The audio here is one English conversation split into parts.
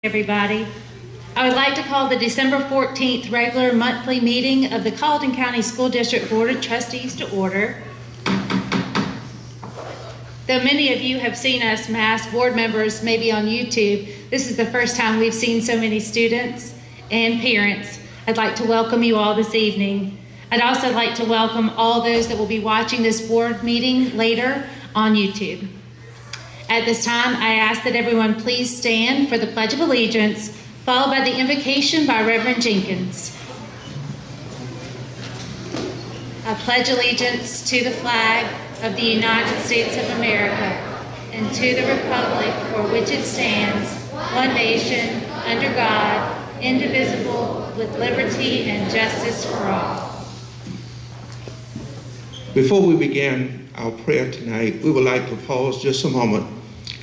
Everybody. I would like to call the December 14th regular monthly meeting of the Colleton County School District Board of Trustees to order. Though many of you have seen us mass board members maybe on YouTube, this is the first time we've seen so many students and parents. I'd like to welcome you all this evening. I'd also like to welcome all those that will be watching this board meeting later on YouTube. At this time, I ask that everyone please stand for the Pledge of Allegiance, followed by the invocation by Reverend Jenkins. I pledge allegiance to the flag of the United States of America and to the republic for which it stands, one nation, under God, indivisible, with liberty and justice for all. Before we begin our prayer tonight, we would like to pause just a moment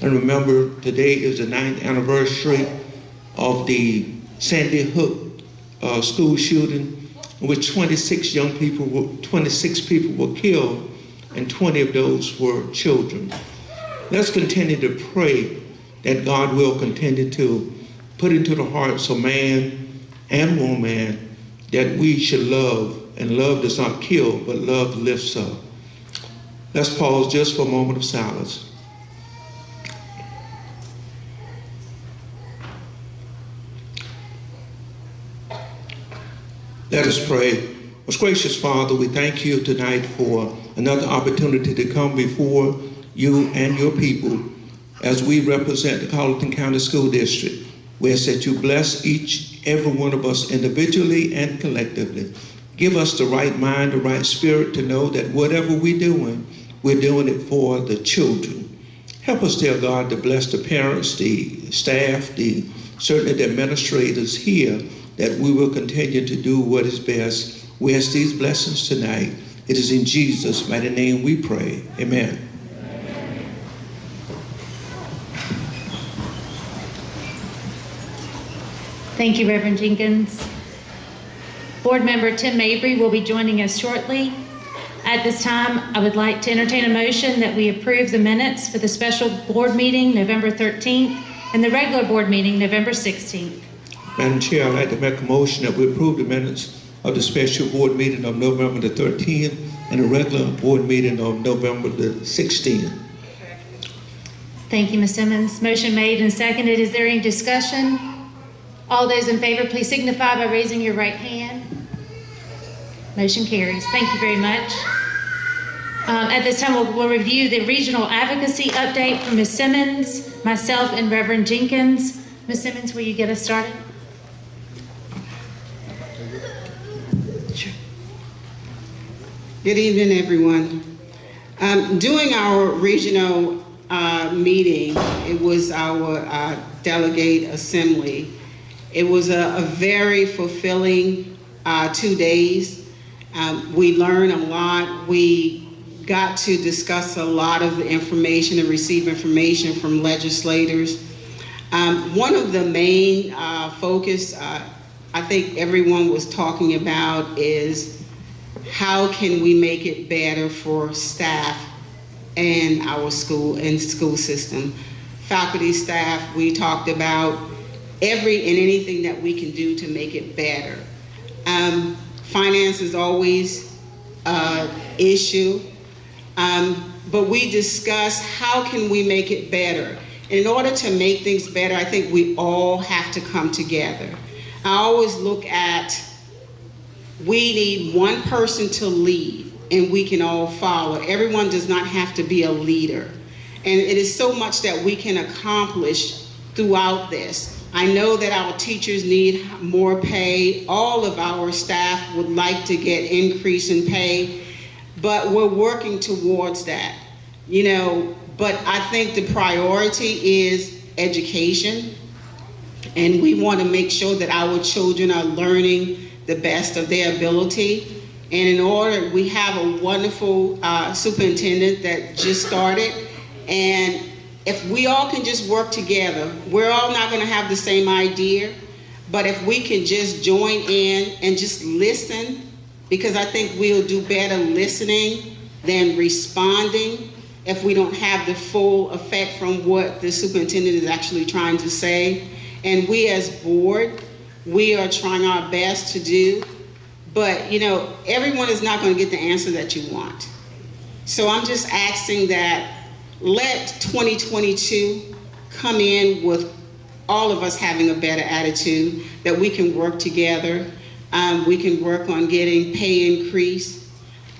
and remember today is the 9th anniversary of the Sandy Hook school shooting, in which 26 people were killed, and 20 of those were children. Let's continue to pray that God will continue to put into the hearts of man and woman that we should love, and love does not kill, but love lifts up. Let's pause just for a moment of silence. Let us pray. Most gracious Father, we thank you tonight for another opportunity to come before you and your people as we represent the Colleton County School District. We ask that you bless every one of us individually and collectively. Give us the right mind, the right spirit to know that whatever we're doing it for the children. Help us, dear God, to bless the parents, the staff, certainly the administrators here, that we will continue to do what is best. We ask these blessings tonight. It is in Jesus' mighty name we pray. Amen. Thank you, Reverend Jenkins. Board member Tim Mabry will be joining us shortly. At this time, I would like to entertain a motion that we approve the minutes for the special board meeting November 13th and the regular board meeting November 16th. Madam Chair, I'd like to make a motion that we approve the minutes of the special board meeting of November the 13th and the regular board meeting of November the 16th. Thank you, Ms. Simmons. Motion made and seconded. Is there any discussion? All those in favor, please signify by raising your right hand. Motion carries. Thank you very much. At this time, we'll review the regional advocacy update from Ms. Simmons, myself, and Reverend Jenkins. Ms. Simmons, will you get us started? Sure. Good evening, everyone. During our regional meeting, it was our delegate assembly. It was a very fulfilling 2 days. We learned a lot. We got to discuss a lot of the information and receive information from legislators. One of the main focus I think everyone was talking about is how can we make it better for staff and our school system. Faculty, staff, we talked about every and anything that we can do to make it better. Finance is always an issue, but we discussed how can we make it better. In order to make things better, I think we all have to come together. I always look at, we need one person to lead and we can all follow. Everyone does not have to be a leader. And it is so much that we can accomplish throughout this. I know that our teachers need more pay. All of our staff would like to get increase in pay, but we're working towards that, But I think the priority is education, and we want to make sure that our children are learning the best of their ability. And in order, we have a wonderful superintendent that just started, and if we all can just work together, we're all not going to have the same idea, but if we can just join in and just listen, because I think we'll do better listening than responding if we don't have the full effect from what the superintendent is actually trying to say. And we as board, we are trying our best to do, but you know, everyone is not going to get the answer that you want. So I'm just asking that let 2022 come in with all of us having a better attitude, that we can work together. We can work on getting pay increase,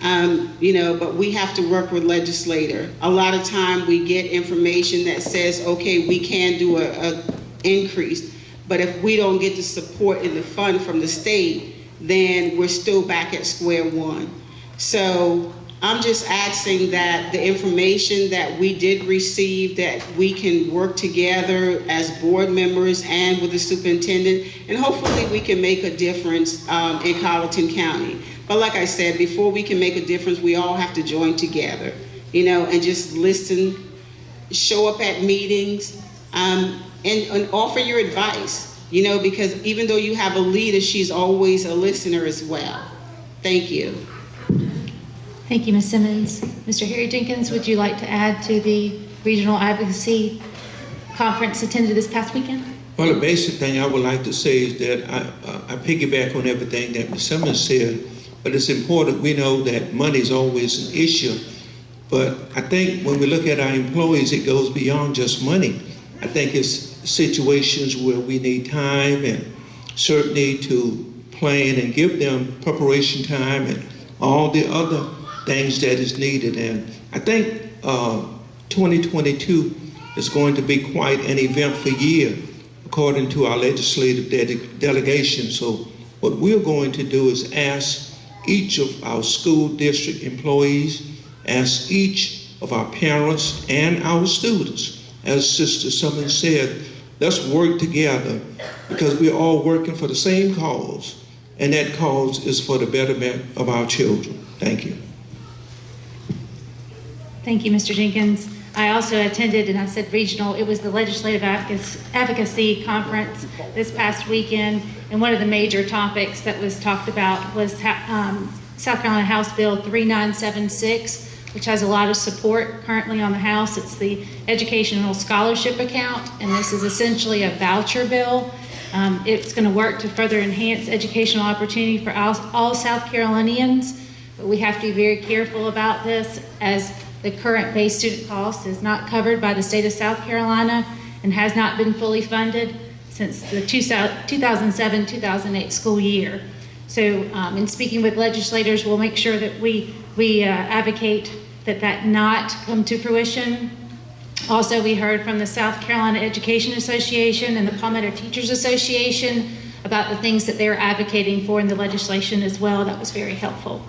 you know, but we have to work with legislator. A lot of time we get information that says, okay, we can do a increase, but if we don't get the support and the fund from the state, then we're still back at square one. So I'm just asking that the information that we did receive, that we can work together as board members and with the superintendent, and hopefully we can make a difference in Colleton County. But like I said, before we can make a difference, we all have to join together, you know, and just listen, show up at meetings, and offer your advice, you know, because even though you have a leader, she's always a listener as well. Thank you. Thank you, Ms. Simmons. Mr. Harry Jenkins, would you like to add to the Regional Advocacy Conference attended this past weekend? Well, the basic thing I would like to say is that I piggyback on everything that Ms. Simmons said, but it's important we know that money is always an issue. But I think when we look at our employees, it goes beyond just money. I think it's situations where we need time and certainty to plan and give them preparation time and all the other things that is needed. And I think 2022 is going to be quite an eventful year according to our legislative delegation. So what we're going to do is ask each of our school district employees, ask each of our parents and our students, as Sister Simmons said, let's work together because we're all working for the same cause, and that cause is for the betterment of our children. Thank you. Thank you, Mr. Jenkins. I also attended, and I said regional, it was the Legislative Advocacy Conference this past weekend, and one of the major topics that was talked about was South Carolina House Bill 3976, which has a lot of support currently on the House. It's the Educational Scholarship Account, and this is essentially a voucher bill. It's going to work to further enhance educational opportunity for all South Carolinians, but we have to be very careful about this, as the current base student cost is not covered by the state of South Carolina and has not been fully funded since the 2007-2008 school year. So in speaking with legislators, we'll make sure that we advocate that not come to fruition. Also, we heard from the South Carolina Education Association and the Palmetto Teachers Association about the things that they're advocating for in the legislation as well. That was very helpful.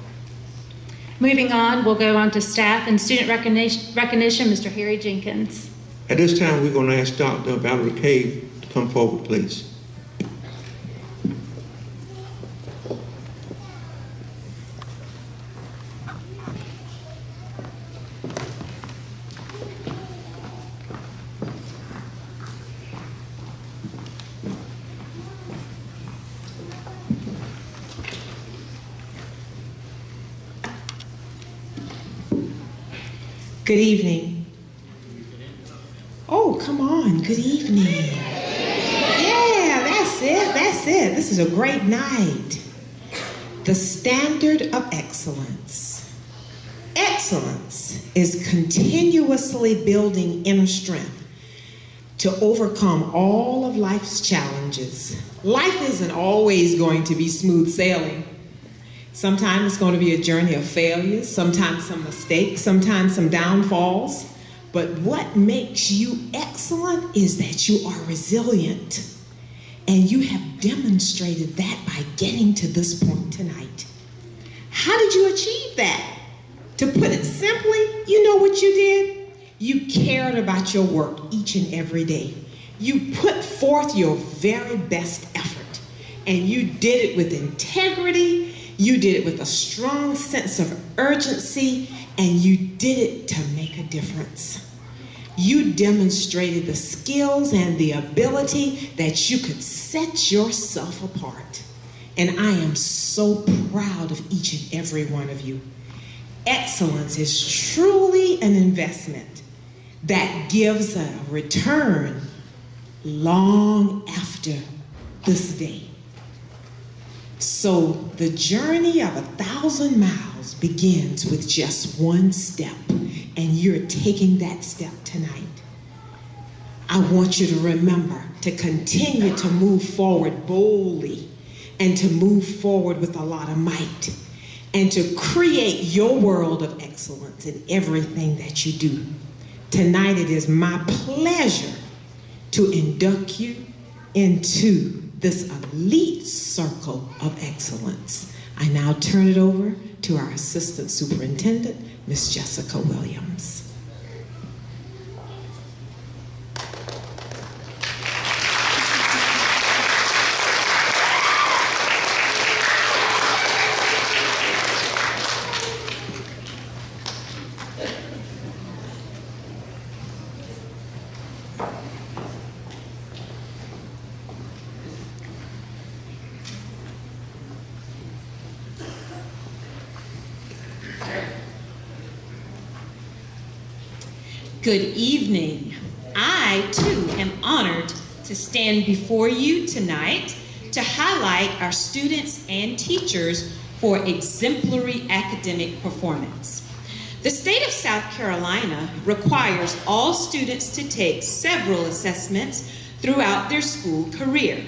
Moving on, we'll go on to staff and student recognition. Mr. Harry Jenkins. At this time, we're going to ask Dr. Valerie Cave to come forward, please. Good evening. Oh, come on. Good evening. Yeah, that's it. That's it. This is a great night. The standard of excellence. Excellence is continuously building inner strength to overcome all of life's challenges. Life isn't always going to be smooth sailing. Sometimes it's going to be a journey of failures, sometimes some mistakes, sometimes some downfalls. But what makes you excellent is that you are resilient. And you have demonstrated that by getting to this point tonight. How did you achieve that? To put it simply, you know what you did? You cared about your work each and every day. You put forth your very best effort. And you did it with integrity. You did it with a strong sense of urgency, and you did it to make a difference. You demonstrated the skills and the ability that you could set yourself apart. And I am so proud of each and every one of you. Excellence is truly an investment that gives a return long after this day. So the journey of 1,000 miles begins with just one step, and you're taking that step tonight. I want you to remember to continue to move forward boldly and to move forward with a lot of might and to create your world of excellence in everything that you do. Tonight it is my pleasure to induct you into this elite circle of excellence. I now turn it over to our Assistant Superintendent, Ms. Jessica Williams. Good evening. I, too, am honored to stand before you tonight to highlight our students and teachers for exemplary academic performance. The state of South Carolina requires all students to take several assessments throughout their school career.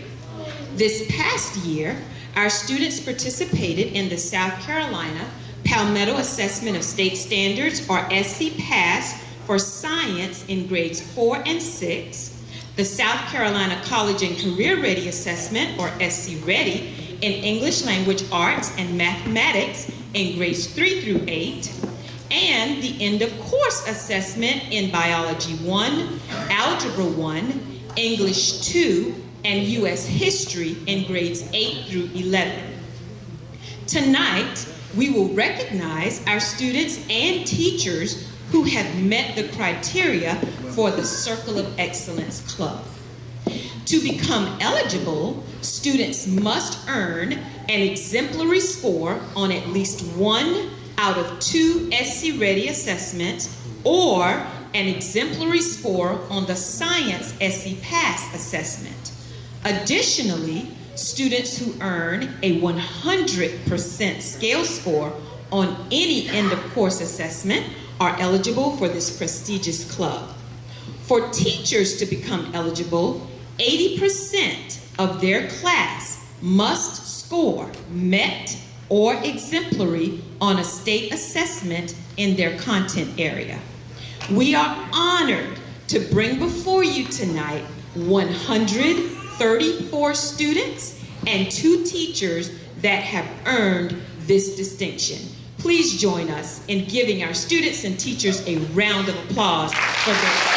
This past year, our students participated in the South Carolina Palmetto Assessment of State Standards, or SC Pass, for science in grades 4 and 6, the South Carolina College and Career Ready Assessment, or SC Ready, in English Language Arts and Mathematics in grades 3 through 8, and the End of Course Assessment in Biology 1, Algebra 1, English 2, and U.S. History in grades 8 through 11. Tonight, we will recognize our students and teachers who have met the criteria for the Circle of Excellence Club. To become eligible, students must earn an exemplary score on at least 1 out of 2 SC Ready assessments or an exemplary score on the Science SC Pass assessment. Additionally, students who earn a 100% scale score on any end-of-course assessment are eligible for this prestigious club. For teachers to become eligible, 80% of their class must score MET or exemplary on a state assessment in their content area. We are honored to bring before you tonight 134 students and 2 teachers that have earned this distinction. Please join us in giving our students and teachers a round of applause for their excellence.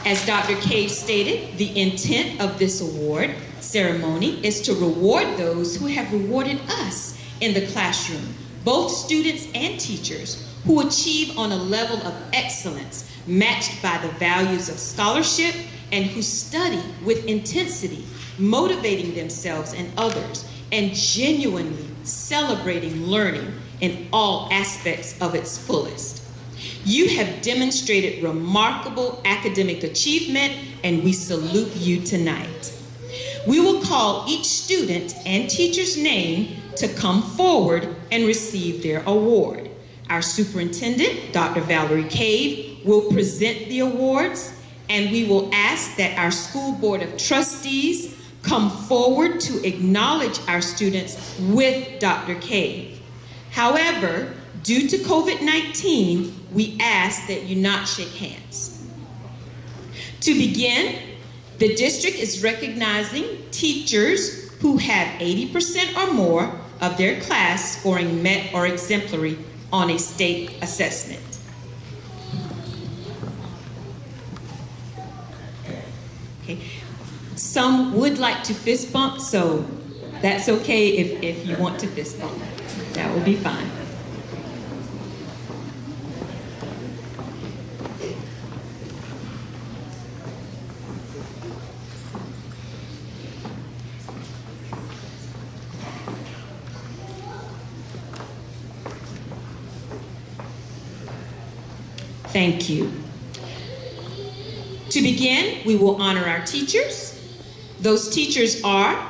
As Dr. Cave stated, the intent of this award ceremony is to reward those who have rewarded us in the classroom, both students and teachers who achieve on a level of excellence matched by the values of scholarship and who study with intensity, motivating themselves and others, and genuinely celebrating learning in all aspects of its fullest. You have demonstrated remarkable academic achievement, and we salute you tonight. We will call each student and teacher's name to come forward and receive their award. Our superintendent, Dr. Valerie Cave, will present the awards, and we will ask that our school board of trustees come forward to acknowledge our students with Dr. Cave. However, due to COVID-19, we ask that you not shake hands. To begin, the district is recognizing teachers who have 80% or more of their class scoring MET or exemplary on a state assessment. Okay. Some would like to fist bump, so that's okay if you want to fist bump. That will be fine. Thank you. To begin, we will honor our teachers. Those teachers are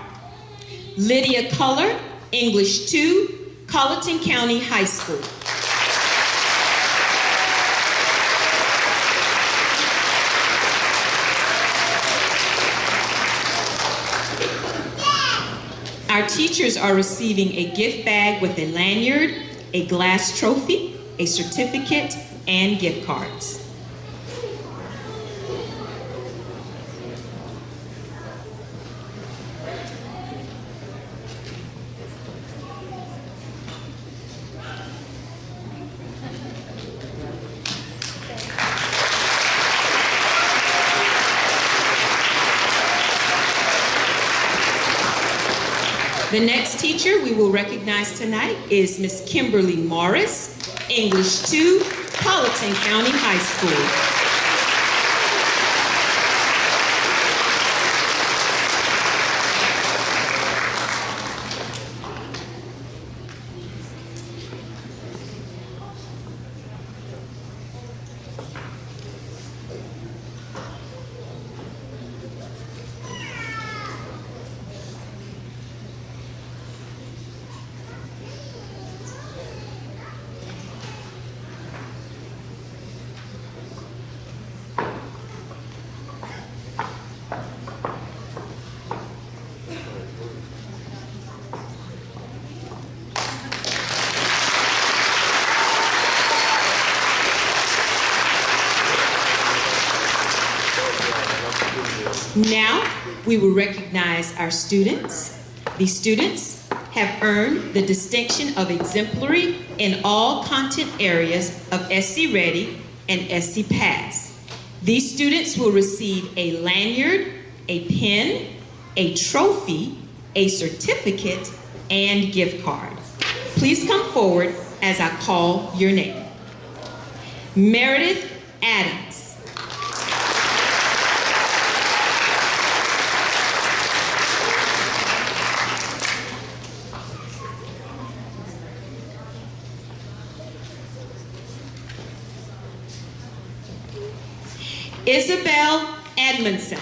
Lydia Culler, English 2, Colleton County High School. Our teachers are receiving a gift bag with a lanyard, a glass trophy, a certificate, and gift cards. The next teacher we will recognize tonight is Miss Kimberly Morris, English 2, Colleton County High School. Now, we will recognize our students. These students have earned the distinction of exemplary in all content areas of SC Ready and SC Pass. These students will receive a lanyard, a pin, a trophy, a certificate, and gift card. Please come forward as I call your name. Meredith Adams. Isabel Edmondson.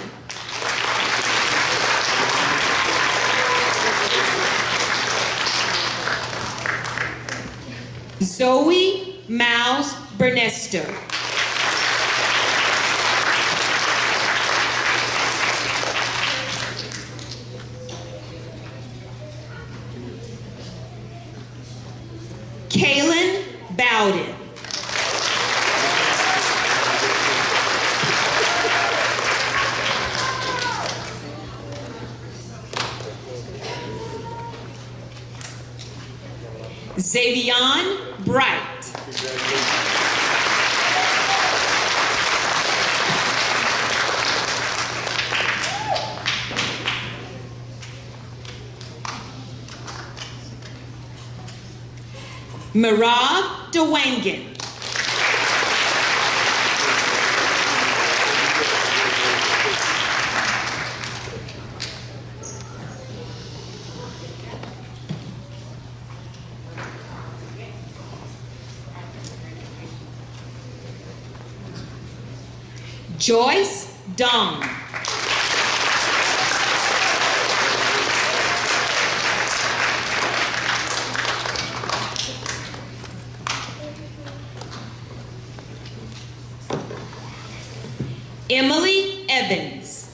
Zoe Miles Bernesto. Kaylin Bowden. Xavion Bright. Marav DeWangan. Joyce Dong. Emily Evans.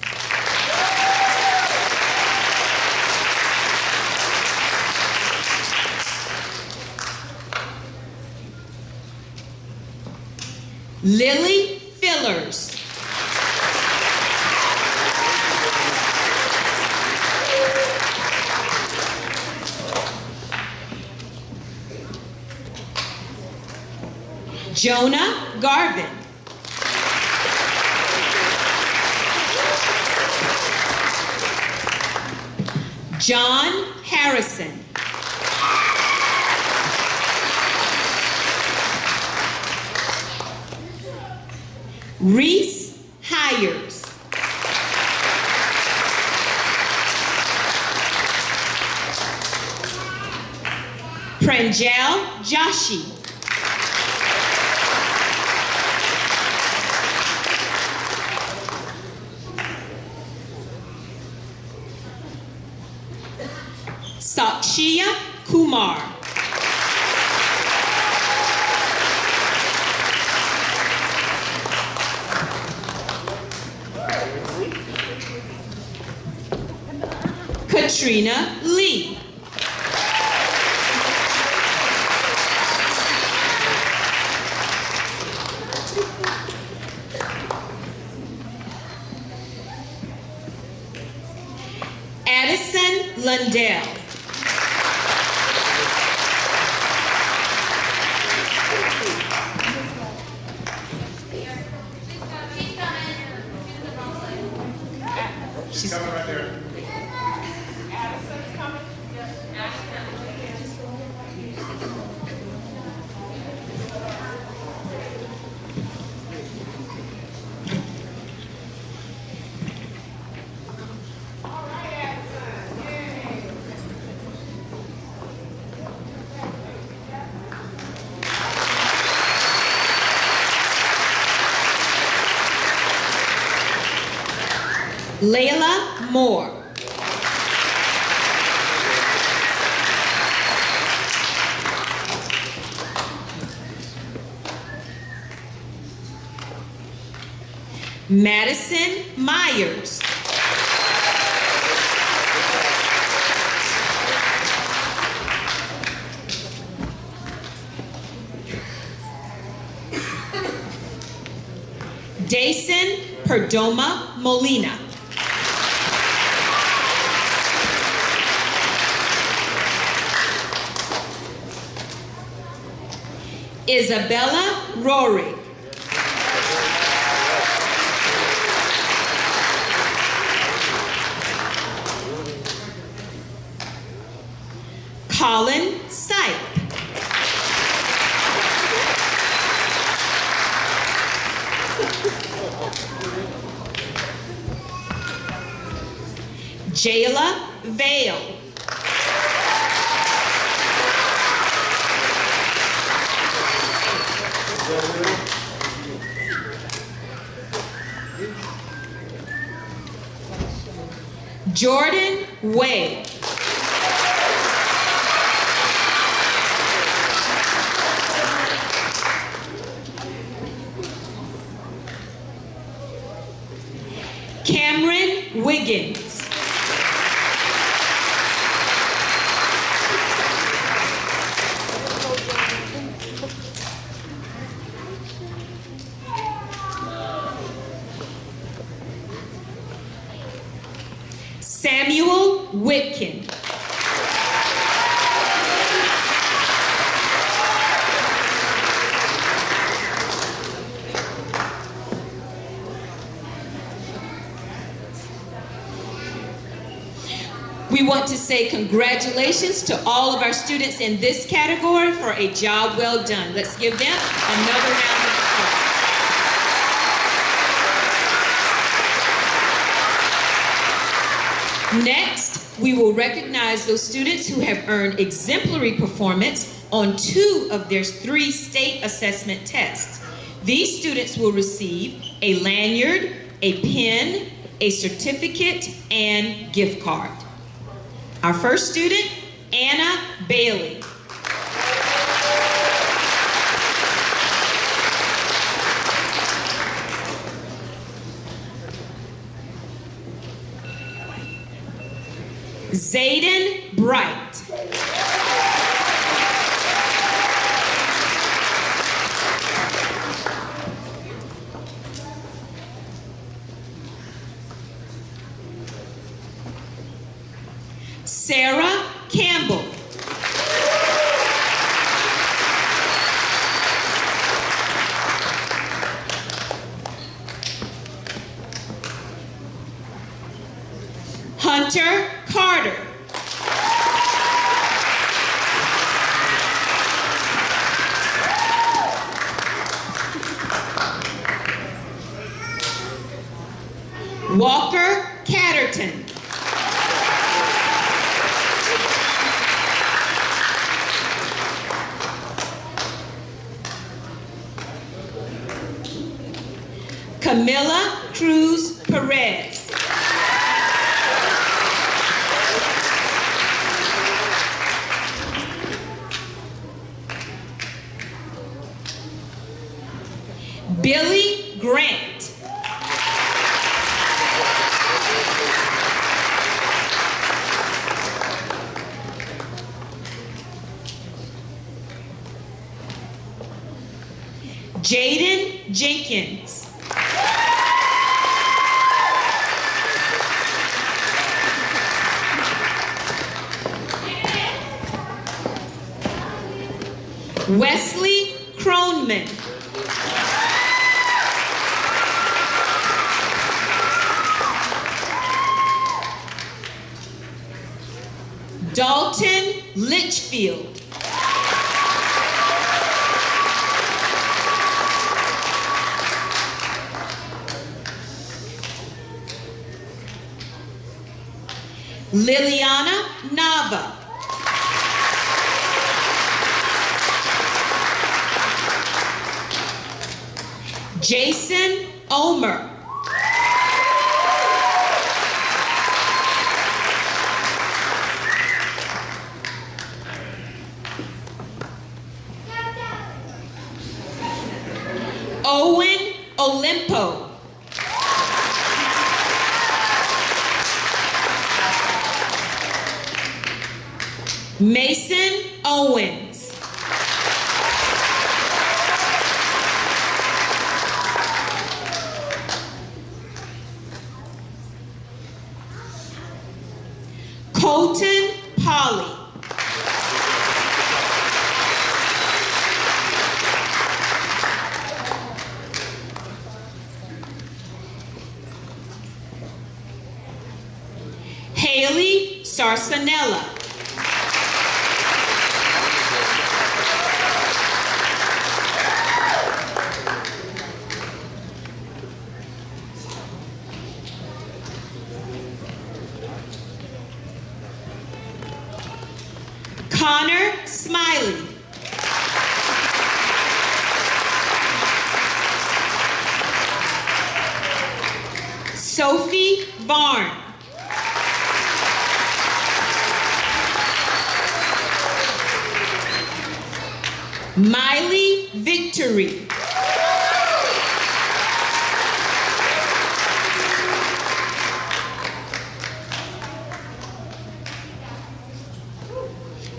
Lily Fillers. Jonah Garvin. John Harrison. Reese Hires. Pranjal Joshi. Akshiya Kumar. Katrina Lee. Addison Lundell. She's coming right there. Addison's coming. Layla Moore. Madison Myers. Dason Perdomo Molina. Isabella Rory. Colin Sipe. Jayla Vale. Jordan Wade. Cameron Wiggins. Samuel Whitkin. We want to say congratulations to all of our students in this category for a job well done. Let's give them another round of applause. Next, we will recognize those students who have earned exemplary performance on 2 of their 3 state assessment tests. These students will receive a lanyard, a pen, a certificate, and gift card. Our first student, Anna Bailey. Zayden Bright. Sarah Campbell. Hunter Carter. Walker Catterton. Camila Cruz Perez. Billy Grant. Jaden Jenkins. Wesley Kronman. Dalton Litchfield. Liliana Nava. Jason Omer. Owen Olimpo. Mason Owens. Colton Polly. Haley Sarsanella. Connor Smiley. Sophie Barn. Miley Victory.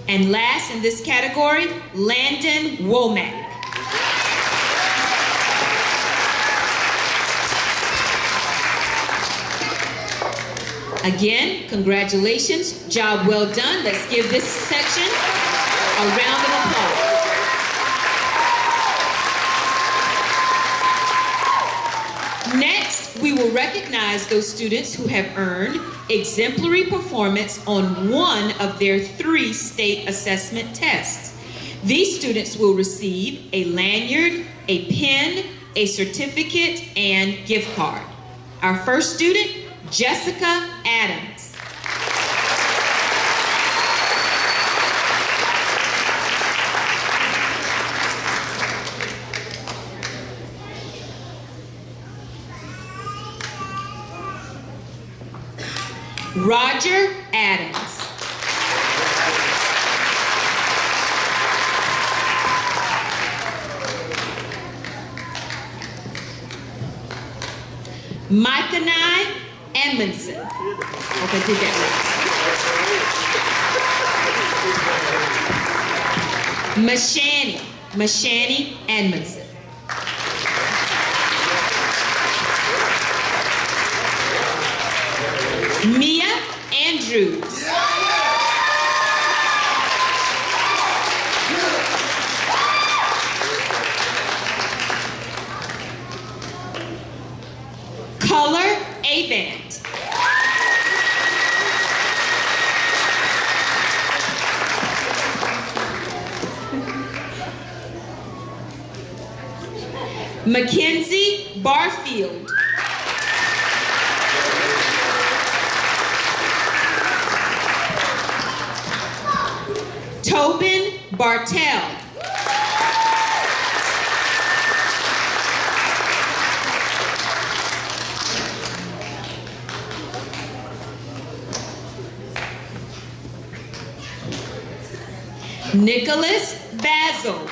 And last in this category, Landon Womack. Again, congratulations, job well done. Let's give this section a round of applause. Next, we will recognize those students who have earned exemplary performance on one of their 3 state assessment tests. These students will receive a lanyard, a pen, a certificate, and gift card. Our first student, Jessica Adams. Roger Adams. Micah Edmondson. Okay, did that right. Mashani Edmondson. Mia Andrews. Color Avant. Mackenzie Barfield. Tobin Bartell. Nicholas Basil.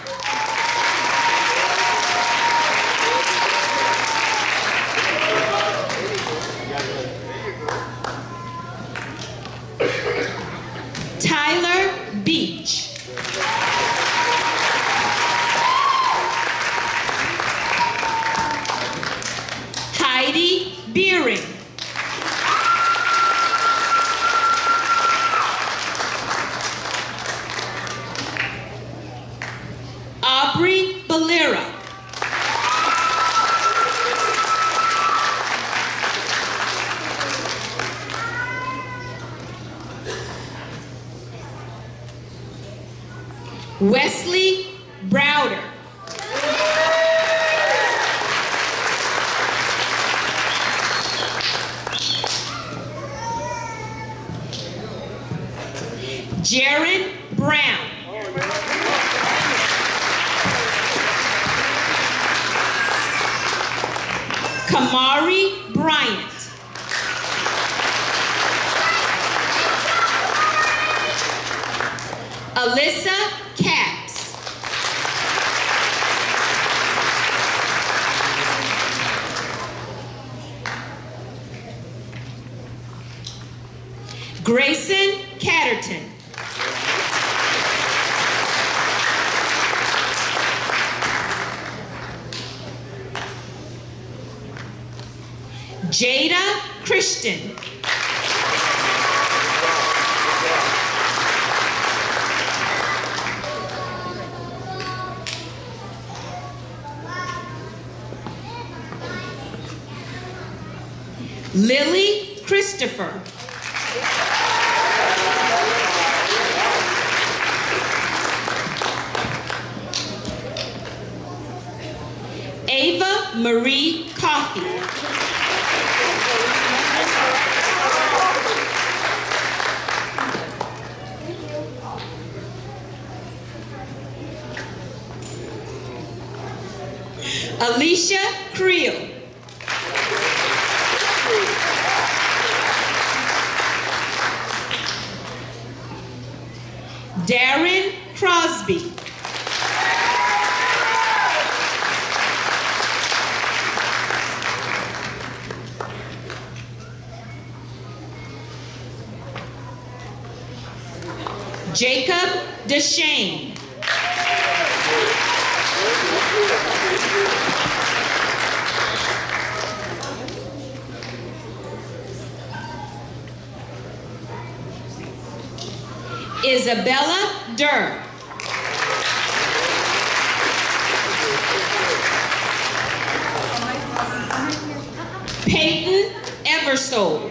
Balera. Wesley Browder. Jaron Brown. Kamari Bryant. Alyssa Katz. Grayson Catterton. Jada Christian. Lily Christopher. Ava Marie Coffey. Alicia Creel. Darren Crosby. Jacob Deshane. Isabella Durr. Peyton Eversole.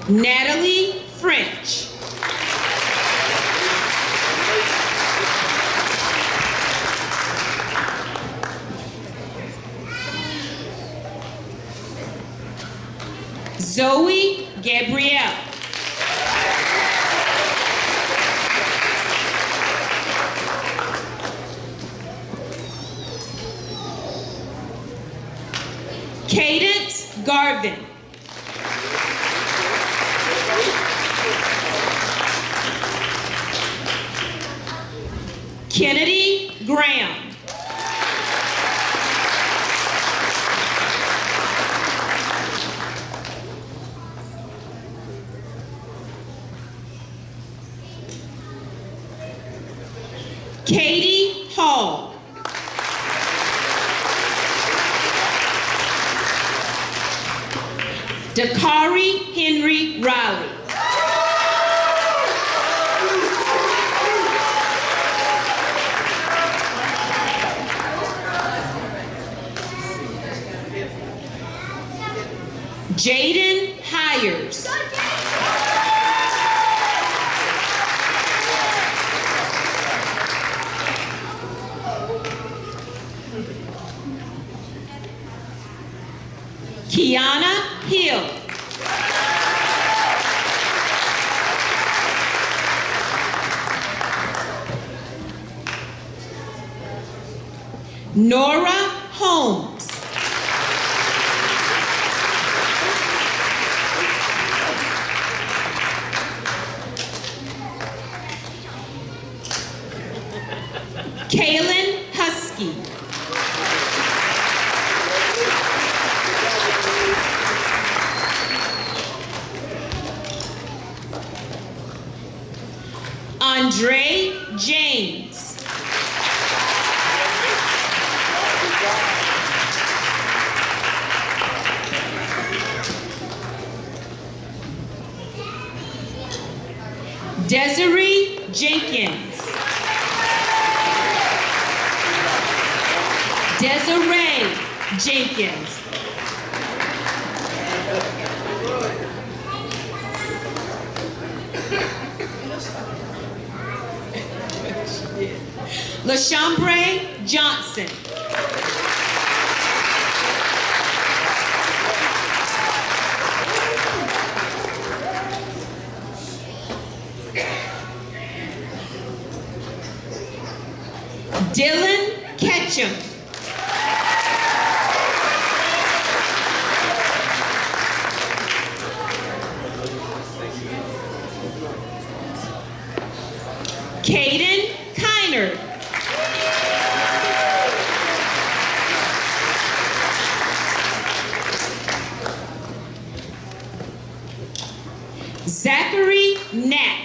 Natalie French. Zoe Gabrielle. Cadence Garvin. Kennedy Graham. Katie Hall. Dakari Henry Riley. Jaden Hires. Kiana Hill. Nora Holmes. Kaylin Husky. Andre James. Desiree Jenkins. Desiree Jenkins. LaShambre Johnson. Dylan Ketchum. Caden Kiner. Zachary Knapp.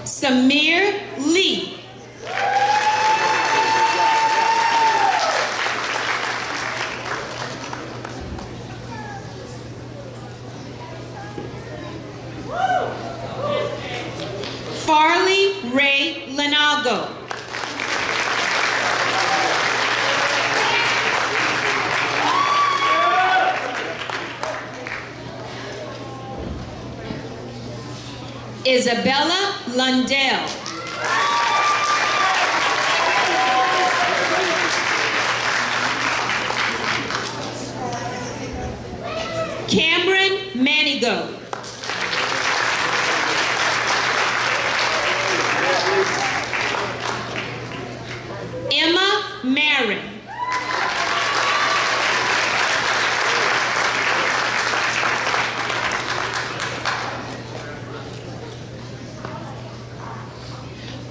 Samir Lee. Farley Ray Lenago. Isabella Lundell. Cameron Manigo. Emma Marin.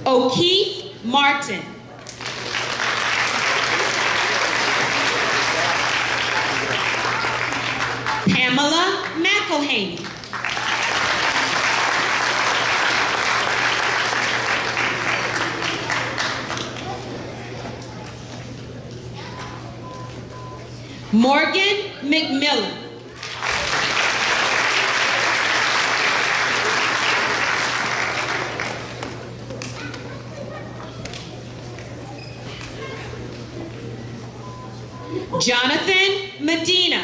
O'Keefe Martin. Pamela McElhaney. Morgan McMillan. Jonathan Medina.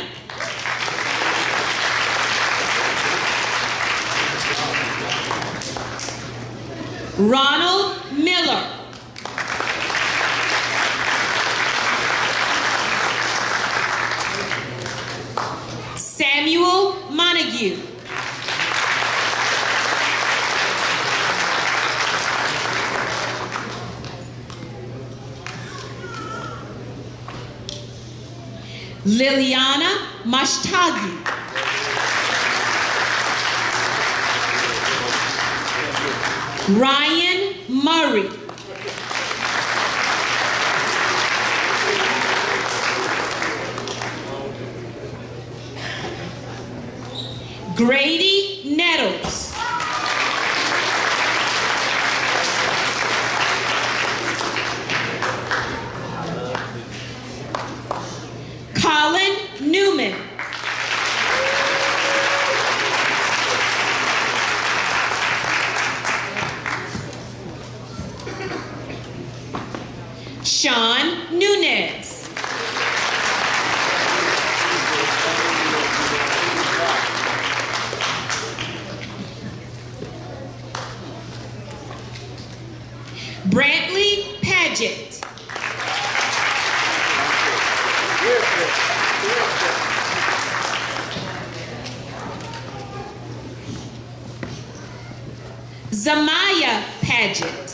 Ronald Miller. Samuel Montague. Liliana Mashtagi. Ryan Murray. Grady Nettles. Colin Newman. Sean Nunez. Brantley Paget. Zamaya Paget.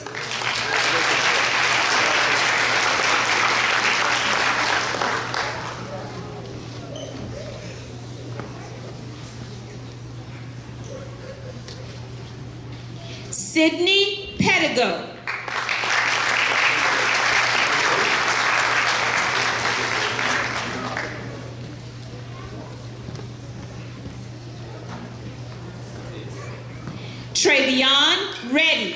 Sydney Pedigo. Travion Reddy.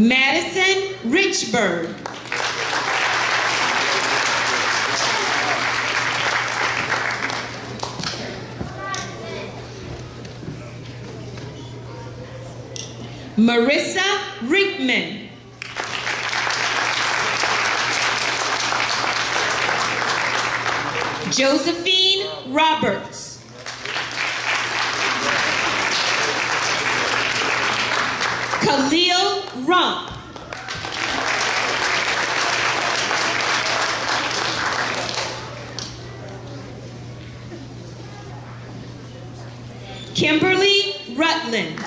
Madison Richburg. Marissa Rickman. Josephine Roberts. Khalil Rump. Kimberly Rutland.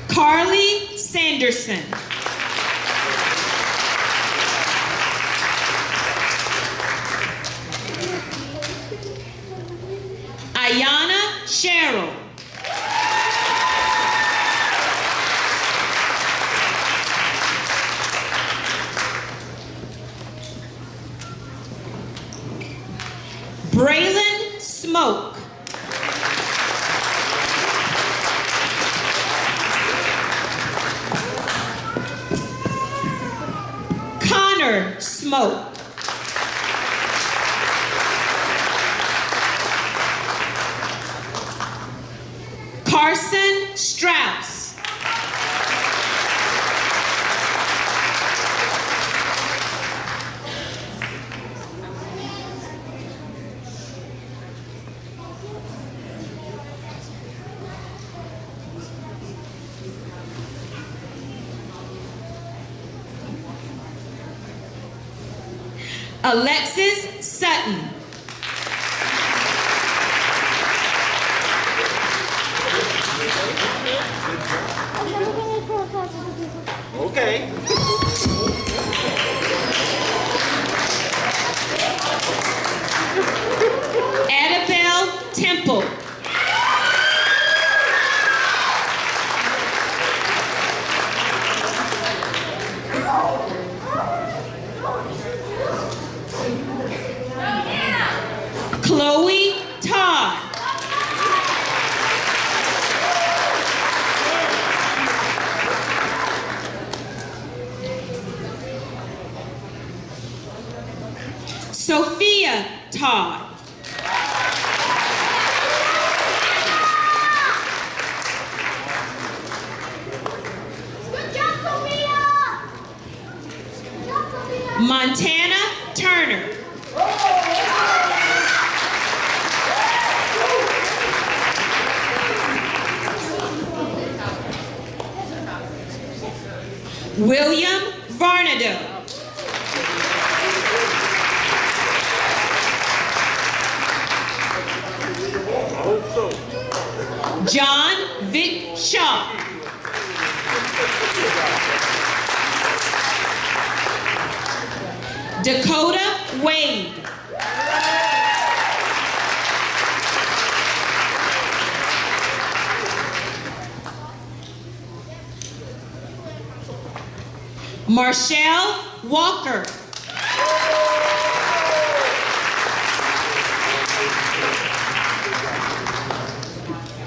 Carly Sanderson. Ayana Cheryl. Braylon Smoke. Connor Smoke. Carson Strauss. Alexis Sutton. Okay. Annabelle Temple. Chloe Todd. Sophia Todd. Montana Turner. William Varnado. John Vic Shaw. Dakota Wade. Marshall Walker.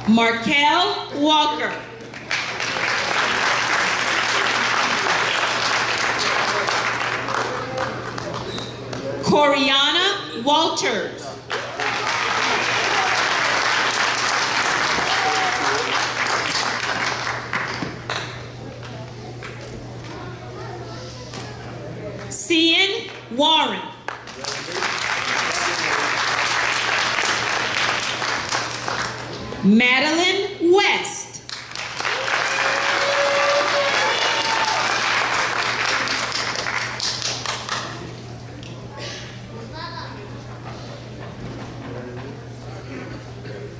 Markel Walker. Coriana Walters. Cian Warren. Madeline West.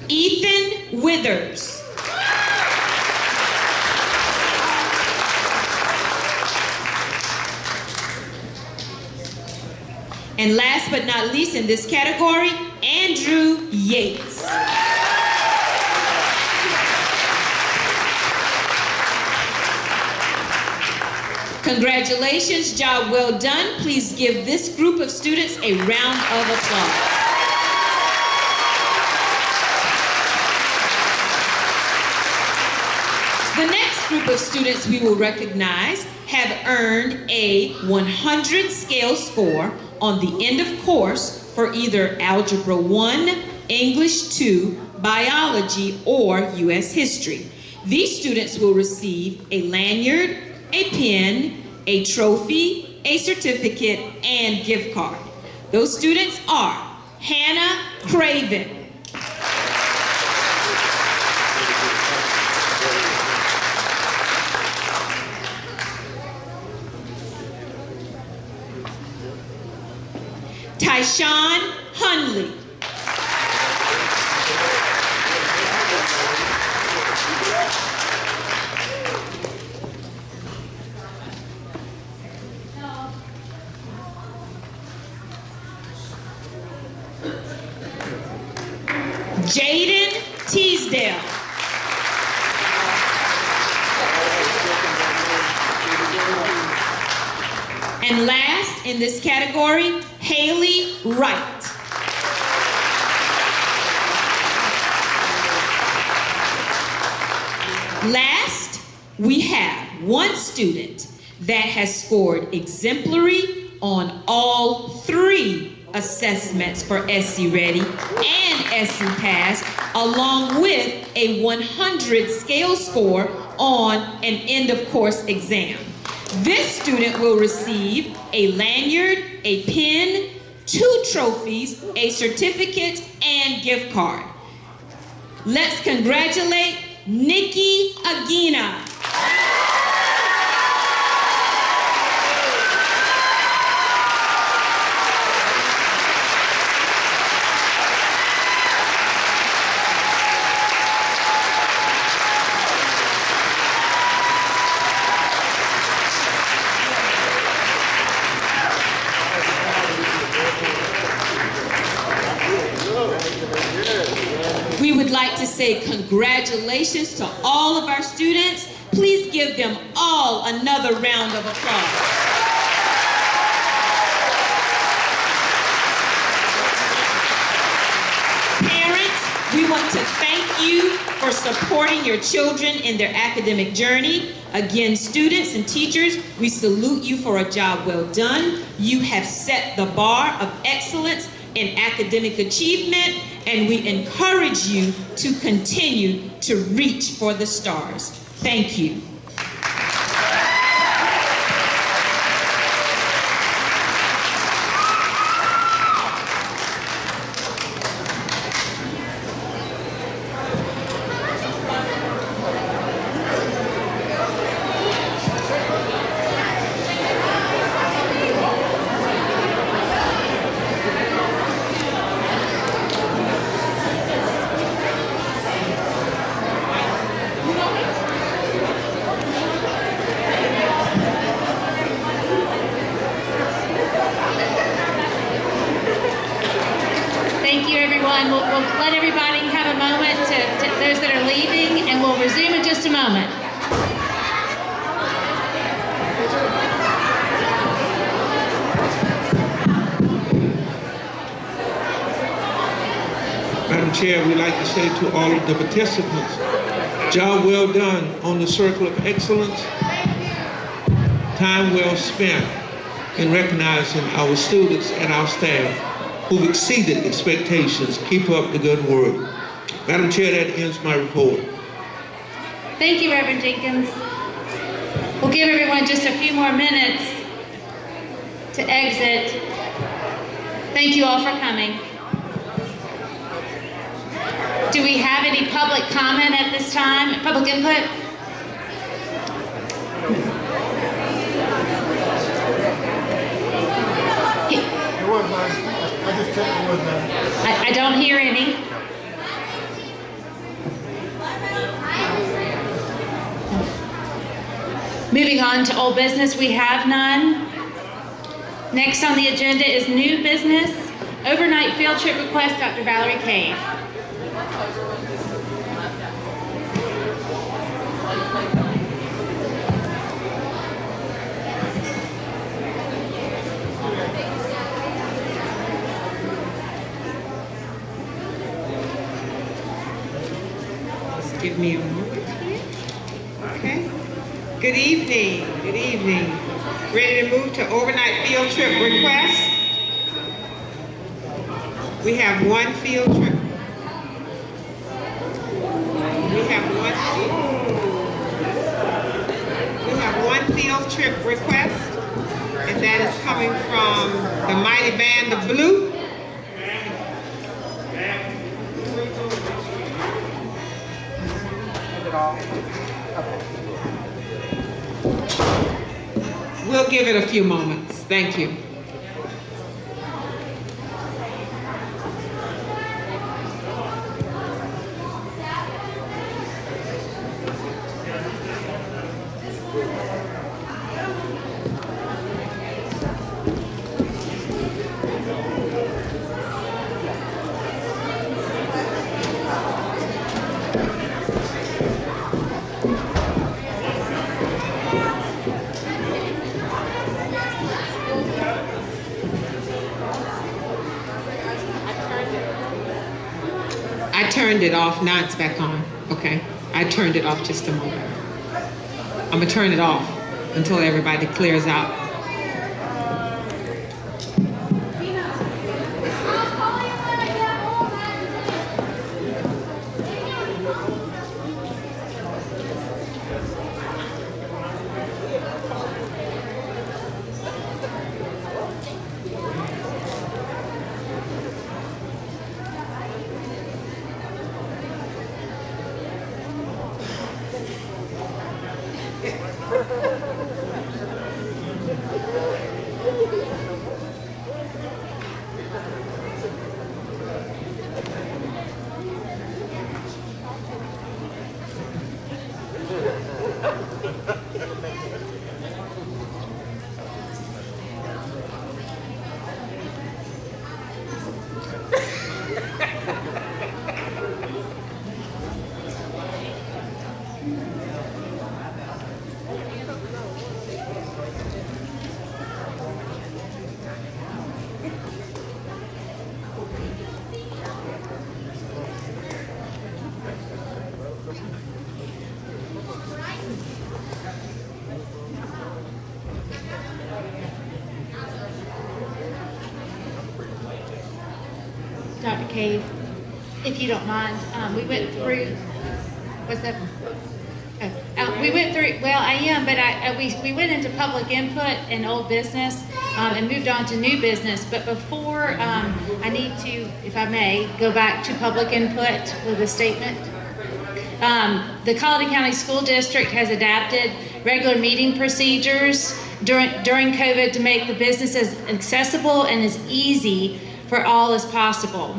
Ethan Withers. And last but not least in this category, Andrew Yates. Congratulations, job well done. Please give this group of students a round of applause. The next group of students we will recognize have earned a 100 scale score on the end of course for either Algebra 1, English 2, Biology, or U.S. History. These students will receive a lanyard, a pen, a trophy, a certificate, and gift card. Those students are Hannah Craven, Tyshawn Hunley, Jaden Teasdale, and last in this category, Haley Wright. Last, we have one student that has scored exemplary on all 3 assessments for SC Ready and SC Pass, along with a 100 scale score on an end of course exam. This student will receive a lanyard, a pen, 2 trophies, a certificate, and gift card. Let's congratulate Nikki Aguina. We would like to say congratulations to all of our students. Please give them all another round of applause. Parents, we want to thank you for supporting your children in their academic journey. Again, students and teachers, we salute you for a job well done. You have set the bar of excellence in academic achievement, and we encourage you to continue to reach for the stars. Thank you. We'll let everybody have a moment to those that are leaving, and we'll resume in just a moment. Madam Chair, we'd like to say to all of the participants, job well done on the Circle of Excellence. Time well spent in recognizing our students and our staff who've exceeded expectations. Keep up the good work. Madam Chair, that ends my report. Thank you, Reverend Jenkins. We'll give everyone just a few more minutes to exit. Thank you all for coming. Do we have any public comment at this time? Public input? I don't hear any. Moving on to old business, we have none. Next on the agenda is new business. Overnight field trip request, Dr. Valerie Cave. Give me a moment here. Okay. Good evening. Good evening. Ready to move to overnight field trip request? We have one field trip. We have one field trip request, and that is coming from the mighty band of Blue. We'll give it a few moments. Thank you. I turned it off, now it's back on. Okay, I turned it off just a moment. I'm gonna turn it off until everybody clears out. Dr. Cave, if you don't mind, we went through, what's that? We went through, well, I am, but we went into public input and old business and moved on to new business. But before, I need to, if I may, go back to public input with a statement. The Colleton County School District has adapted regular meeting procedures during COVID to make the business as accessible and as easy for all as possible.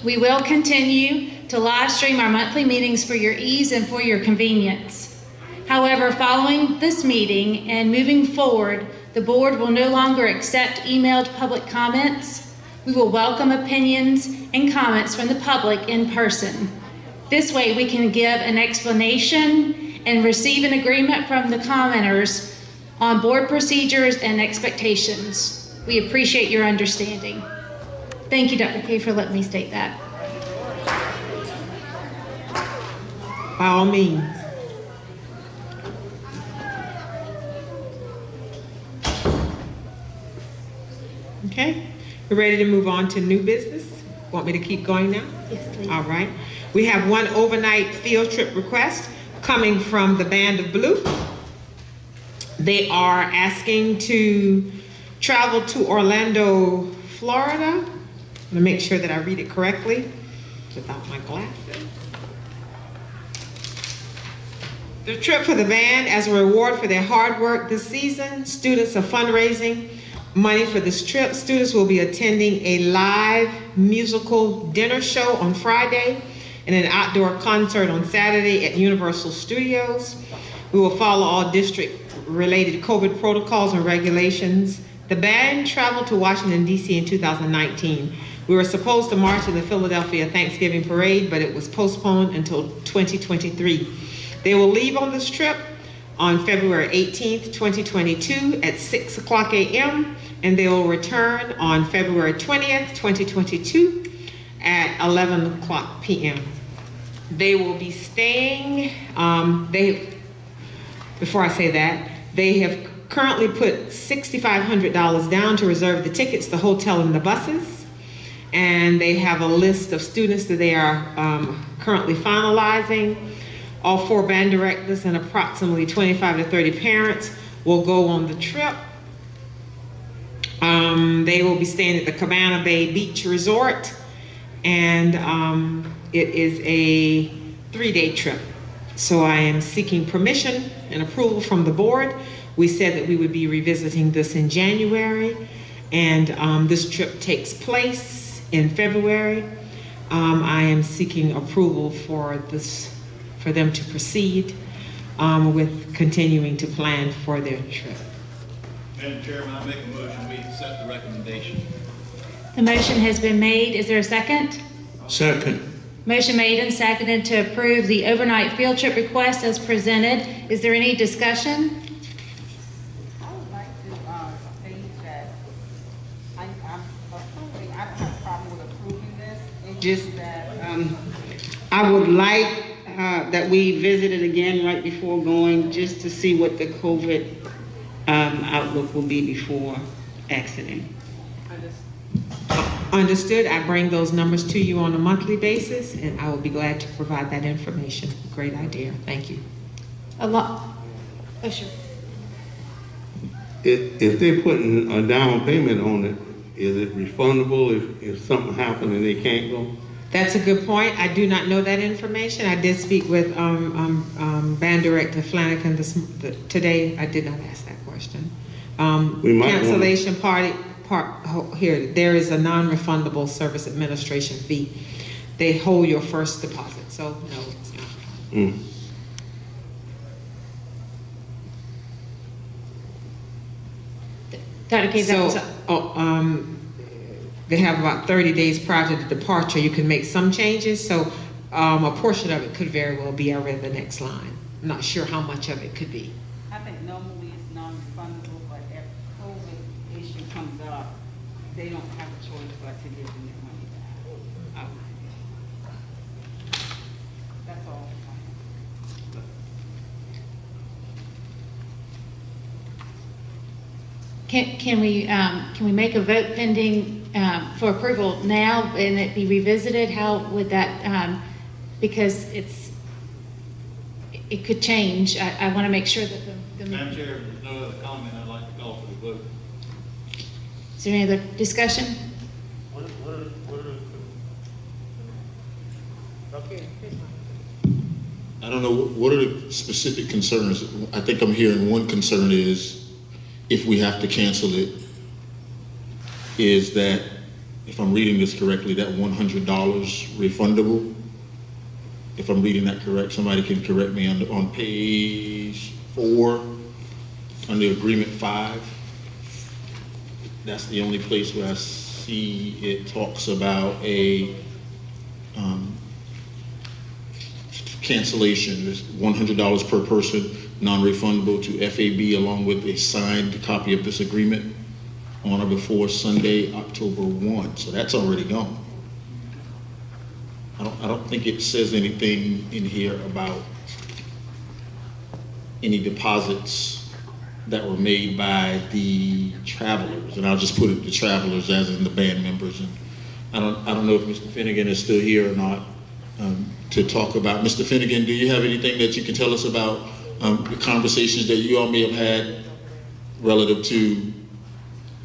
We will continue to live stream our monthly meetings for your ease and for your convenience. However, following this meeting and moving forward, the board will no longer accept emailed public comments. We will welcome opinions and comments from the public in person. This way we can give an explanation and receive an agreement from the commenters on board procedures and expectations. We appreciate your understanding. Thank you, Dr. Kay, for letting me state that. By all means. Okay, we're ready to move on to new business. Want me to keep going now? Yes, please. All right. We have one overnight field trip request coming from the Band of Blue. They are asking to travel to Orlando, Florida. I'm gonna make sure that I read it correctly without my glasses. The trip for the band as a reward for their hard work this season. Students are fundraising money for this trip. Students will be attending a live musical dinner show on Friday and an outdoor concert on Saturday at Universal Studios. We will follow all district-related COVID protocols and regulations. The band traveled to Washington, D.C. in 2019. We were supposed to march in the Philadelphia Thanksgiving Parade, but it was postponed until 2023. They will leave on this trip on February 18th, 2022 at 6 o'clock a.m. and they will return on February 20th, 2022 at 11 o'clock p.m. They will be staying, before I say that, they have currently put $6,500 down to reserve the tickets, the hotel, and the buses. And they have a list of students that they are currently finalizing. All 4 band directors and approximately 25 to 30 parents will go on the trip. They will be staying at the Cabana Bay Beach Resort, and it is a 3-day trip. So I am seeking permission and approval from the board. We said that we would be revisiting this in January, and this trip takes place in February. I am seeking approval for them to proceed with continuing to plan for their trip. Madam Chairman, I make a motion, we accept the recommendation. The motion has been made. Is there a second? Second. Motion made and seconded to approve the overnight field trip request as presented. Is there any discussion? I would like to state that I don't have a problem with approving this. It's just that I would like that we visit it again right before going, just to see what the COVID outlook will be before exiting. Understood. I bring those numbers to you on a monthly basis, and I will be glad to provide that information. Great idea. Thank you. Oh, sure. If they're putting a down payment on it, is it refundable if something happened and they can't go? That's a good point. I do not know that information. I did speak with Band Director Flanagan today. I did not ask that question. Cancellation here, there is a non-refundable service administration fee. They hold your first deposit, so no, it's not refundable. Dr. Cave, They have about 30 days prior to the departure. You can make some changes, so a portion of it could very well be over the next line. I'm not sure how much of it could be. I think normally it's non-refundable, but if COVID issue comes up, they don't have a choice but to give them their money back. That's all. Can we make a vote pending for approval now and it be revisited? How would that, because it could change. I want to make sure that Madam Chair, if there's no other comment, I'd like to call for the vote. Is there any other discussion? I don't know, what are the specific concerns? I think I'm hearing one concern is, if we have to cancel it, is that, if I'm reading this correctly, that $100 refundable? If I'm reading that correct, somebody can correct me on page 4, under Agreement 5. That's the only place where I see it talks about a cancellation. There's $100 per person, non-refundable to FAB, along with a signed copy of this agreement on or before Sunday, October 1. So that's already gone. I don't think it says anything in here about any deposits that were made by the travelers, and I'll just put it the travelers as in the band members. And I don't know if Mr. Finnegan is still here or not to talk about. Mr. Finnegan, do you have anything that you can tell us about the conversations that you all may have had relative to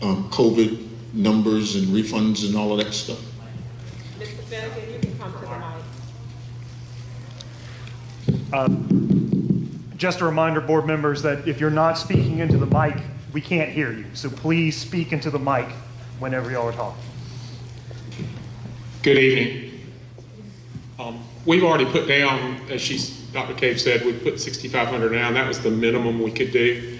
COVID numbers and refunds and all of that stuff? Mr. Finnegan, you can come to the mic. Just a reminder, board members, that if you're not speaking into the mic, we can't hear you. So please speak into the mic whenever y'all are talking. Good evening. We've already put down, as Dr. Cave said, we put $6,500 down. That was the minimum we could do.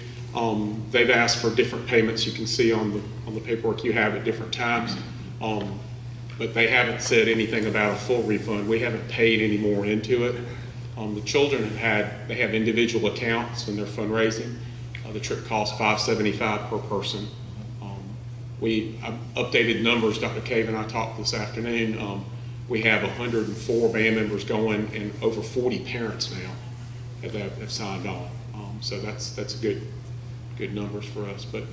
They've asked for different payments. You can see on the paperwork you have at different times. But they haven't said anything about a full refund. We haven't paid any more into it. The children they have individual accounts and they're fundraising. The trip costs $575 per person. I've updated numbers. Dr. Cave and I talked this afternoon. We have 104 band members going, and over 40 parents now have signed on. So that's good numbers for us. But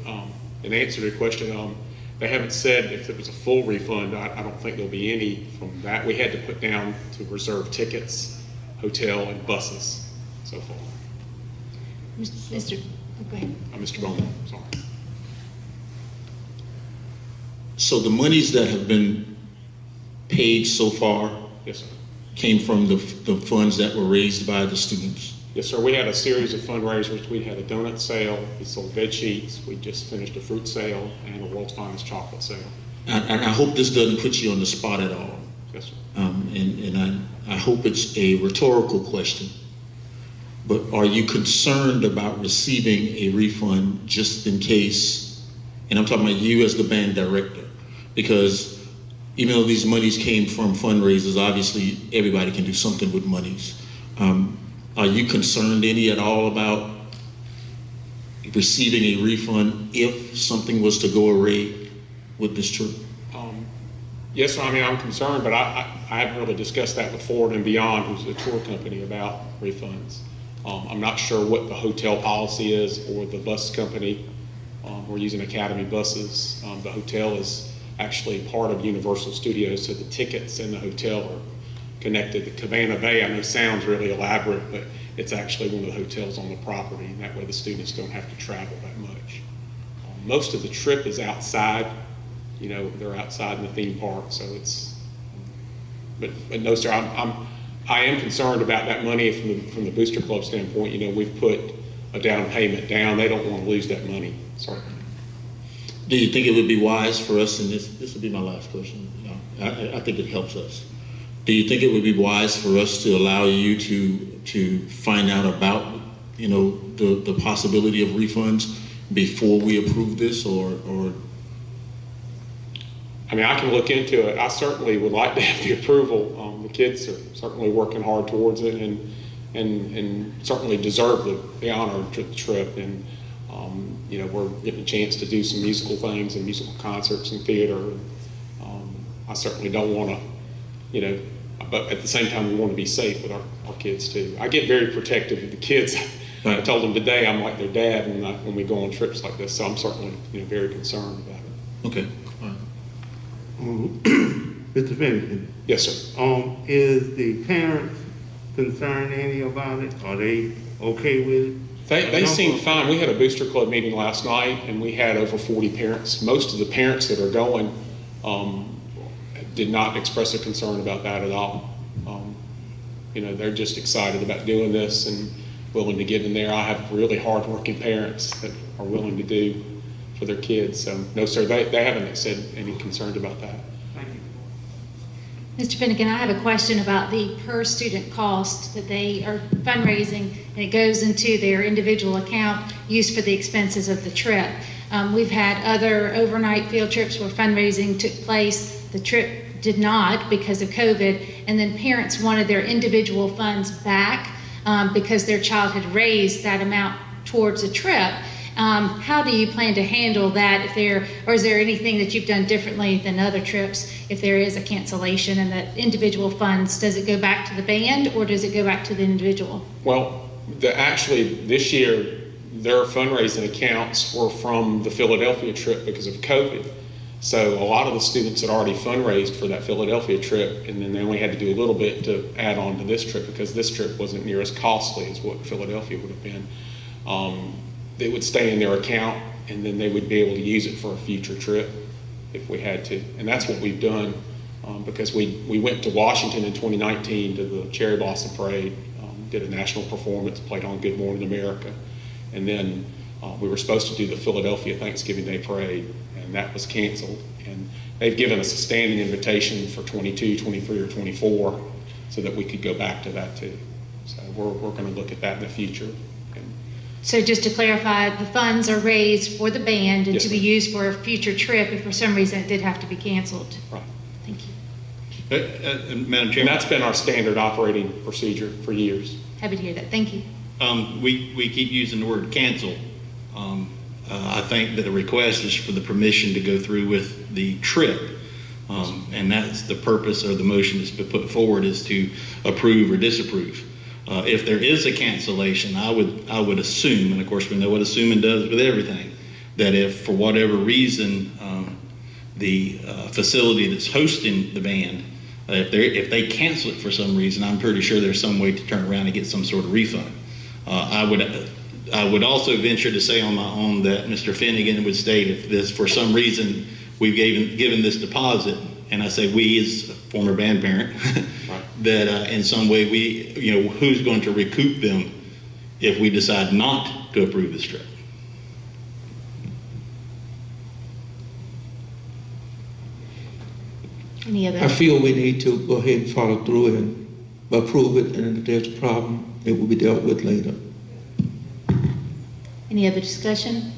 in answer to your question, they haven't said if it was a full refund. I don't think there'll be any from that. We had to put down to reserve tickets, hotel, and buses so far. Go ahead. Mr. Bowman, sorry. So the monies that have been paid so far Yes, sir. came from the funds that were raised by the students? Yes, sir. We had a series of fundraisers. We had a donut sale. We sold bed sheets. We just finished a fruit sale and a World's Finest chocolate sale. And I hope this doesn't put you on the spot at all. Yes, sir. And I hope it's a rhetorical question. But are you concerned about receiving a refund just in case? And I'm talking about you as the band director, because even though these monies came from fundraisers, obviously everybody can do something with monies. Are you concerned any at all about receiving a refund if something was to go awry with this trip? Yes, sir. I mean, I'm concerned, but I haven't really discussed that with Forward and Beyond, who's the tour company, about refunds. I'm not sure what the hotel policy is or the bus company. We're using Academy buses. The hotel is actually part of Universal Studios, so the tickets in the hotel are connected. The Cabana Bay, I know sounds really elaborate, but it's actually one of the hotels on the property, and that way the students don't have to travel that much. Most of the trip is outside. You know, they're outside in the theme park, so it's, but no, sir, I am concerned about that money from the Booster Club standpoint. You know, we've put a down payment down. They don't want to lose that money. Sorry. Do you think it would be wise for us, and this will be my last question, I think it helps us. Do you think it would be wise for us to allow you to find out about, you know, the possibility of refunds before we approve this, or? I mean, I can look into it. I certainly would like to have the approval. The kids are certainly working hard towards it, and certainly deserve the honor of the trip. And you know, we're getting a chance to do some musical things and musical concerts and theater. I certainly don't want to, you know, but at the same time, we want to be safe with our kids too. I get very protective of the kids. Right. I told them today I'm like their dad when we go on trips like this, so I'm certainly, you know, very concerned about it. Okay. All right. Mr. Finnegan. Yes, sir. Is the parents concerned any about it? Are they okay with it? They seem fine. We had a Booster Club meeting last night, and we had over 40 parents. Most of the parents that are going did not express a concern about that at all. You know, they're just excited about doing this and willing to get in there. I have really hard-working parents that are willing to do for their kids. So, no, sir, they haven't said any concerns about that. Thank you. Mr. Finnegan, I have a question about the per-student cost that they are fundraising, and it goes into their individual account used for the expenses of the trip. We've had other overnight field trips where fundraising took place. The trip did not because of COVID, and then parents wanted their individual funds back because their child had raised that amount towards a trip. How do you plan to handle that or is there anything that you've done differently than other trips if there is a cancellation and that individual funds, does it go back to the band or does it go back to the individual? Well, actually this year, their fundraising accounts were from the Philadelphia trip because of COVID. So a lot of the students had already fundraised for that Philadelphia trip, and then they only had to do a little bit to add on to this trip because this trip wasn't near as costly as what Philadelphia would have been. They would stay in their account, and then they would be able to use it for a future trip if we had to. And that's what we've done because we went to Washington in 2019 to the Cherry Blossom Parade, did a national performance, played on Good Morning America, and then we were supposed to do the Philadelphia Thanksgiving Day Parade, and that was canceled. And they've given us a standing invitation for 22, 23, or 24 so that we could go back to that too. So we're going to look at that in the future. So just to clarify, the funds are raised for the band and Yes, to be ma'am. used for a future trip if for some reason it did have to be canceled. Right. Thank you. Madam And Chairman, that's been our standard operating procedure for years. Happy to hear that. Thank you. we keep using the word cancel. I think that the request is for the permission to go through with the trip. And that's the purpose of the motion that's been put forward, is to approve or disapprove. If there is a cancellation, I would assume, and of course we know what assuming does with everything, that if for whatever reason the facility that's hosting the band, if they cancel it for some reason, I'm pretty sure there's some way to turn around and get some sort of refund. I would also venture to say on my own that Mr. Finnegan would state, if this for some reason we've given this deposit, and I say we as a former band parent, that in some way who's going to recoup them if we decide not to approve this trip? Any other? I feel we need to go ahead and follow through and approve it, and if there's a problem, it will be dealt with later. Any other discussion?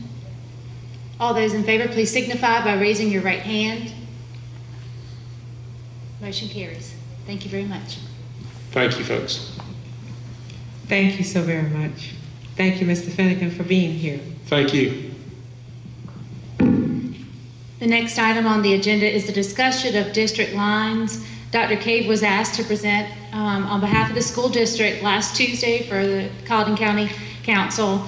All those in favor, please signify by raising your right hand. Motion carries. Thank you very much. Thank you, folks. Thank you so very much. Thank you, Mr. Finnegan, for being here. Thank you. The next item on the agenda is the discussion of district lines. Dr. Cave was asked to present on behalf of the school district last Tuesday for the Colleton County Council,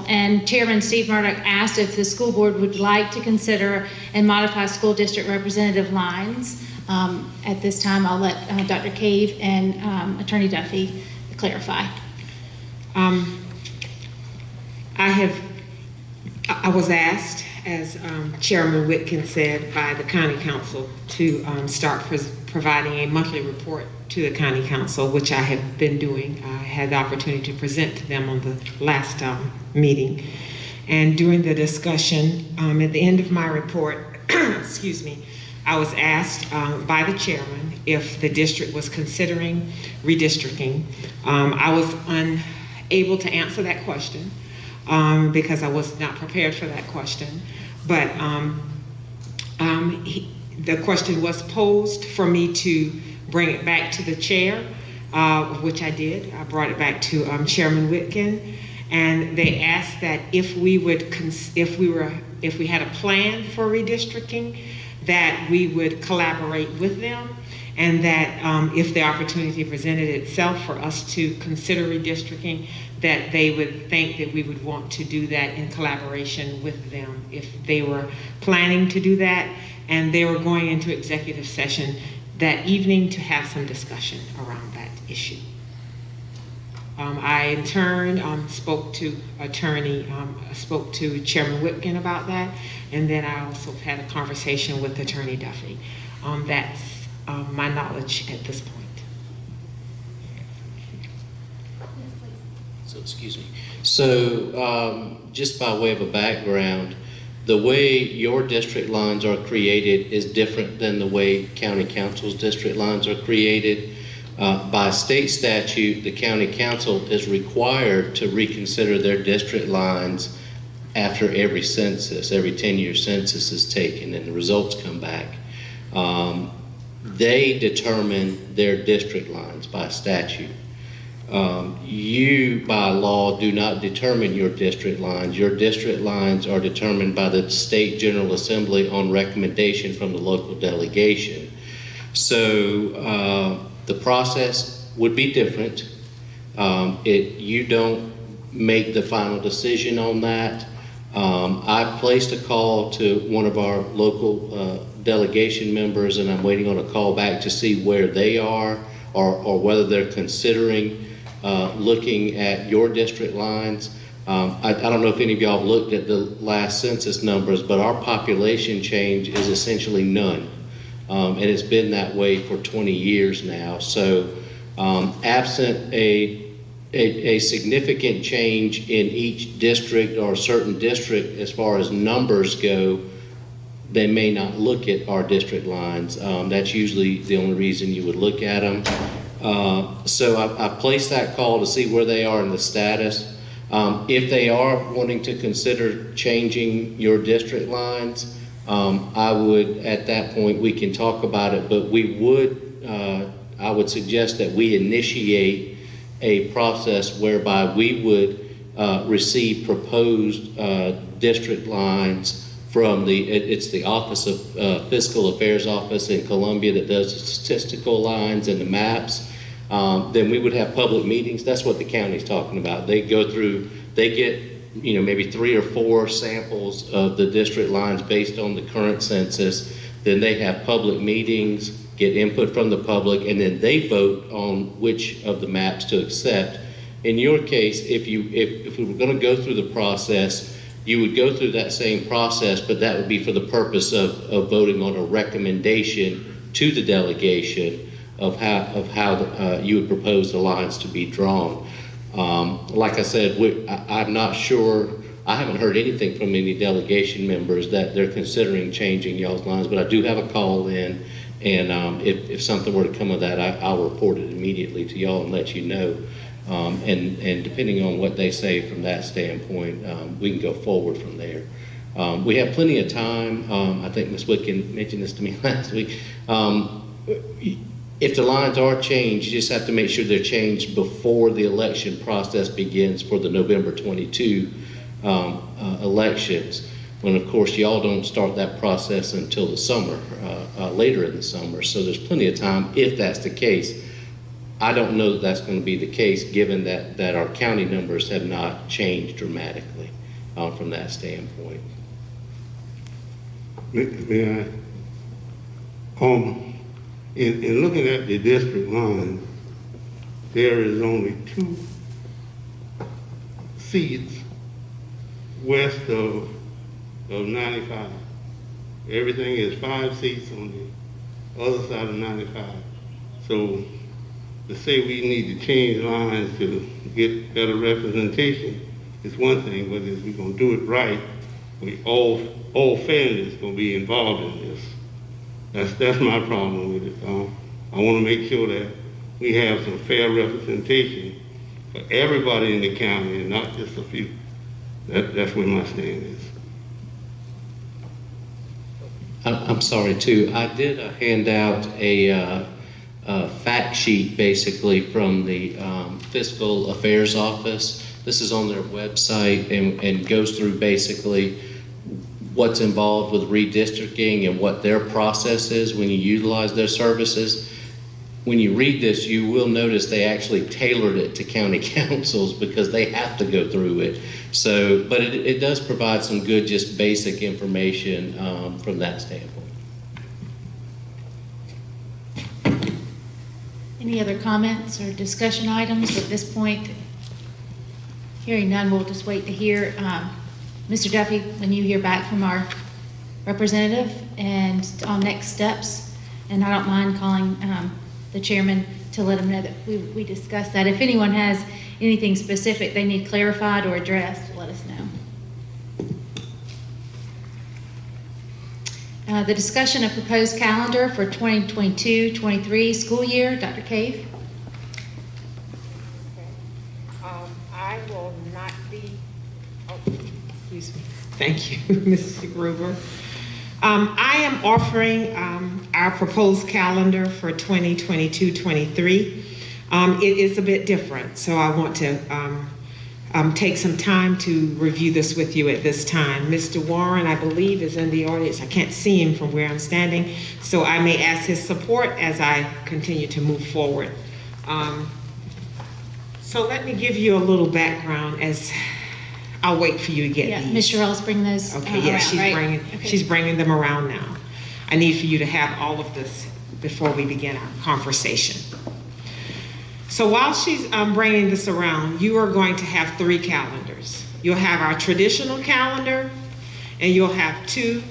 and Chairman Steve Murdoch asked if the school board would like to consider and modify school district representative lines. At this time, I'll let Dr. Cave and Attorney Duffy clarify. I was asked, as Chairman Whitkin said, by the County Council to start providing a monthly report to the County Council, which I have been doing. I had the opportunity to present to them on the last meeting. And during the discussion, at the end of my report, excuse me, I was asked by the chairman if the district was considering redistricting. I was unable to answer that question because I was not prepared for that question. But the question was posed for me to bring it back to the chair, which I did. I brought it back to Chairman Whitkin, and they asked that if we had a plan for redistricting, that we would collaborate with them, and that if the opportunity presented itself for us to consider redistricting, that they would think that we would want to do that in collaboration with them if they were planning to do that, and they were going into executive session that evening to have some discussion around that issue. I in turn spoke to Chairman Whitkin about that, and then I also had a conversation with Attorney Duffy. That's my knowledge at this point. So, excuse me. So, just by way of a background, the way your district lines are created is different than the way County Council's district lines are created. By state statute, the County Council is required to reconsider their district lines after every census. Every 10-year census is taken and the results come back. They determine their district lines by statute. You, by law, do not determine your district lines. Your district lines are determined by the State General Assembly on recommendation from the local delegation. So the process would be different. You don't make the final decision on that. I placed a call to one of our local delegation members, and I'm waiting on a call back to see where they are or whether they're considering looking at your district lines. I don't know if any of y'all have looked at the last census numbers, but our population change is essentially none. And it's been that way for 20 years now. So absent a significant change in each district or a certain district as far as numbers go, they may not look at our district lines. That's usually the only reason you would look at them. So I placed that call to see where they are in the status. If they are wanting to consider changing your district lines, I would, at that point, we can talk about it, but we would, I would suggest that we initiate a process whereby we would receive proposed district lines from it's the Office of Fiscal Affairs Office in Columbia that does the statistical lines and the maps. Then we would have public meetings. That's what the county's talking about. They go through, they get, maybe 3 or 4 samples of the district lines based on the current census. Then they have public meetings, get input from the public, and then they vote on which of the maps to accept. In your case, if we were going to go through the process, you would go through that same process, but that would be for the purpose of voting on a recommendation to the delegation of how you would propose the lines to be drawn. Like I said, I'm not sure, I haven't heard anything from any delegation members that they're considering changing y'all's lines, but I do have a call in, and if something were to come of that, I'll report it immediately to y'all and let you know. And depending on what they say from that standpoint, we can go forward from there. We have plenty of time. I think Ms. Wiccan mentioned this to me last week. If the lines are changed, you just have to make sure they're changed before the election process begins for the November 22 elections, when of course y'all don't start that process until the summer, later in the summer. So there's plenty of time if that's the case. I don't know that that's going to be the case, given that our county numbers have not changed dramatically from that standpoint. May I? In looking at the district line, there is only 2 seats west of 95. Everything is 5 seats on the other side of 95. So to say we need to change lines to get better representation is one thing, but if we're going to do it right, all families going to be involved in this. That's my problem with it. I want to make sure that we have some fair representation for everybody in the county and not just a few. That's where my stand is. I'm sorry too. I did hand out a fact sheet basically from the Fiscal Affairs Office. This is on their website and goes through basically what's involved with redistricting and what their process is when you utilize their services. When you read this, you will notice they actually tailored it to county councils because they have to go through it. So, but it does provide some good, just basic information from that standpoint. Any other comments or discussion items at this point? Hearing none, we'll just wait to hear Mr. Duffy, when you hear back from our representative and on next steps. And I don't mind calling the chairman to let him know that we discussed that. If anyone has anything specific they need clarified or addressed, let us know. The discussion of proposed calendar for 2022-23 school year, Dr. Cave. I will not be, excuse me. Thank you, Mrs. Gruber. I am offering our proposed calendar for 2022-23. It is a bit different, so I want to take some time to review this with you at this time. Mr. Warren, I believe, is in the audience. I can't see him from where I'm standing, so I may ask his support as I continue to move forward. So let me give you a little background as I'll wait for you to get these. Ms. Sherrell's bringing those Okay, yeah, she's bringing them around now. I need for you to have all of this before we begin our conversation. So while she's bringing this around, you are going to have 3 calendars. You'll have our traditional calendar, and you'll have 2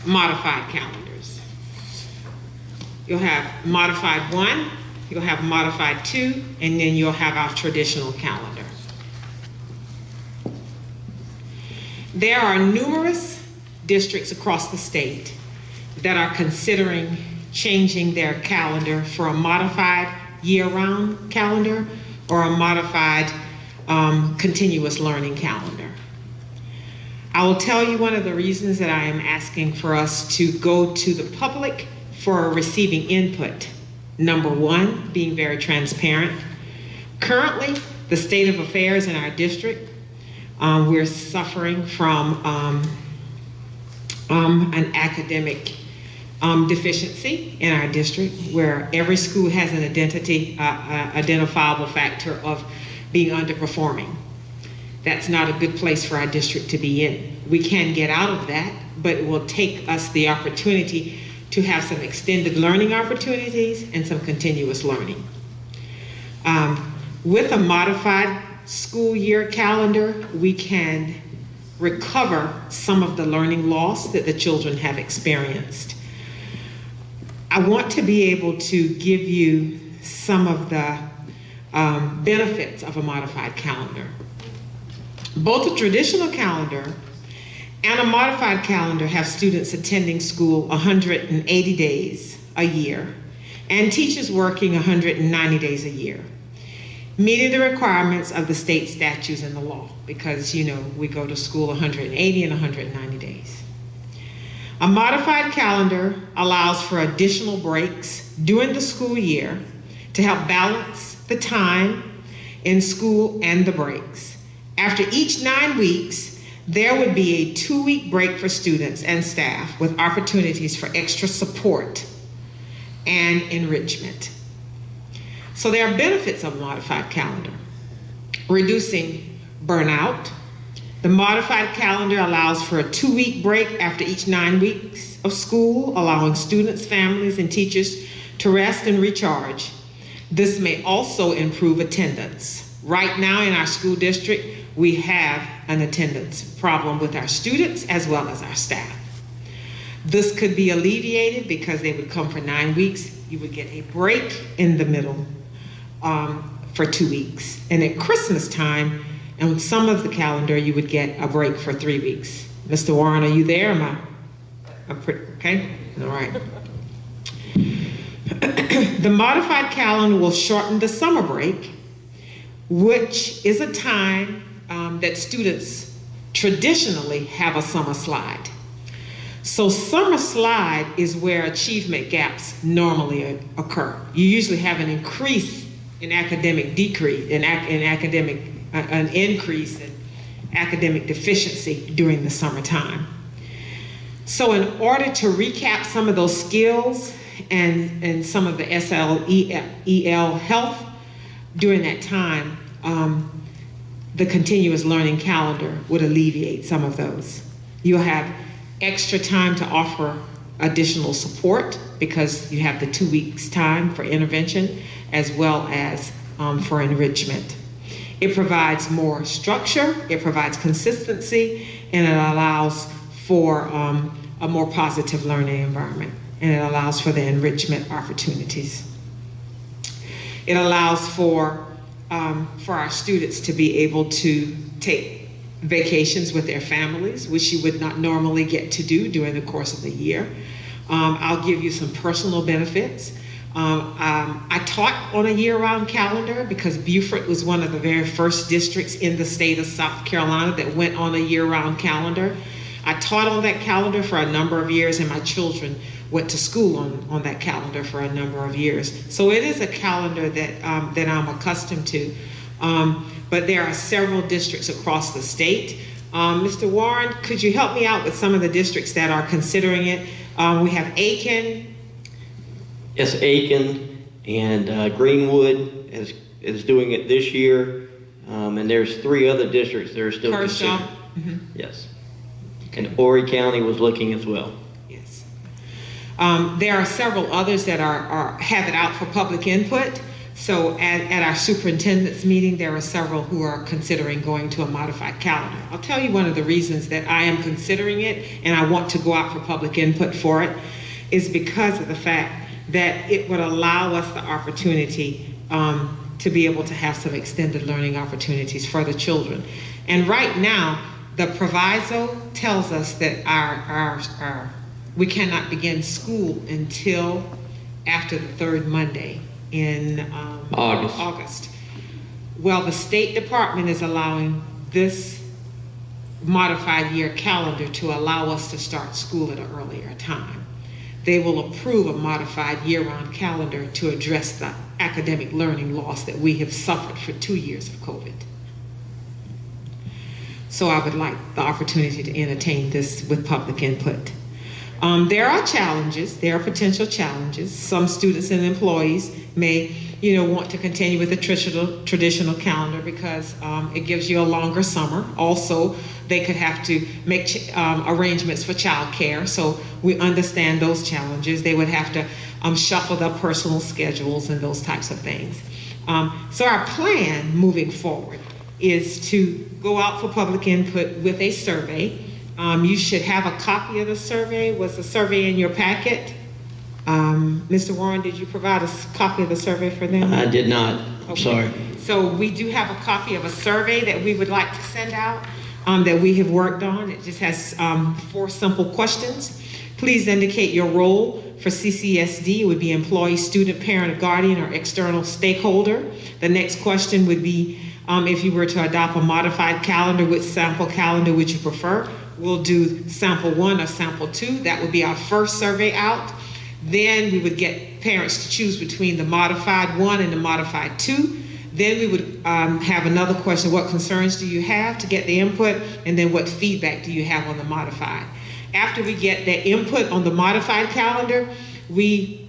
modified calendars. You'll have modified 1, you'll have modified 2, and then you'll have our traditional calendar. There are numerous districts across the state that are considering changing their calendar for a modified year-round calendar or a modified continuous learning calendar. I will tell you one of the reasons that I am asking for us to go to the public for receiving input. Number 1, being very transparent. Currently, the state of affairs in our district, we're suffering from an academic deficiency in our district, where every school has an identifiable factor of being underperforming. That's not a good place for our district to be in. We can get out of that, but it will take us the opportunity to have some extended learning opportunities and some continuous learning. With a modified school year calendar, we can recover some of the learning loss that the children have experienced. I want to be able to give you some of the benefits of a modified calendar. Both a traditional calendar and a modified calendar have students attending school 180 days a year and teachers working 190 days a year, meeting the requirements of the state statutes and the law, because we go to school 180 and 190 days. A modified calendar allows for additional breaks during the school year to help balance the time in school and the breaks. After each 9 weeks, there would be a 2-week break for students and staff with opportunities for extra support and enrichment. So there are benefits of a modified calendar. Reducing burnout. The modified calendar allows for a 2-week break after each 9 weeks of school, allowing students, families, and teachers to rest and recharge. This may also improve attendance. Right now in our school district, we have an attendance problem with our students as well as our staff. This could be alleviated because they would come for 9 weeks. You would get a break in the middle for 2 weeks. And at Christmas time, and with some of the calendar, you would get a break for 3 weeks. Mr. Warren, are you there? Okay? All right. The modified calendar will shorten the summer break, which is a time that students traditionally have a summer slide. So summer slide is where achievement gaps normally occur. You usually have an increase in academic decrease, an increase in academic deficiency during the summertime. So in order to recap some of those skills and some of the SLEL health during that time, the continuous learning calendar would alleviate some of those. You'll have extra time to offer additional support because you have the 2 weeks time for intervention as well as for enrichment. It provides more structure, it provides consistency, and it allows for a more positive learning environment, and it allows for the enrichment opportunities. It allows for our students to be able to take vacations with their families, which you would not normally get to do during the course of the year. I'll give you some personal benefits. I taught on a year-round calendar because Beaufort was one of the very first districts in the state of South Carolina that went on a year-round calendar. I taught on that calendar for a number of years, and my children went to school on that calendar for a number of years. So it is a calendar that I'm accustomed to. But there are several districts across the state. Mr. Warren, could you help me out with some of the districts that are considering it? We have Aiken. Yes, Aiken and Greenwood is doing it this year. And there's 3 other districts that are still Kershaw. considering. Yes. And Horry County was looking as well. Yes. There are several others that have it out for public input. So at our superintendent's meeting, there are several who are considering going to a modified calendar. I'll tell you one of the reasons that I am considering it and I want to go out for public input for it is because of the fact that it would allow us the opportunity to be able to have some extended learning opportunities for the children. And right now, the proviso tells us that we cannot begin school until after the 3rd Monday in August. Well, the State Department is allowing this modified year calendar to allow us to start school at an earlier time. They will approve a modified year-round calendar to address the academic learning loss that we have suffered for 2 years of COVID. So I would like the opportunity to entertain this with public input. There are challenges, there are potential challenges. Some students and employees may, want to continue with the traditional calendar because it gives you a longer summer. Also, they could have to make arrangements for childcare. So we understand those challenges. They would have to shuffle their personal schedules and those types of things. So our plan moving forward is to go out for public input with a survey. You should have a copy of the survey. Was the survey in your packet? Mr. Warren, did you provide a copy of the survey for them? I did not. I'm sorry. So we do have a copy of a survey that we would like to send out that we have worked on. It just has 4 simple questions. Please indicate your role. For CCSD, it would be employee, student, parent, or guardian, or external stakeholder. The next question would be if you were to adopt a modified calendar, which sample calendar would you prefer? We'll do sample 1 or sample 2. That would be our first survey out. Then we would get parents to choose between the modified 1 and the modified 2. Then we would have another question, what concerns do you have, to get the input, and then what feedback do you have on the modified. After we get the input on the modified calendar, we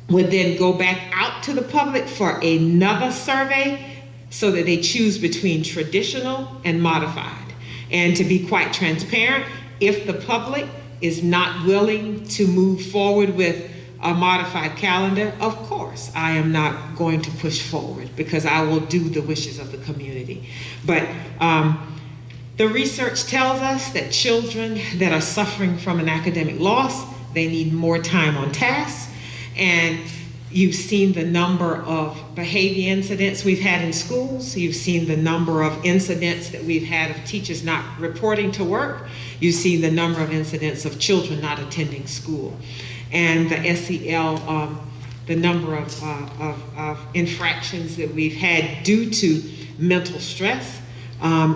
would then go back out to the public for another survey so that they choose between traditional and modified. And to be quite transparent, if the public is not willing to move forward with a modified calendar, of course, I am not going to push forward because I will do the wishes of the community. But the research tells us that children that are suffering from an academic loss, they need more time on task. And you've seen the number of behavior incidents we've had in schools. You've seen the number of incidents that we've had of teachers not reporting to work. You've seen the number of incidents of children not attending school. And the SEL, the number of infractions that we've had due to mental stress,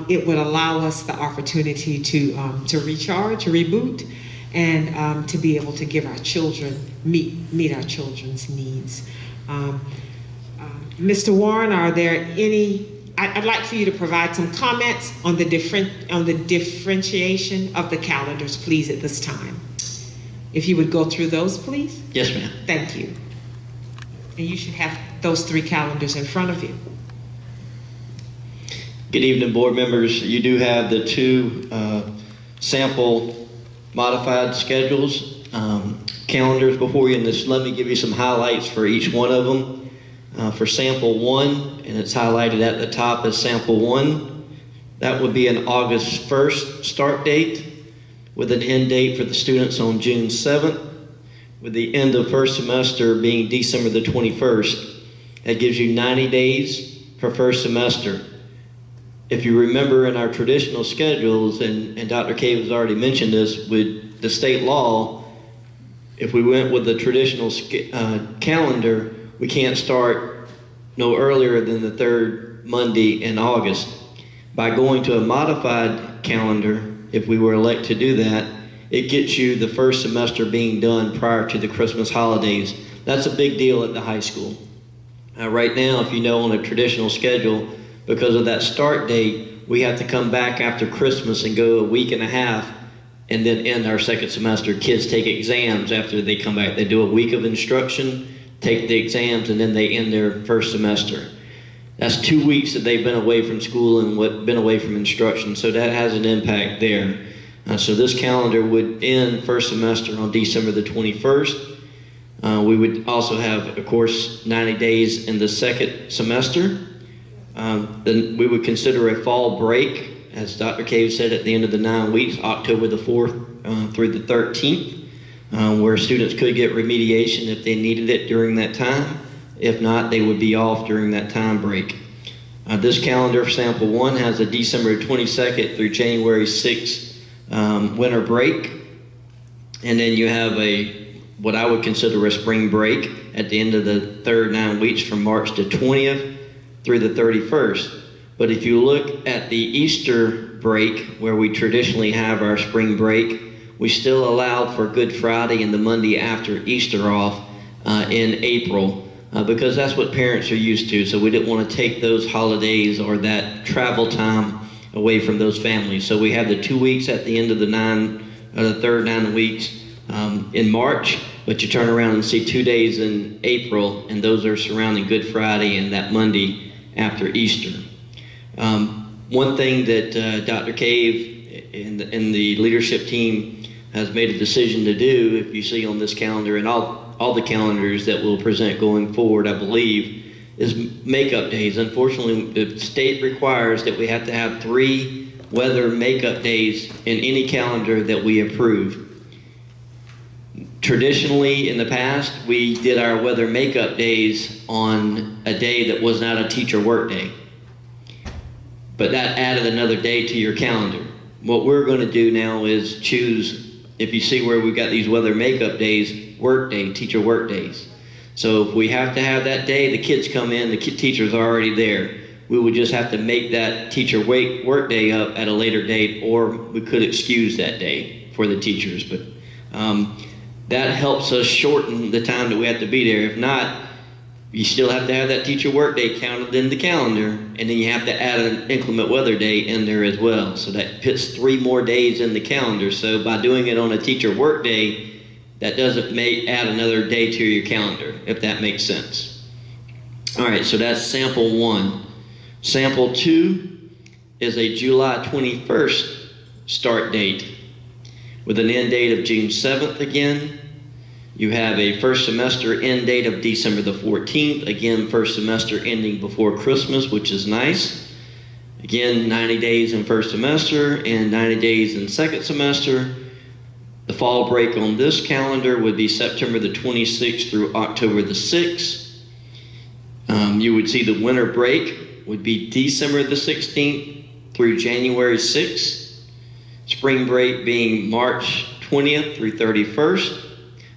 it would allow us the opportunity to recharge, reboot, and to be able to give our children, meet our children's needs. Mr. Warren, are there any, I'd like for you to provide some comments on the differentiation of the calendars, please, at this time. If you would go through those, please. Yes, ma'am. Thank you. And you should have those 3 calendars in front of you. Good evening, board members. You do have the 2 sample modified schedules, calendars before you, and just let me give you some highlights for each one of them. For sample 1, and it's highlighted at the top as sample 1, that would be an August 1st start date with an end date for the students on June 7th, with the end of first semester being December the 21st. That gives you 90 days for first semester. If you remember in our traditional schedules, and Dr. Cave has already mentioned this, with the state law, if we went with the traditional calendar, we can't start no earlier than the 3rd Monday in August. By going to a modified calendar, if we were elected to do that, it gets you the first semester being done prior to the Christmas holidays. That's a big deal at the high school. Right now, if you know, on a traditional schedule, because of that start date, we have to come back after Christmas and go a week and a half and then end our second semester. Kids take exams after they come back. They do a week of instruction, take the exams, and then they end their first semester. That's 2 weeks that they've been away from school and been away from instruction, so that has an impact there. So this calendar would end first semester on December the 21st. We would also have, of course, 90 days in the second semester. Then we would consider a fall break, as Dr. Cave said, at the end of the 9 weeks, October the 4th through the 13th, where students could get remediation if they needed it during that time. If not, they would be off during that time break. This calendar for sample 1 has a December 22nd through January 6th winter break. And then you have what I would consider a spring break at the end of the third 9 weeks from March the 20th through the 31st. But if you look at the Easter break, where we traditionally have our spring break, we still allowed for Good Friday and the Monday after Easter off in April, because that's what parents are used to. So we didn't want to take those holidays or that travel time away from those families. So we have the 2 weeks at the end of the third 9 weeks in March, but you turn around and see 2 days in April, and those are surrounding Good Friday and that Monday after Easter. One thing that Dr. Cave and the leadership team has made a decision to do, if you see on this calendar and all the calendars that we'll present going forward, I believe, is makeup days. Unfortunately, the state requires that we have to have 3 weather makeup days in any calendar that we approve. Traditionally, in the past, we did our weather makeup days on a day that was not a teacher work day. But that added another day to your calendar. What we're going to do now is choose, if you see where we've got these weather makeup days, work day, teacher work days. So if we have to have that day, the kids come in, the teachers are already there. We would just have to make that teacher work day up at a later date, or we could excuse that day for the teachers. But that helps us shorten the time that we have to be there. If not, you still have to have that teacher work day counted in the calendar, and then you have to add an inclement weather day in there as well. So that puts 3 more days in the calendar. So by doing it on a teacher work day, that doesn't add another day to your calendar, if that makes sense. All right, so that's sample 1. Sample 2 is a July 21st start date with an end date of June 7th again. You have a first semester end date of December the 14th. Again, first semester ending before Christmas, which is nice. Again, 90 days in first semester and 90 days in second semester. The fall break on this calendar would be September the 26th through October the 6th. You would see the winter break would be December the 16th through January 6th. Spring break being March 20th through 31st.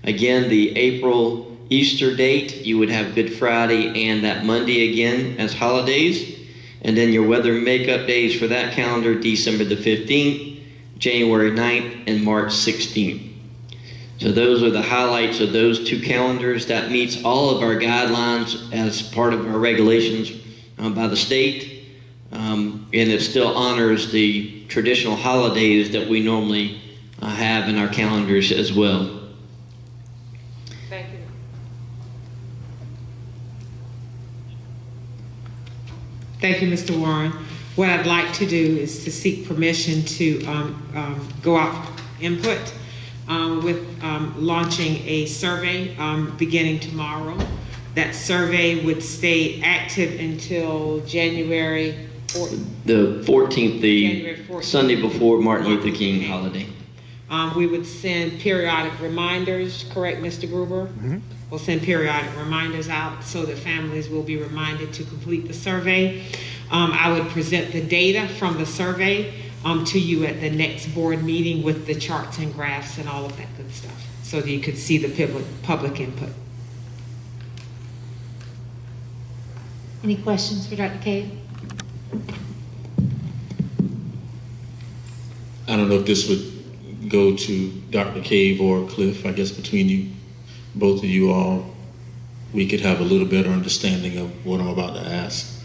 Again, the April Easter date, you would have Good Friday and that Monday again as holidays. And then your weather makeup days for that calendar, December the 15th, January 9th, and March 16th. So those are the highlights of those 2 calendars. That meets all of our guidelines as part of our regulations by the state. And it still honors the traditional holidays that we normally have in our calendars as well. Thank you. Thank you, Mr. Warren. What I'd like to do is to seek permission to go out input with launching a survey beginning tomorrow. That survey would stay active until January 14th. The 14th, January 14th. Sunday before Martin Luther King holiday. We would send periodic reminders, correct, Mr. Gruber? Mm-hmm. We'll send periodic reminders out so that families will be reminded to complete the survey. I would present the data from the survey to you at the next board meeting with the charts and graphs and all of that good stuff, so that you could see the public input. Any questions for Dr. Cave? I don't know if this would go to Dr. Cave or Cliff. I guess between you, both of you all, we could have a little better understanding of what I'm about to ask.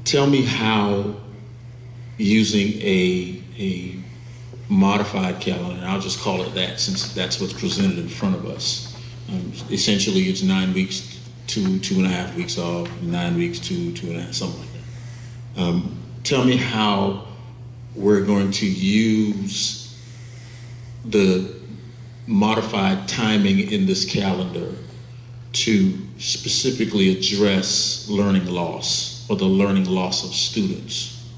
Tell me how using a modified calendar, and I'll just call it that since that's what's presented in front of us. Essentially, it's 9 weeks, 2.5 weeks off, 9 weeks, 2.5, something like that. Tell me how we're going to use the modified timing in this calendar to specifically address learning loss or the learning loss of students.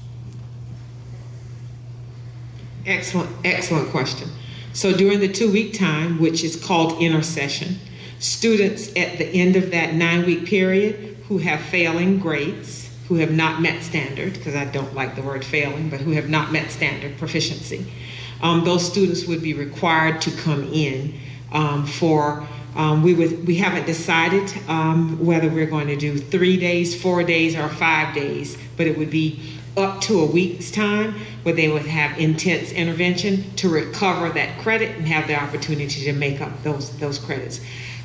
Excellent question. So during the 2-week time, which is called intersession, students at the end of that 9-week period who have failing grades, who have not met standard, because I don't like the word failing, but who have not met standard proficiency, those students would be required to come in we haven't decided whether we're going to do 3 days, 4 days, or 5 days, but it would be up to a week's time where they would have intense intervention to recover that credit and have the opportunity to make up those credits.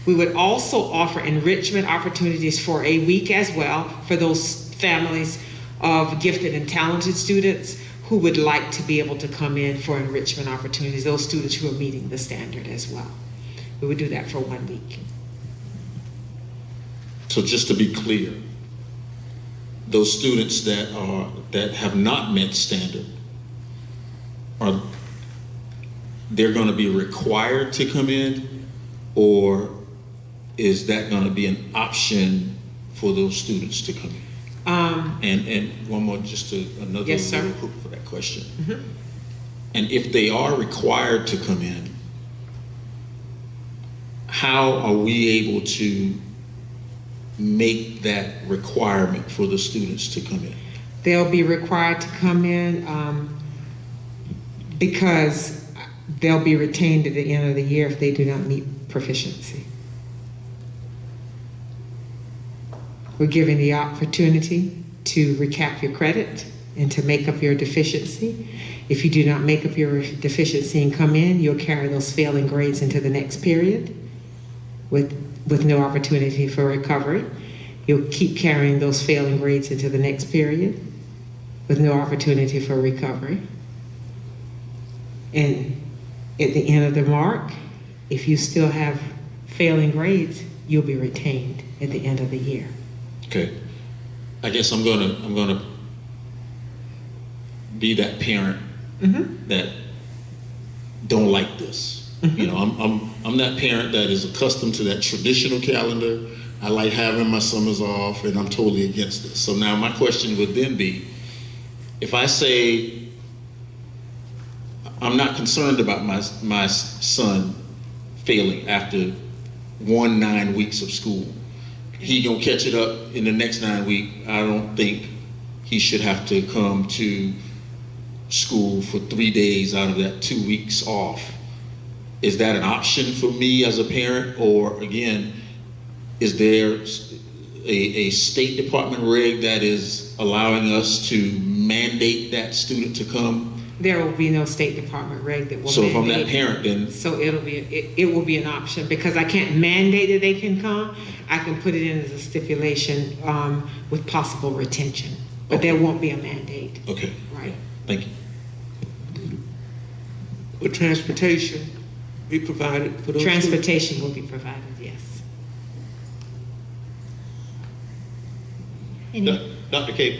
We would also offer enrichment opportunities for a week as well for those families of gifted and talented students who would like to be able to come in for enrichment opportunities, those students who are meeting the standard as well. We would do that for 1 week. So just to be clear, those students that have not met standard, they're going to be required to come in, or is that going to be an option for those students to come in? And one more, just another Yes, sir. little hook for that question. And if they are required to come in, how are we able to make that requirement for the students to come in? They'll be required to come in because they'll be retained at the end of the year if they do not meet proficiency. We're giving the opportunity to recap your credit and to make up your deficiency. If you do not make up your deficiency and come in, you'll carry those failing grades into the next period with no opportunity for recovery. You'll keep carrying those failing grades into the next period with no opportunity for recovery. And at the end of the mark, if you still have failing grades, you'll be retained at the end of the year. Okay, I guess I'm gonna be that parent that don't like this. You know, I'm that parent that is accustomed to that traditional calendar. I like having my summers off, and I'm totally against this. So now my question would then be, if I say I'm not concerned about my son failing after 9 weeks of school, he gonna catch it up in the next 9 weeks. I don't think he should have to come to school for 3 days out of that 2 weeks off. Is that an option for me as a parent? Or again, is there a State Department reg that is allowing us to mandate that student to come? There will be no State Department reg that will So mandate. if I'm that parent, then So it will be an option, because I can't mandate that they can come. I can put it in as a stipulation with possible retention, but there won't be a mandate. okay, Right. thank you. Would transportation be provided for those students? Transportation will be provided, yes. Dr. Cave,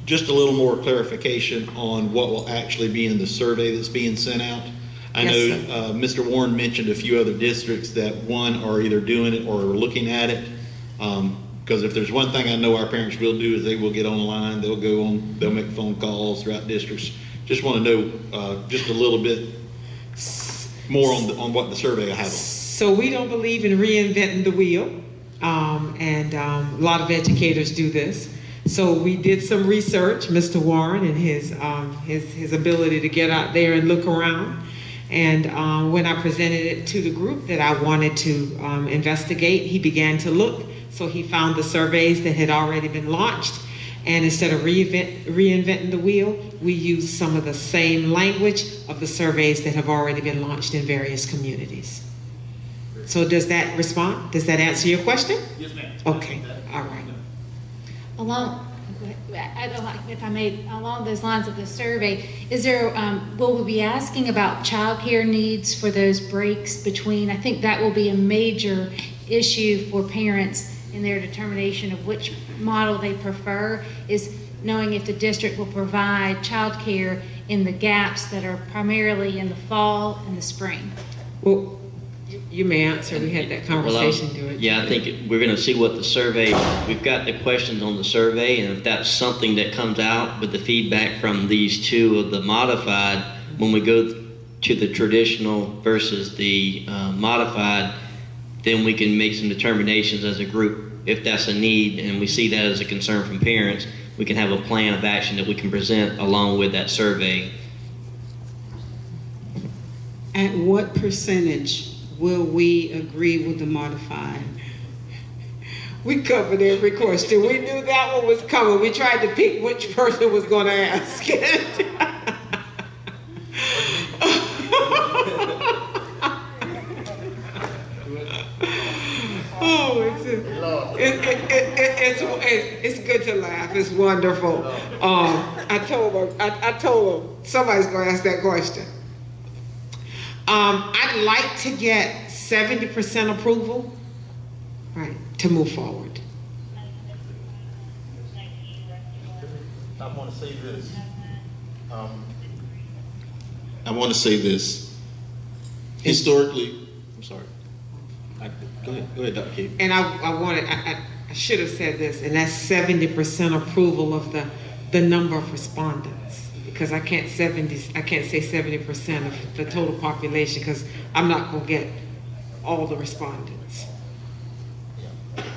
just a little more clarification on what will actually be in the survey that's being sent out. I Yes, know Mr. Warren mentioned a few other districts that, one, are either doing it or are looking at it. Because if there's one thing I know our parents will do is they will get online, they'll make phone calls throughout districts. Just want to know just a little bit more on what the survey will have on. So we don't believe in reinventing the wheel, and a lot of educators do this. So we did some research, Mr. Warren and his ability to get out there and look around. And when I presented it to the group that I wanted to investigate, he began to look. So he found the surveys that had already been launched. And instead of reinventing the wheel, we used some of the same language of the surveys that have already been launched in various communities. So does that respond? Does that answer your question? Yes, ma'am. Okay, all right. If I may, along those lines of the survey, is there, will we be asking about childcare needs for those breaks between? I think that will be a major issue for parents in their determination of which model they prefer, is knowing if the district will provide childcare in the gaps that are primarily in the fall and the spring. Well, you may answer. We had that conversation. Yeah, I think we're going to see what the survey, we've got the questions on the survey, and if that's something that comes out with the feedback from these two of the modified, when we go to the traditional versus the modified, then we can make some determinations as a group. If that's a need and we see that as a concern from parents, we can have a plan of action that we can present along with that survey. At what percentage will we agree with the modified? We covered every question. We knew that one was coming. We tried to pick which person was going to ask it. it's good to laugh. It's wonderful. I told him somebody's going to ask that question. I'd like to get 70% approval, right, to move forward. I want to say this. I want to say this. Historically, I'm sorry. Go ahead, Dr. Kate. And I should have said this, and that's 70% approval of the number of respondents, because I can't say 70% of the total population, because I'm not going to get all the respondents.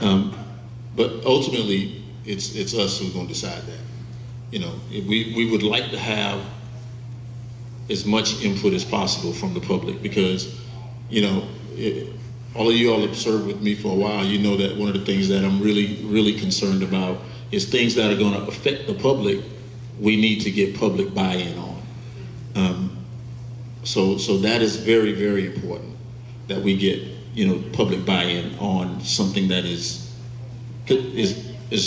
But ultimately, it's us who's going to decide that. You know, we would like to have as much input as possible from the public, because, you know, all of you all have served with me for a while. You know that one of the things that I'm really concerned about is things that are going to affect the public. We need to get public buy-in on. So that is very, very important that we get, you know, public buy-in on something that is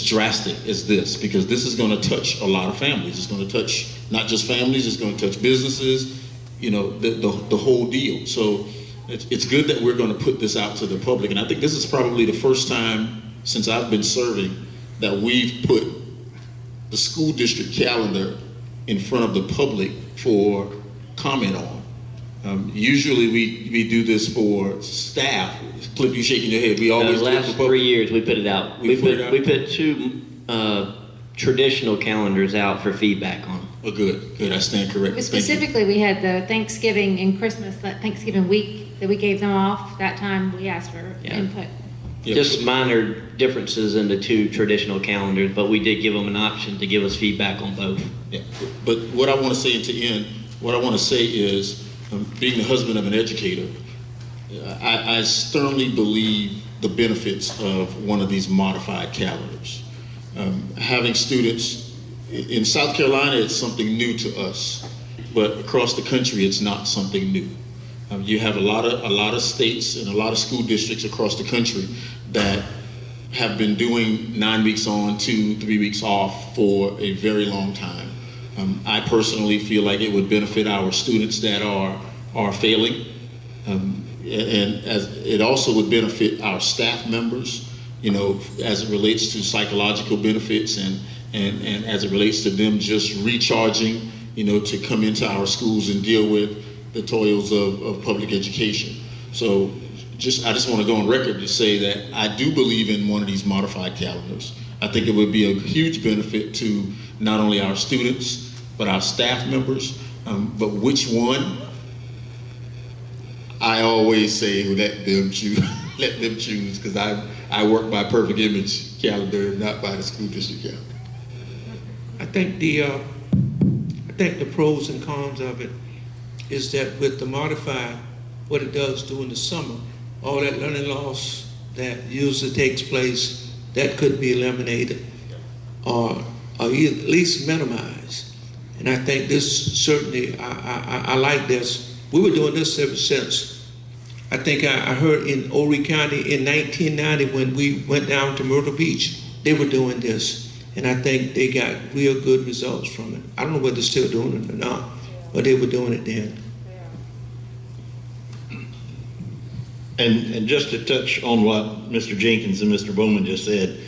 drastic as this, because this is going to touch a lot of families. It's going to touch not just families, it's going to touch businesses, you know, the whole deal. So it's good that we're going to put this out to the public. And I think this is probably the first time since I've been serving that we've put the school district calendar in front of the public for comment on. Usually we do this for staff. Cliff, you shaking your head. We always the last 3 years we put it out. We put two traditional calendars out for feedback on. Oh, good. I stand corrected. Specifically, we had the Thanksgiving and Christmas, that Thanksgiving week that we gave them off. That time we asked for input. Just minor differences in the two traditional calendars, but we did give them an option to give us feedback on both. Yeah. But what I want to say, and to end, what I want to say is, being the husband of an educator, I sternly believe the benefits of one of these modified calendars. Having students in South Carolina, it's something new to us, but across the country, it's not something new. You have a lot of states and a lot of school districts across the country that have been doing 9 weeks on, 2-3 weeks off for a very long time. I personally feel like it would benefit our students that are failing, and as it also would benefit our staff members, you know, as it relates to psychological benefits and as it relates to them just recharging, you know, to come into our schools and deal with the toils of public education. So I just want to go on record to say that I do believe in one of these modified calendars. I think it would be a huge benefit to not only our students, but our staff members. But which one? I always say let them choose. Let them choose, because I work by perfect image calendar, not by the school district calendar. I think the pros and cons of it is that with the modified, what it does during the summer, all that learning loss that usually takes place, that could be eliminated or at least minimized. And I think this certainly, I like this. We were doing this ever since. I think I heard in Horry County in 1990 when we went down to Myrtle Beach, they were doing this. And I think they got real good results from it. I don't know whether they're still doing it or not, but they were doing it then. And just to touch on what Mr. Jenkins and Mr. Bowman just said,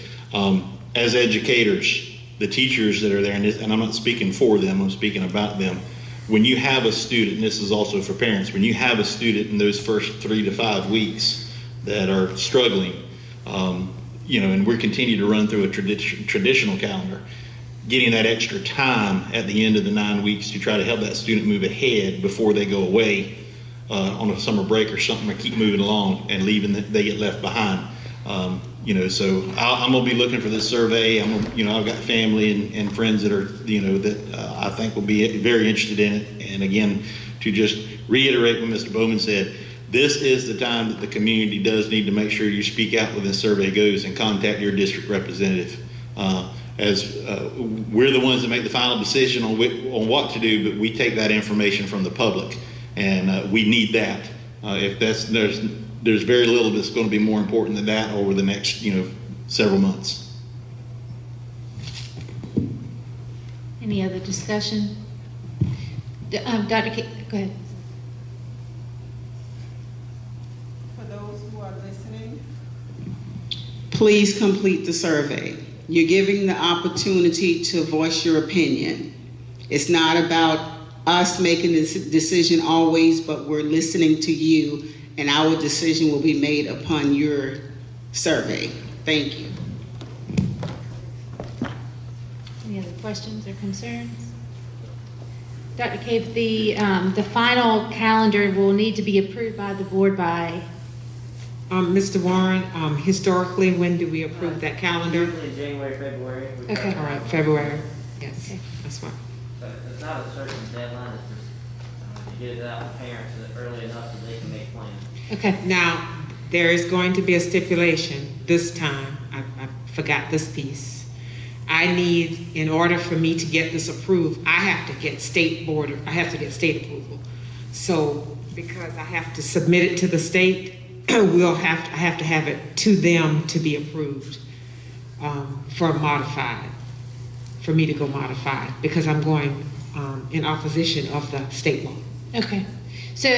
as educators, the teachers that are there, and I'm not speaking for them, I'm speaking about them. When you have a student, and this is also for parents, when you have a student in those first 3 to 5 weeks that are struggling, you know, and we're continuing to run through a traditional calendar, getting that extra time at the end of the 9 weeks to try to help that student move ahead before they go away on a summer break or something, or keep moving along and leaving, they get left behind. You know, so I'm gonna be looking for this survey. You know, I've got family and friends that are, you know, that I think will be very interested in it. And again, to just reiterate what Mr. Bowman said, this is the time that the community does need to make sure you speak out when this survey goes and contact your district representative. As we're the ones that make the final decision on what to do, but we take that information from the public, and we need that. If there's very little that's going to be more important than that over the next, you know, several months. Any other discussion? Dr. K, go ahead. For those who are listening, please complete the survey. You're giving the opportunity to voice your opinion. It's not about us making this decision always, but we're listening to you, and our decision will be made upon your survey. Thank you. Any other questions or concerns? Dr. Cave, the final calendar will need to be approved by the board by? Mr. Warren, historically, when do we approve that calendar? Usually January, February. Okay. All right, February. Yes, Okay. that's fine. But it's not a certain deadline, it's just to get it out to parents early enough so they can make plans. Okay. Now, there is going to be a stipulation this time. I forgot this piece. I need, in order for me to get this approved, I have to get state approval. So, because I have to submit it to the state, I have to have it to them to be approved for me to go modified, because I'm going in opposition of the state law. Okay. So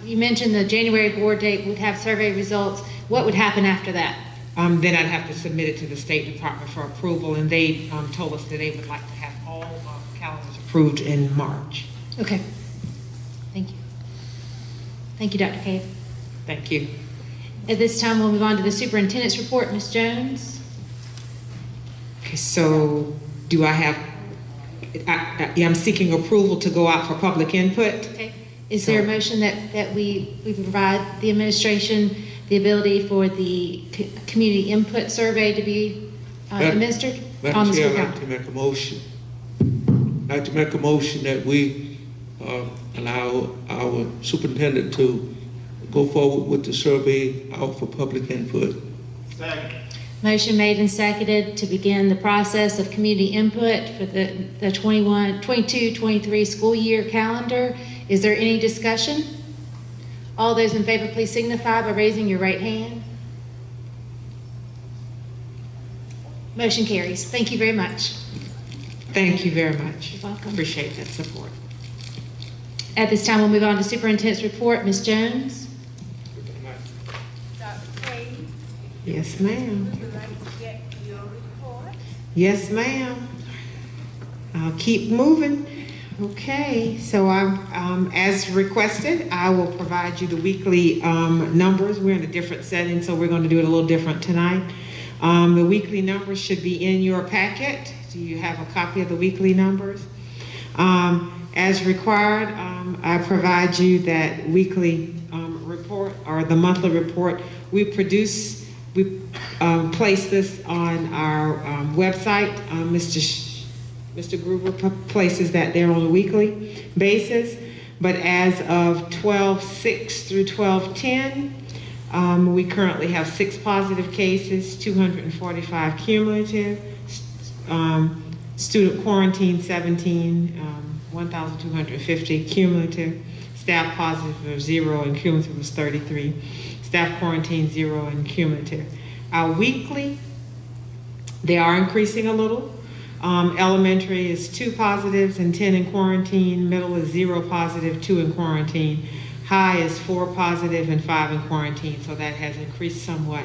you mentioned the January board date would have survey results. What would happen after that? Then I'd have to submit it to the State Department for approval, and they told us that they would like to have all calendars approved in March. Okay. Thank you. Thank you, Dr. Cave. Thank you. At this time, we'll move on to the superintendent's report. Ms. Jones? Okay, so do I have, I'm seeking approval to go out for public input. Okay. Is there a motion that we provide the administration the ability for the community input survey to be administered on the school Chair, I'd calendar? like to make a motion. I'd like to make a motion that we allow our superintendent to go forward with the survey out for public input. Second. Motion made and seconded to begin the process of community input for the 22-23 school year calendar. Is there any discussion? All those in favor, please signify by raising your right hand. Motion carries. Thank you very much. Thank you very much. You're welcome. Appreciate that support. At this time, we'll move on to superintendent's report. Ms. Jones? Dr. Cade, Yes, ma'am. would you like to get your report? Yes, ma'am. I'll keep moving. Okay, so as requested, I will provide you the weekly numbers. We're in a different setting, so we're going to do it a little different tonight. The weekly numbers should be in your packet. Do you have a copy of the weekly numbers? As required, I provide you that weekly report or the monthly report. We place this on our website. Mr. Gruber places that there on a weekly basis, but as of 12/6 through 12/10, we currently have 6 positive cases, 245 cumulative, student quarantine 17, 1,250 cumulative, staff positive of 0 and cumulative was 33, staff quarantine 0 and cumulative. Our weekly, they are increasing a little. Elementary is 2 positives and 10 in quarantine. Middle is 0 positive, 2 in quarantine. High is 4 positive and 5 in quarantine, so that has increased somewhat.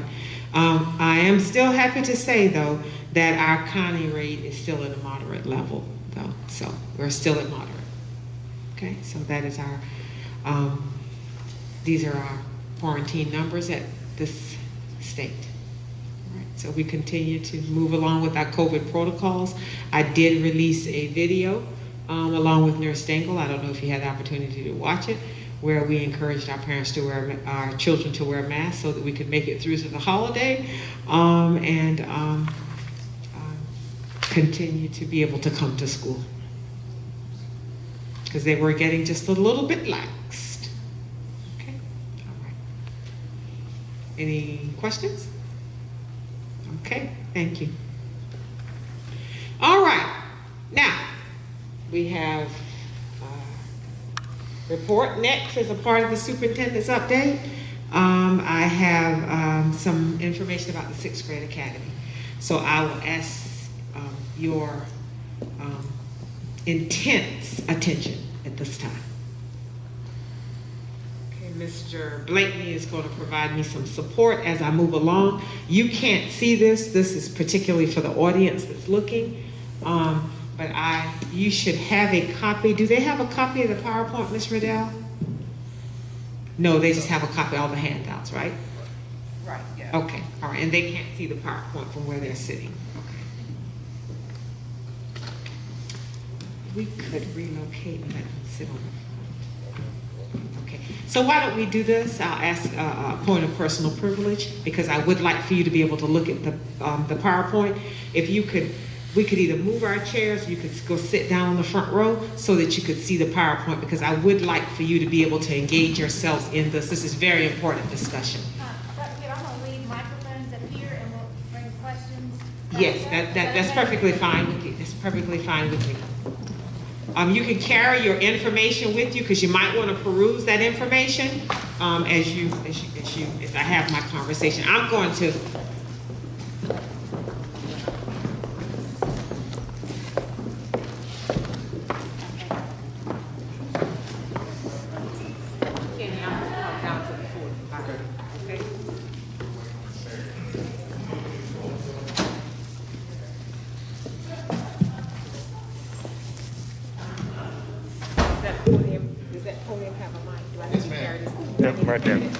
I am still happy to say, though, that our county rate is still at a moderate level, though. So we're still at moderate. Okay, so that is our, these are our quarantine numbers at this state. So we continue to move along with our COVID protocols. I did release a video along with Nurse Stengel. I don't know if you had the opportunity to watch it, where we encouraged our parents to wear, our children to wear masks so that we could make it through to the holiday and continue to be able to come to school. Because they were getting just a little bit laxed. Okay, all right. Any questions? Okay, thank you. All right, now we have report next as a part of the superintendent's update. I have some information about the 6th grade academy. So I will ask your intense attention at this time. Okay, Mr. Blakeney is going to provide me some support as I move along. You can't see this. This is particularly for the audience that's looking. But you should have a copy. Do they have a copy of the PowerPoint, Ms. Riddell? No, they just have a copy of all the handouts, right? Right, yeah. Okay, all right, and they can't see the PowerPoint from where they're sitting. Okay. We could relocate and let them sit on the front. Okay, so why don't we do this? I'll ask a point of personal privilege because I would like for you to be able to look at the PowerPoint. If you could, we could either move our chairs, you could go sit down on the front row so that you could see the PowerPoint because I would like for you to be able to engage yourselves in this. This is very important discussion. Dr. Gibb, I'm going to leave microphones up here and we'll bring questions. Yes, that's perfectly fine with you. That's perfectly fine with me. You can carry your information with you because you might want to peruse that information as I have my conversation. I'm going to. Does that podium have a mic? Do I have to carry this? Yep, right there. That's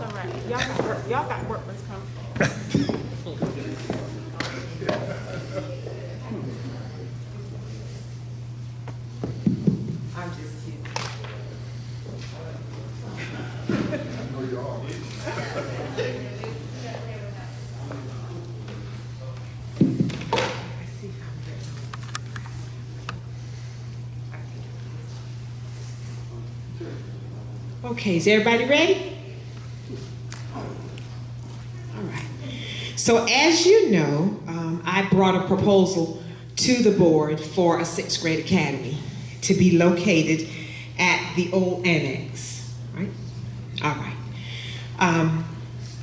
all right. Y'all got workman's comp. I'm just kidding. Okay, is everybody ready? All right. So as you know, I brought a proposal to the board for a 6th grade academy to be located at the old annex, right? All right.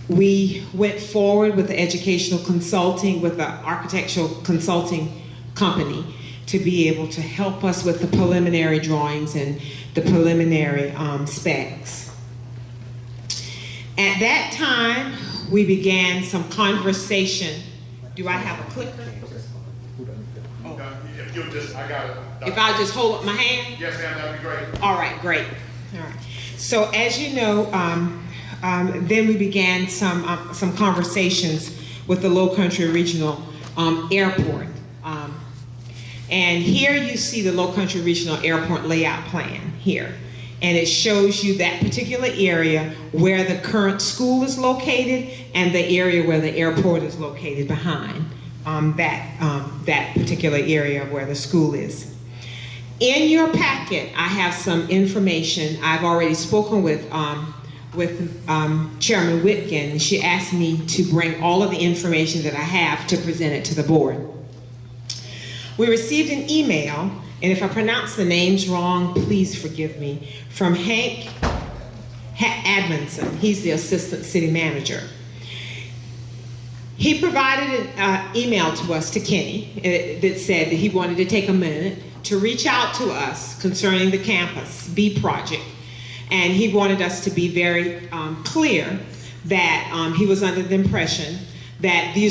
We went forward with the educational consulting, with the architectural consulting company to be able to help us with the preliminary drawings and the preliminary specs. At that time, we began some conversation. Do I have a clicker? Oh. If you'll just, I got it. If I just hold up my hand? Yes, ma'am, that'd be great. All right, great. All right. So as you know, then we began some conversations with the Low Country Regional Airport. And here you see the Low Country Regional Airport layout plan here. And it shows you that particular area where the current school is located and the area where the airport is located behind that particular area where the school is. In your packet, I have some information. I've already spoken with Chairman Whitkin. She asked me to bring all of the information that I have to present it to the board. We received an email, and if I pronounce the names wrong, please forgive me, from Hank Admonson. He's the assistant city manager. He provided an email to us, to Kenny, that said that he wanted to take a minute to reach out to us concerning the Campus B project. And he wanted us to be very clear that he was under the impression that we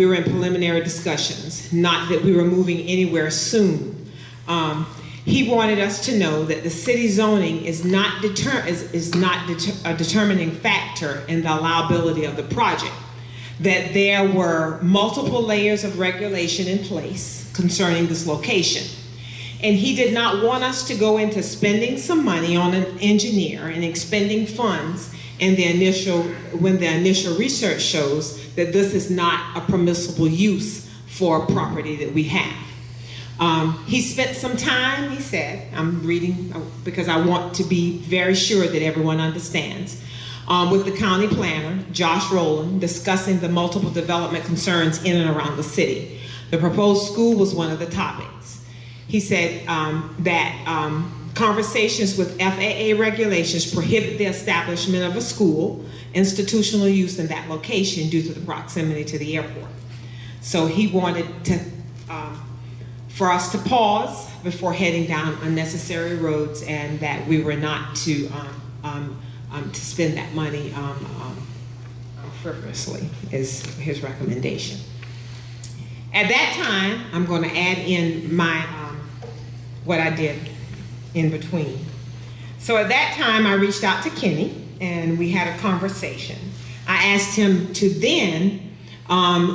were in preliminary discussions, not that we were moving anywhere soon. He wanted us to know that the city zoning is not a determining factor in the allowability of the project, that there were multiple layers of regulation in place concerning this location. And he did not want us to go into spending some money on an engineer and expending funds when the initial research shows that this is not a permissible use for property that we have. He spent some time, he said, I'm reading because I want to be very sure that everyone understands, with the county planner, Josh Rowland, discussing the multiple development concerns in and around the city. The proposed school was one of the topics. He said that conversations with FAA regulations prohibit the establishment of a school, institutional use in that location due to the proximity to the airport. So he wanted to, for us to pause before heading down unnecessary roads, and that we were not to spend that money frivolously, is his recommendation. At that time, I'm going to add in my what I did in between. So at that time, I reached out to Kenny, and we had a conversation. I asked him to then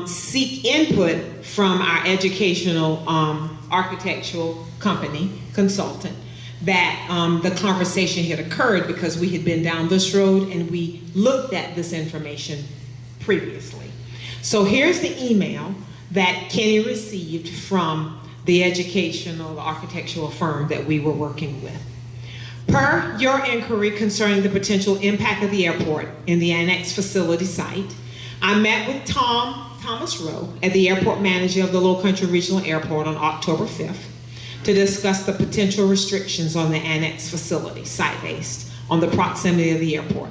seek input from our educational architectural company consultant, that the conversation had occurred because we had been down this road and we looked at this information previously. So here's the email that Kenny received from the educational architectural firm that we were working with. Per your inquiry concerning the potential impact of the airport in the annex facility site, I met with Thomas Rowe, at the airport manager of the Low Country Regional Airport, on October 5th to discuss the potential restrictions on the annex facility, site-based, on the proximity of the airport.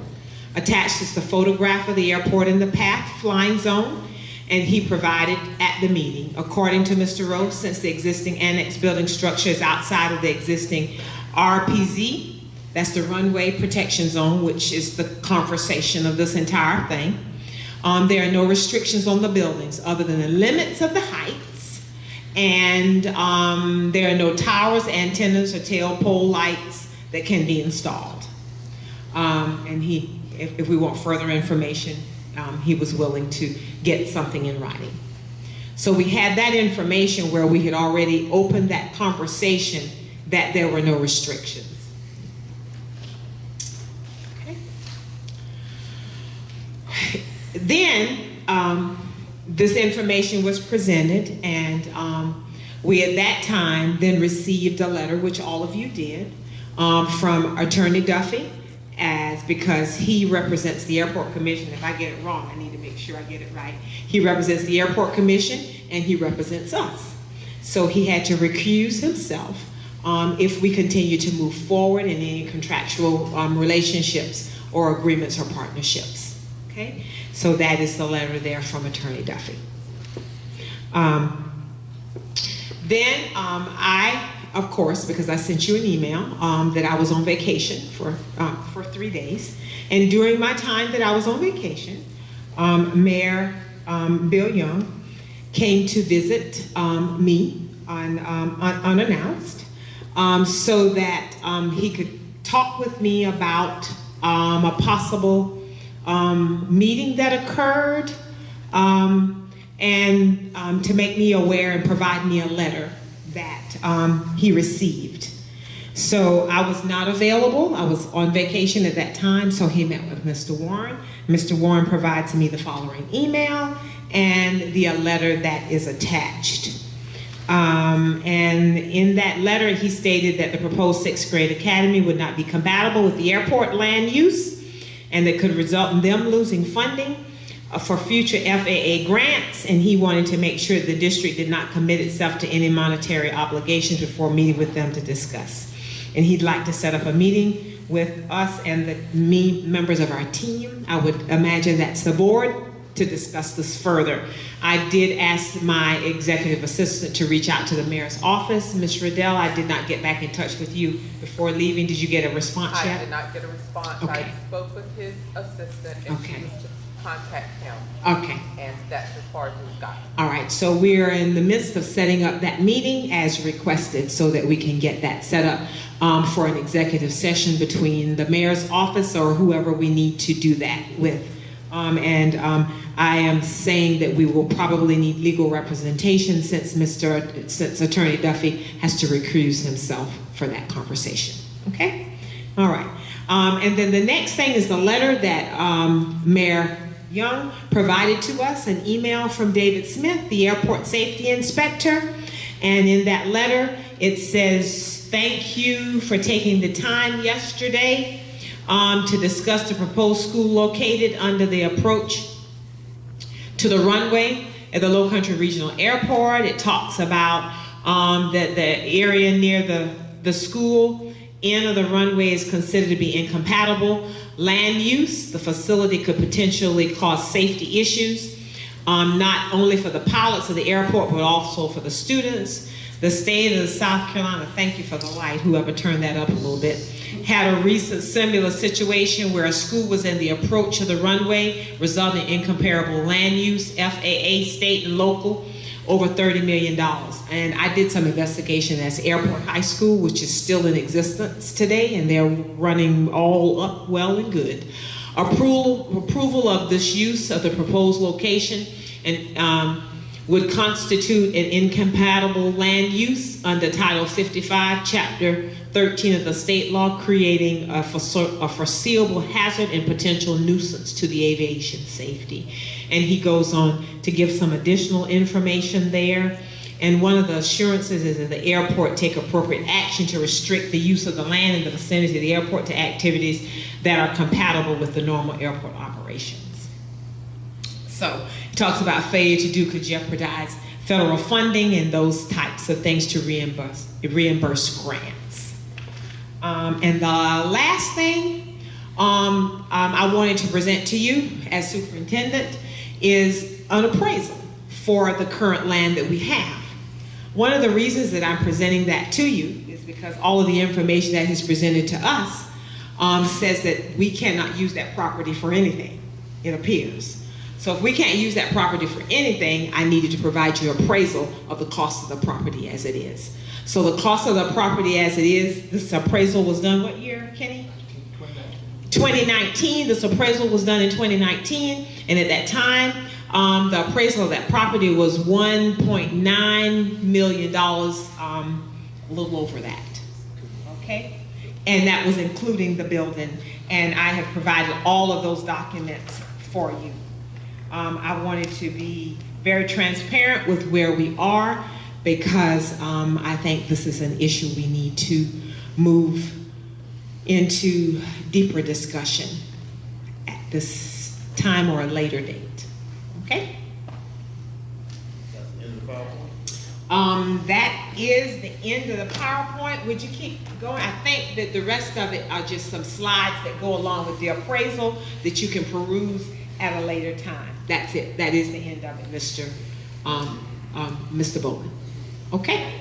Attached is the photograph of the airport in the path flying zone, and he provided at the meeting. According to Mr. Rowe, since the existing annex building structure is outside of the existing RPZ, that's the runway protection zone, which is the conversation of this entire thing, there are no restrictions on the buildings other than the limits of the heights, and there are no towers, antennas, or tail pole lights that can be installed. And if we want further information, he was willing to get something in writing. So we had that information where we had already opened that conversation that there were no restrictions. Okay. Then this information was presented, and we at that time then received a letter, which all of you did, from Attorney Duffy, because he represents the Airport Commission. If I get it wrong, I need to make sure I get it right. He represents the Airport Commission, and he represents us. So he had to recuse himself if we continue to move forward in any contractual relationships or agreements or partnerships. Okay? So that is the letter there from Attorney Duffy. Then I, of course, because I sent you an email, that I was on vacation for 3 days. And during my time that I was on vacation, Mayor Bill Young came to visit me unannounced, so that he could talk with me about a possible meeting that occurred, and to make me aware and provide me a letter that he received. So I was not available. I was on vacation at that time, so he met with Mr. Warren. Mr. Warren provides me the following email and the letter that is attached. And in that letter, he stated that the proposed 6th grade academy would not be compatible with the airport land use, and that could result in them losing funding for future FAA grants, and he wanted to make sure the district did not commit itself to any monetary obligations before meeting with them to discuss. And he'd like to set up a meeting with us and the members of our team. I would imagine that's the board, to discuss this further. I did ask my executive assistant to reach out to the mayor's office. Ms. Riddell, I did not get back in touch with you before leaving. Did you get a response yet? I did not get a response. Okay. I spoke with his assistant, and Okay. she was to contact him. Okay. And that's as far as we've gotten. All right, so we're in the midst of setting up that meeting as requested so that we can get that set up for an executive session between the mayor's office or whoever we need to do that with. I am saying that we will probably need legal representation since Attorney Duffy has to recuse himself for that conversation. Okay? All right. And then the next thing is the letter that Mayor Young provided to us, an email from David Smith, the airport safety inspector. And in that letter, it says, "Thank you for taking the time yesterday to discuss the proposed school located under the approach to the runway at the Low Country Regional Airport." It talks about that the area near the school end of the runway is considered to be incompatible. Land use, the facility could potentially cause safety issues. not only for the pilots of the airport, but also for the students. The state of South Carolina, thank you for the light, whoever turned that up a little bit, had a recent similar situation where a school was in the approach of the runway, resulting in incomparable land use, FAA, state and local, over $30 million. And I did some investigation as Airport High School, which is still in existence today, and they're running all up well and good. Approval of this use of the proposed location and would constitute an incompatible land use under Title 55, Chapter 13 of the state law, creating a foreseeable hazard and potential nuisance to the aviation safety. And he goes on to give some additional information there. And one of the assurances is that the airport take appropriate action to restrict the use of the land in the vicinity of the airport to activities that are compatible with the normal airport operations. So it talks about failure to do could jeopardize federal funding and those types of things to reimburse grants. And the last thing I wanted to present to you as superintendent is an appraisal for the current land that we have. One of the reasons that I'm presenting that to you is because all of the information that is presented to us says that we cannot use that property for anything, it appears. So if we can't use that property for anything, I needed to provide you appraisal of the cost of the property as it is. So the cost of the property as it is, this appraisal was done what year, Kenny? 2019. This appraisal was done in 2019, and at that time, the appraisal of that property was $1.9 million, a little over that, okay? And that was including the building, and I have provided all of those documents for you. I wanted to be very transparent with where we are because I think this is an issue we need to move into deeper discussion at this time or a later date. Okay? That is the end of the PowerPoint. Would you keep going? I think that the rest of it are just some slides that go along with the appraisal that you can peruse at a later time. That's it. That is the end of it, Mr. Bowman. Okay?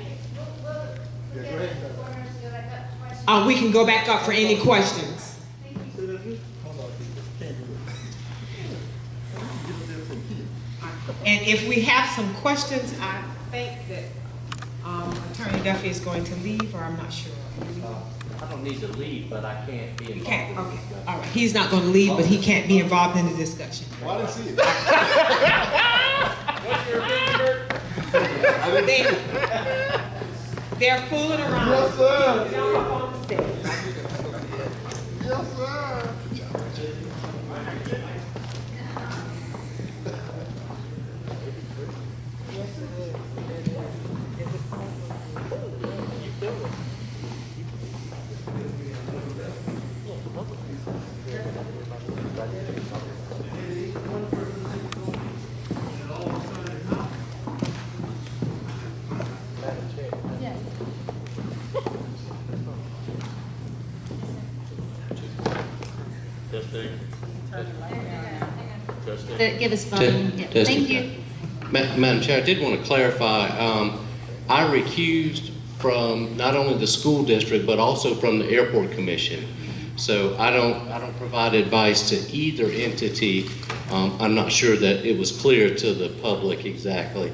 We can go back up for any questions. And if we have some questions, I think that Attorney Duffy is going to leave, or I'm not sure. I don't need to leave, but I can't be involved. You can't? Okay. All right. He's not going to leave, but he can't be involved in the discussion. Well, I didn't see it. What's your opinion, I didn't see it. They're fooling around. Yes, sir. Jump up on the stage. Yes, sir. Give us volume. Yeah. Thank you. Madam Chair, I did want to clarify, I recused from not only the school district, but also from the airport commission. So I don't provide advice to either entity. I'm not sure that it was clear to the public exactly.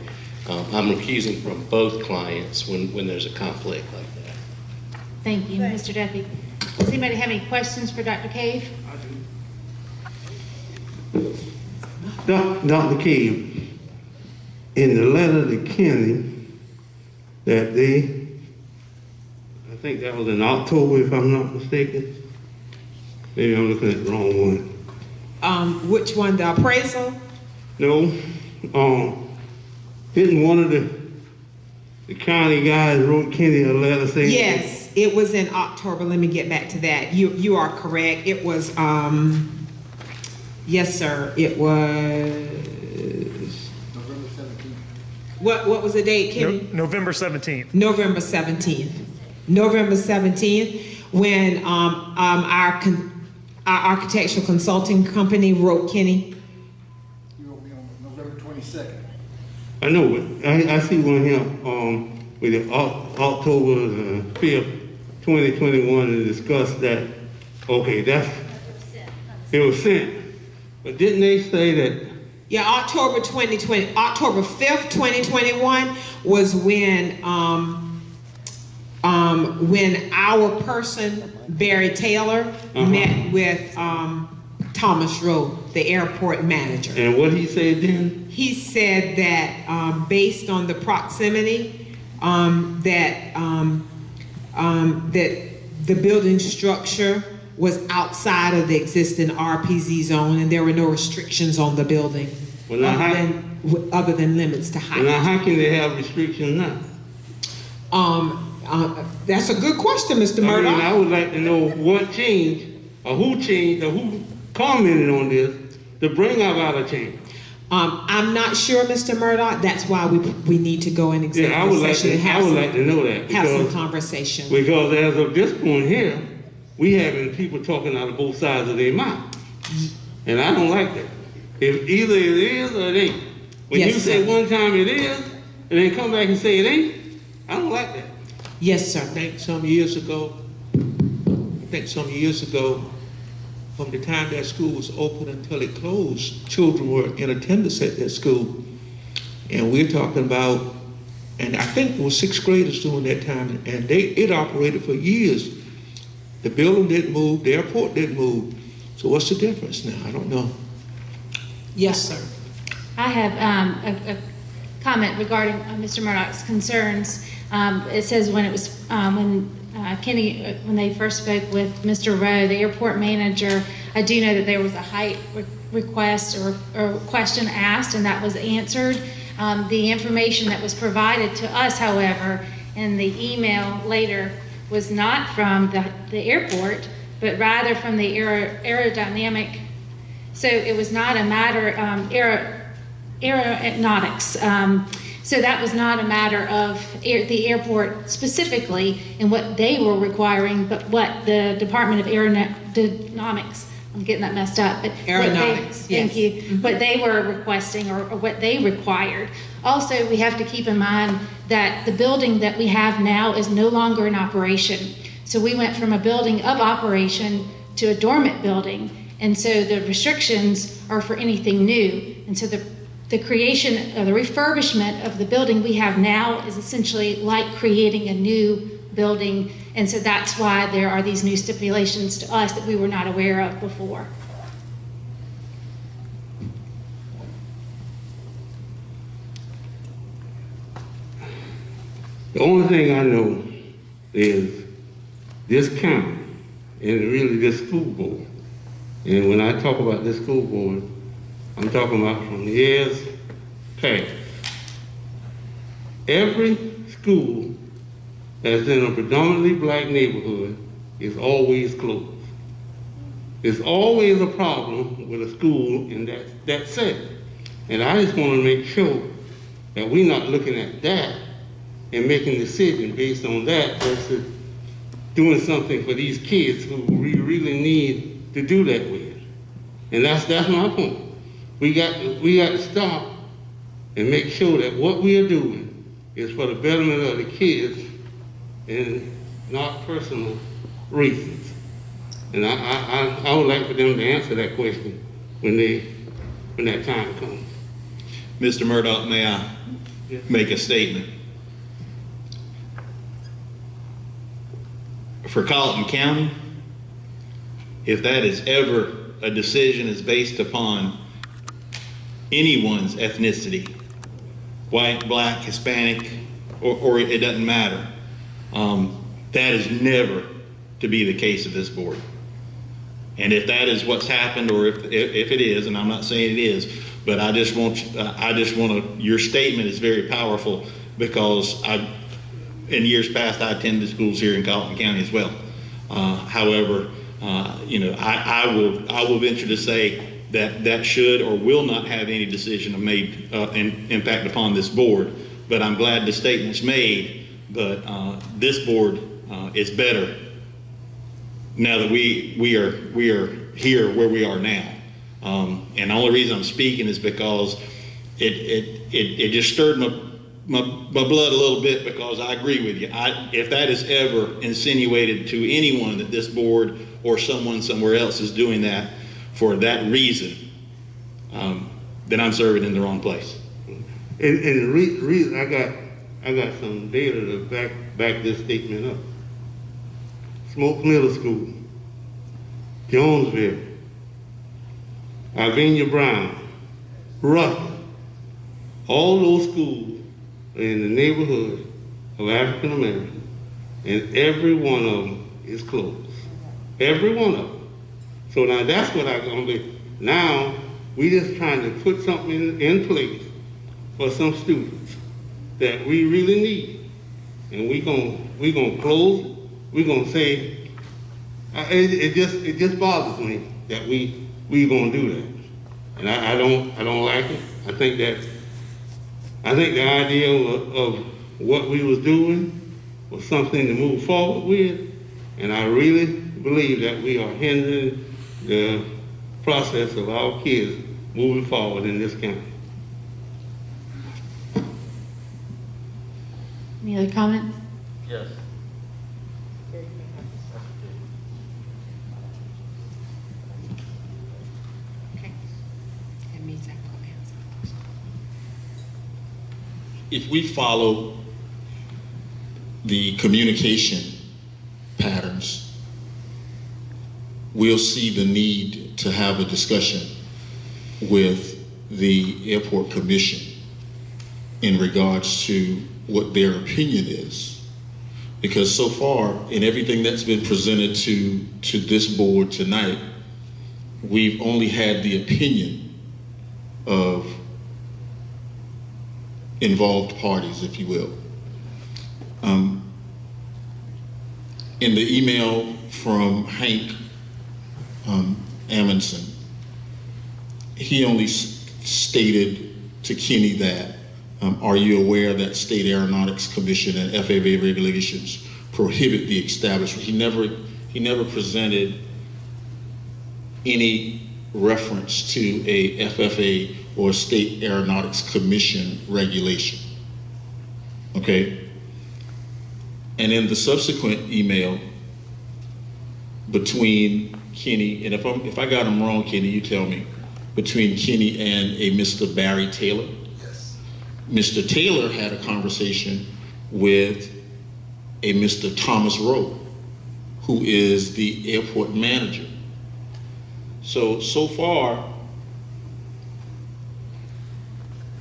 I'm recusing from both clients when there's a conflict like that. Thank you, Mr. Duffy. Does anybody have any questions for Dr. Cave? Dr. Cave, in the letter to Kenny that day, I think that was in October if I'm not mistaken. Maybe I'm looking at the wrong one. Which one, the appraisal? No, didn't one of the county guys wrote Kenny a letter saying? Yes, it was in October. Let me get back to that. You are correct. It was, yes, sir. It was November 17th. What was the date, Kenny? November 17th. November 17th. November 17th, when our architectural consulting company wrote Kenny. You wrote me on November 22nd. I know, but I see one here, with the October 5th, 2021, and discussed that, okay, it was sent. But didn't they say that? Yeah, October 2020, October 5th, 2021 was when our person, Barry Taylor, met with Thomas Rowe, the airport manager. And what he said then? He said that based on the proximity, that the building structure was outside of the existing RPZ zone, and there were no restrictions on the building other than limits to height. Now, how can they have restrictions now? That's a good question, Mr. Murdoch. I would like to know what changed, or who commented on this to bring about a change. I'm not sure, Mr. Murdoch. That's why we need to go in executive session and I would like to know that. Have some conversation. Because as of this point here, we having people talking out of both sides of their mouth. And I don't like that. If either it is or it ain't. When you say one time it is, and then come back and say it ain't, I don't like that. Yes, sir. I think some years ago, from the time that school was open until it closed, children were in attendance at that school. And we're talking about, and I think there were 6th graders during that time, and it operated for years. The building didn't move, the airport didn't move. So what's the difference now? I don't know. Yes, sir. I have a comment regarding Mr. Murdoch's concerns. It says when it was when they first spoke with Mr. Rowe, the airport manager, I do know that there was a height request or question asked, and that was answered. The information that was provided to us, however, in the email later was not from the airport, but rather from the aerodynamic. So it was not a matter aeronautics. So that was not a matter of the airport specifically and what they were requiring, but what the Department of Aerodynamics, I'm getting that messed up, but aeronautics, thank you, what they were requesting or what they required. Also, we have to keep in mind that the building that we have now is no longer in operation. So we went from a building of operation to a dormant building. And so the restrictions are for anything new. And so the creation of the refurbishment of the building we have now is essentially like creating a new building. And so that's why there are these new stipulations to us that we were not aware of before. The only thing I know is this county and really this school board. And when I talk about this school board, I'm talking about from years past. Every school that's in a predominantly black neighborhood is always closed. There's always a problem with a school in that setting. And I just want to make sure that we're not looking at that and making decisions based on that versus doing something for these kids who we really need to do that with. And that's my point. We got to stop and make sure that what we are doing is for the betterment of the kids and not personal reasons. And I would like for them to answer that question when that time comes. Mr. Murdoch, may I make a statement? For Colleton County, if that is ever a decision is based upon anyone's ethnicity, white, black, Hispanic, or it doesn't matter, that is never to be the case of this board. And if that is what's happened, or if it is, and I'm not saying it is, but I just want to, your statement is very powerful because in years past, I attended schools here in Colleton County as well. However, I will venture to say that should or will not have any decision made and impact upon this board. But I'm glad the statement's made. But this board is better now that we are here where we are now. And the only reason I'm speaking is because it just stirred my blood a little bit, because I agree with you. If that is ever insinuated to anyone that this board or someone somewhere else is doing that for that reason, then I'm serving in the wrong place. And the reason I got some data to back this statement up. Smoke Middle School, Jonesville, Alvenia Brown, Ruffin, all those schools are in the neighborhood of African Americans, and every one of them is closed. Every one of them. So now that's what I'm gonna be. Now we just trying to put something in place for some students that we really need, and we gonna close. We're gonna say it just bothers me that we gonna do that, and I don't like it. I think the idea of what we was doing was something to move forward with, and I really believe that we are hindering the process of our kids moving forward in this county. Any other comments? Yes. If we follow the communication patterns, we'll see the need to have a discussion with the Airport Commission in regards to what their opinion is. Because so far, in everything that's been presented to this board tonight, we've only had the opinion of involved parties, if you will. In the email from Hank Amundsen, he only stated to Kenny that, are you aware that State Aeronautics Commission and FAA regulations prohibit the establishment? He never presented any reference to a FFA or State Aeronautics Commission regulation, okay? And in the subsequent email between Kenny, and if I got him wrong, Kenny, you tell me, between Kenny and a Mr. Barry Taylor. Yes. Mr. Taylor had a conversation with a Mr. Thomas Rowe, who is the airport manager. So far,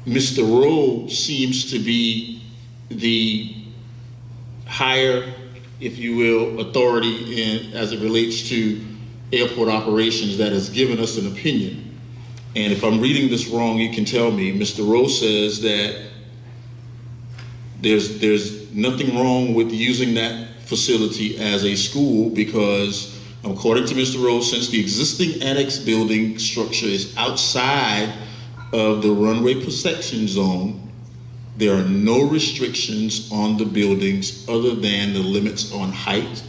Mr. Rowe seems to be the higher, if you will, authority as it relates to airport operations that has given us an opinion. And if I'm reading this wrong, you can tell me. Mr. Rowe says that there's nothing wrong with using that facility as a school because, according to Mr. Rowe, since the existing annex building structure is outside of the runway protection zone, there are no restrictions on the buildings other than the limits on height,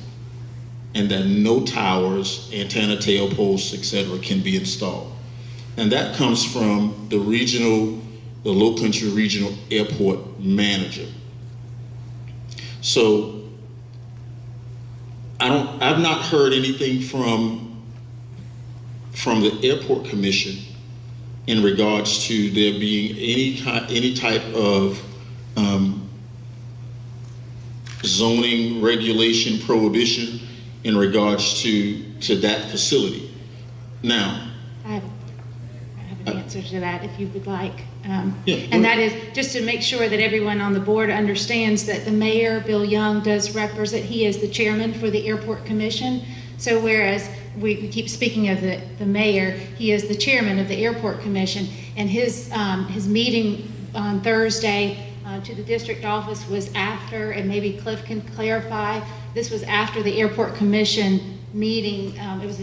and that no towers, antenna, tail posts, etc. can be installed. And that comes from the Low Country Regional Airport manager. So I've not heard anything from the Airport Commission in regards to there being any type of zoning regulation prohibition in regards to that facility. Now, I have an answer to that if you would like. And that is just to make sure that everyone on the board understands that the mayor, Bill Young, does represent, he is the chairman for the Airport Commission. So whereas we keep speaking of the mayor, he is the chairman of the Airport Commission, and his meeting on Thursday to the district office was after, and maybe Cliff can clarify, this was after the Airport Commission meeting. It was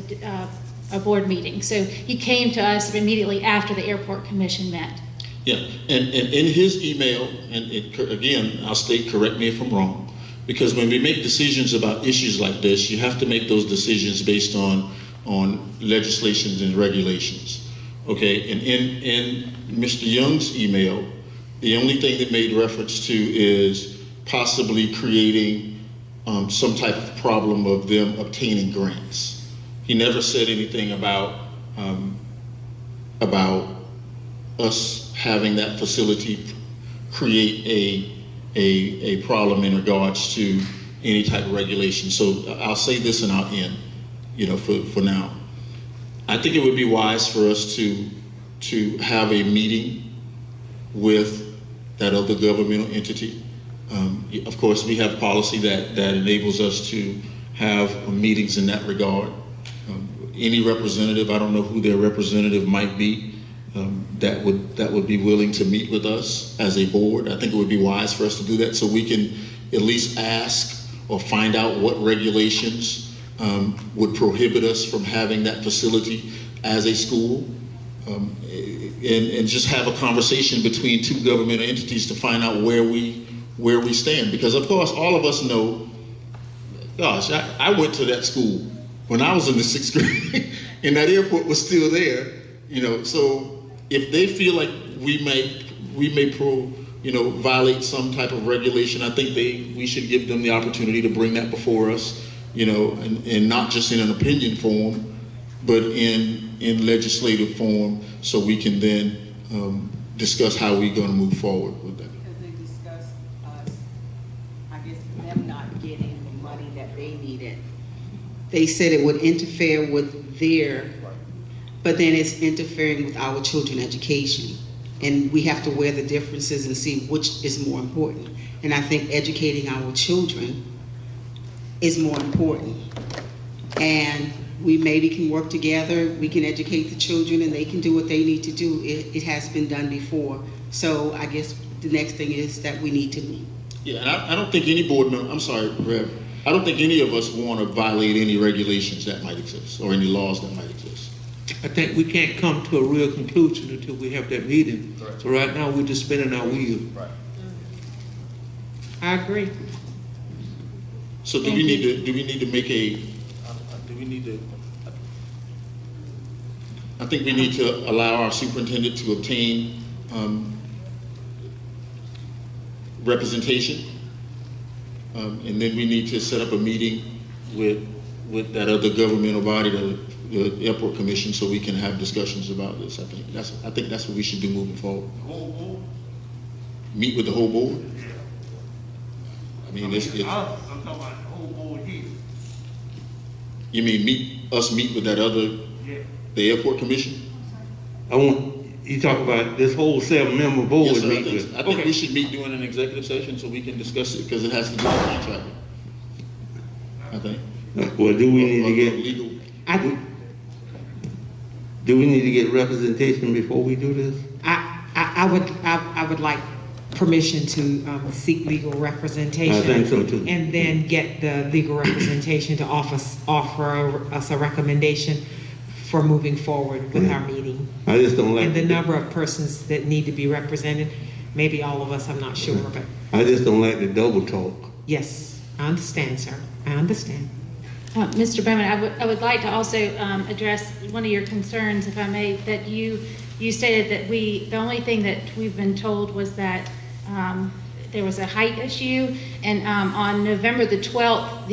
a board meeting. So he came to us immediately after the Airport Commission met. Yeah, and in his email, and again, I'll state, correct me if I'm wrong, because when we make decisions about issues like this, you have to make those decisions based on legislations and regulations. Okay, and in Mr. Young's email, the only thing that made reference to is possibly creating some type of problem of them obtaining grants. He never said anything about us having that facility create a problem in regards to any type of regulation. So I'll say this and I'll end, for now. I think it would be wise for us to have a meeting with that other governmental entity. Of course, we have policy that enables us to have meetings in that regard. Any representative, I don't know who their representative might be, that would be willing to meet with us as a board. I think it would be wise for us to do that so we can at least ask or find out what regulations would prohibit us from having that facility as a school, and just have a conversation between two governmental entities to find out where we stand. Because of course, all of us know, gosh, I went to that school when I was in the 6th grade, and that airport was still there. So if they feel like we may violate some type of regulation, I think we should give them the opportunity to bring that before us, and not just in an opinion form, but in legislative form, so we can then discuss how we're going to move forward with that. Because they discussed us, I guess, them not getting the money that they needed. They said it would interfere with their, but then it's interfering with our children's education. And we have to weigh the differences and see which is more important. And I think educating our children is more important. And we maybe can work together, we can educate the children and they can do what they need to do. It has been done before. So I guess the next thing is that we need to meet. Yeah, and I don't think any board member, I'm sorry, Rev, I don't think any of us want to violate any regulations that might exist or any laws that might exist. I think we can't come to a real conclusion until we have that meeting. Right. So right now we're just spinning our wheels. Right. I agree. So do we need to make a, I think we need to allow our superintendent to obtain representation. And then we need to set up a meeting with that other governmental body, the Airport Commission, so we can have discussions about this. I think that's what we should do moving forward. The whole board? Meet with the whole board? I mean, I'm talking about the whole board here. You mean meet with that other, the Airport Commission? You talk about this whole 7-member board. Yes, sir, I think we should meet during an executive session so we can discuss it, because it has to do with the contract. I think. Well, do we need to get legal? Do we need to get representation before we do this? I would like permission to seek legal representation. I think so too. And then get the legal representation to offer us a recommendation for moving forward with our meeting. I just don't like. And the number of persons that need to be represented, maybe all of us, I'm not sure, but. I just don't like the double talk. Yes, I understand, sir. I understand. Mr. Bowman, I would like to also address one of your concerns, if I may, that you stated that the only thing that we've been told was that there was a height issue, and on November the 12th,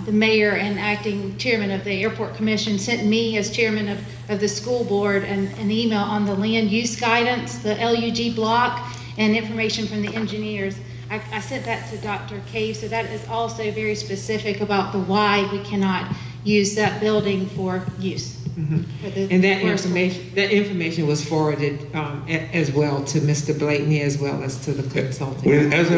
the mayor and acting chairman of the Airport Commission sent me as chairman of the school board an email on the land use guidance, the LUG block, and information from the engineers. I sent that to Dr. Cave, so that is also very specific about the why we cannot use that building for use. Mm-hmm. And that information was forwarded as well to Mr. Blakeney as well as to the consulting. As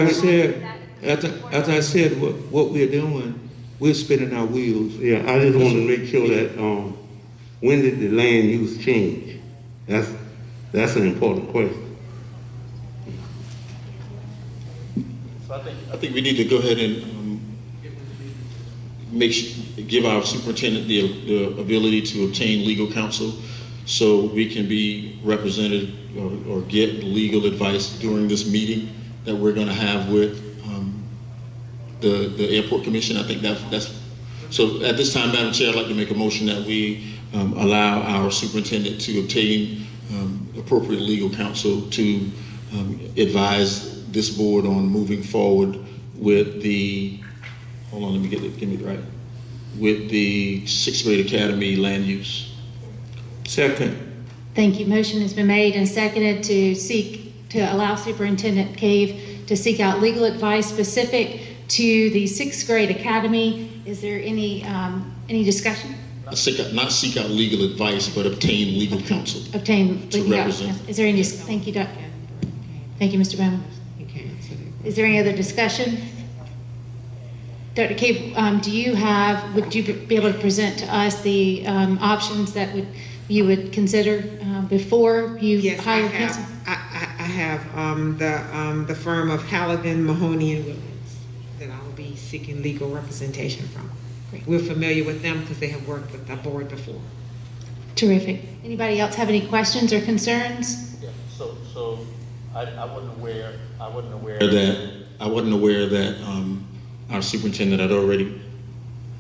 I said, what we're doing, we're spinning our wheels. Yeah, I just want to make sure that when did the land use change? That's an important question. So I think we need to go ahead and give our superintendent the ability to obtain legal counsel so we can be represented or get legal advice during this meeting that we're going to have with the Airport Commission. I think that's so. At this time, Madam Chair, I'd like to make a motion that we allow our superintendent to obtain appropriate legal counsel to advise this board on moving forward with the, hold on, let me get it right, with the 6th grade academy land use. Second. Thank you. Motion has been made and seconded to allow Superintendent Cave to seek out legal advice specific to the 6th grade academy. Is there any discussion? Not seek out legal advice, but obtain legal counsel. Obtain to legal represent. counsel. Is there any? Thank you, Dr. Thank you, Mr. Bowman. Is there any other discussion? Dr. Cave, would you be able to present to us the options that you would consider before you hire counsel? I have the firm of Halligan, Mahoney, and Williams that I will be seeking legal representation from. Great. We're familiar with them because they have worked with the board before. Terrific. Anybody else have any questions or concerns? Yeah, so I wasn't aware that our superintendent had already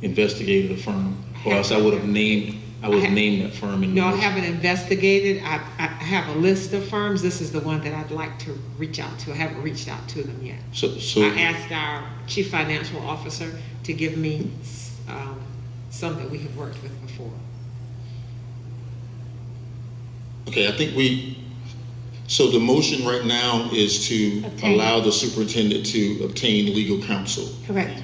investigated a firm, or else I would have named that firm. No, I haven't investigated. I have a list of firms. This is the one that I'd like to reach out to. I haven't reached out to them yet. So I asked our chief financial officer to give me some that we have worked with before. okay, I think so the motion right now is to allow the superintendent to obtain legal counsel. Correct.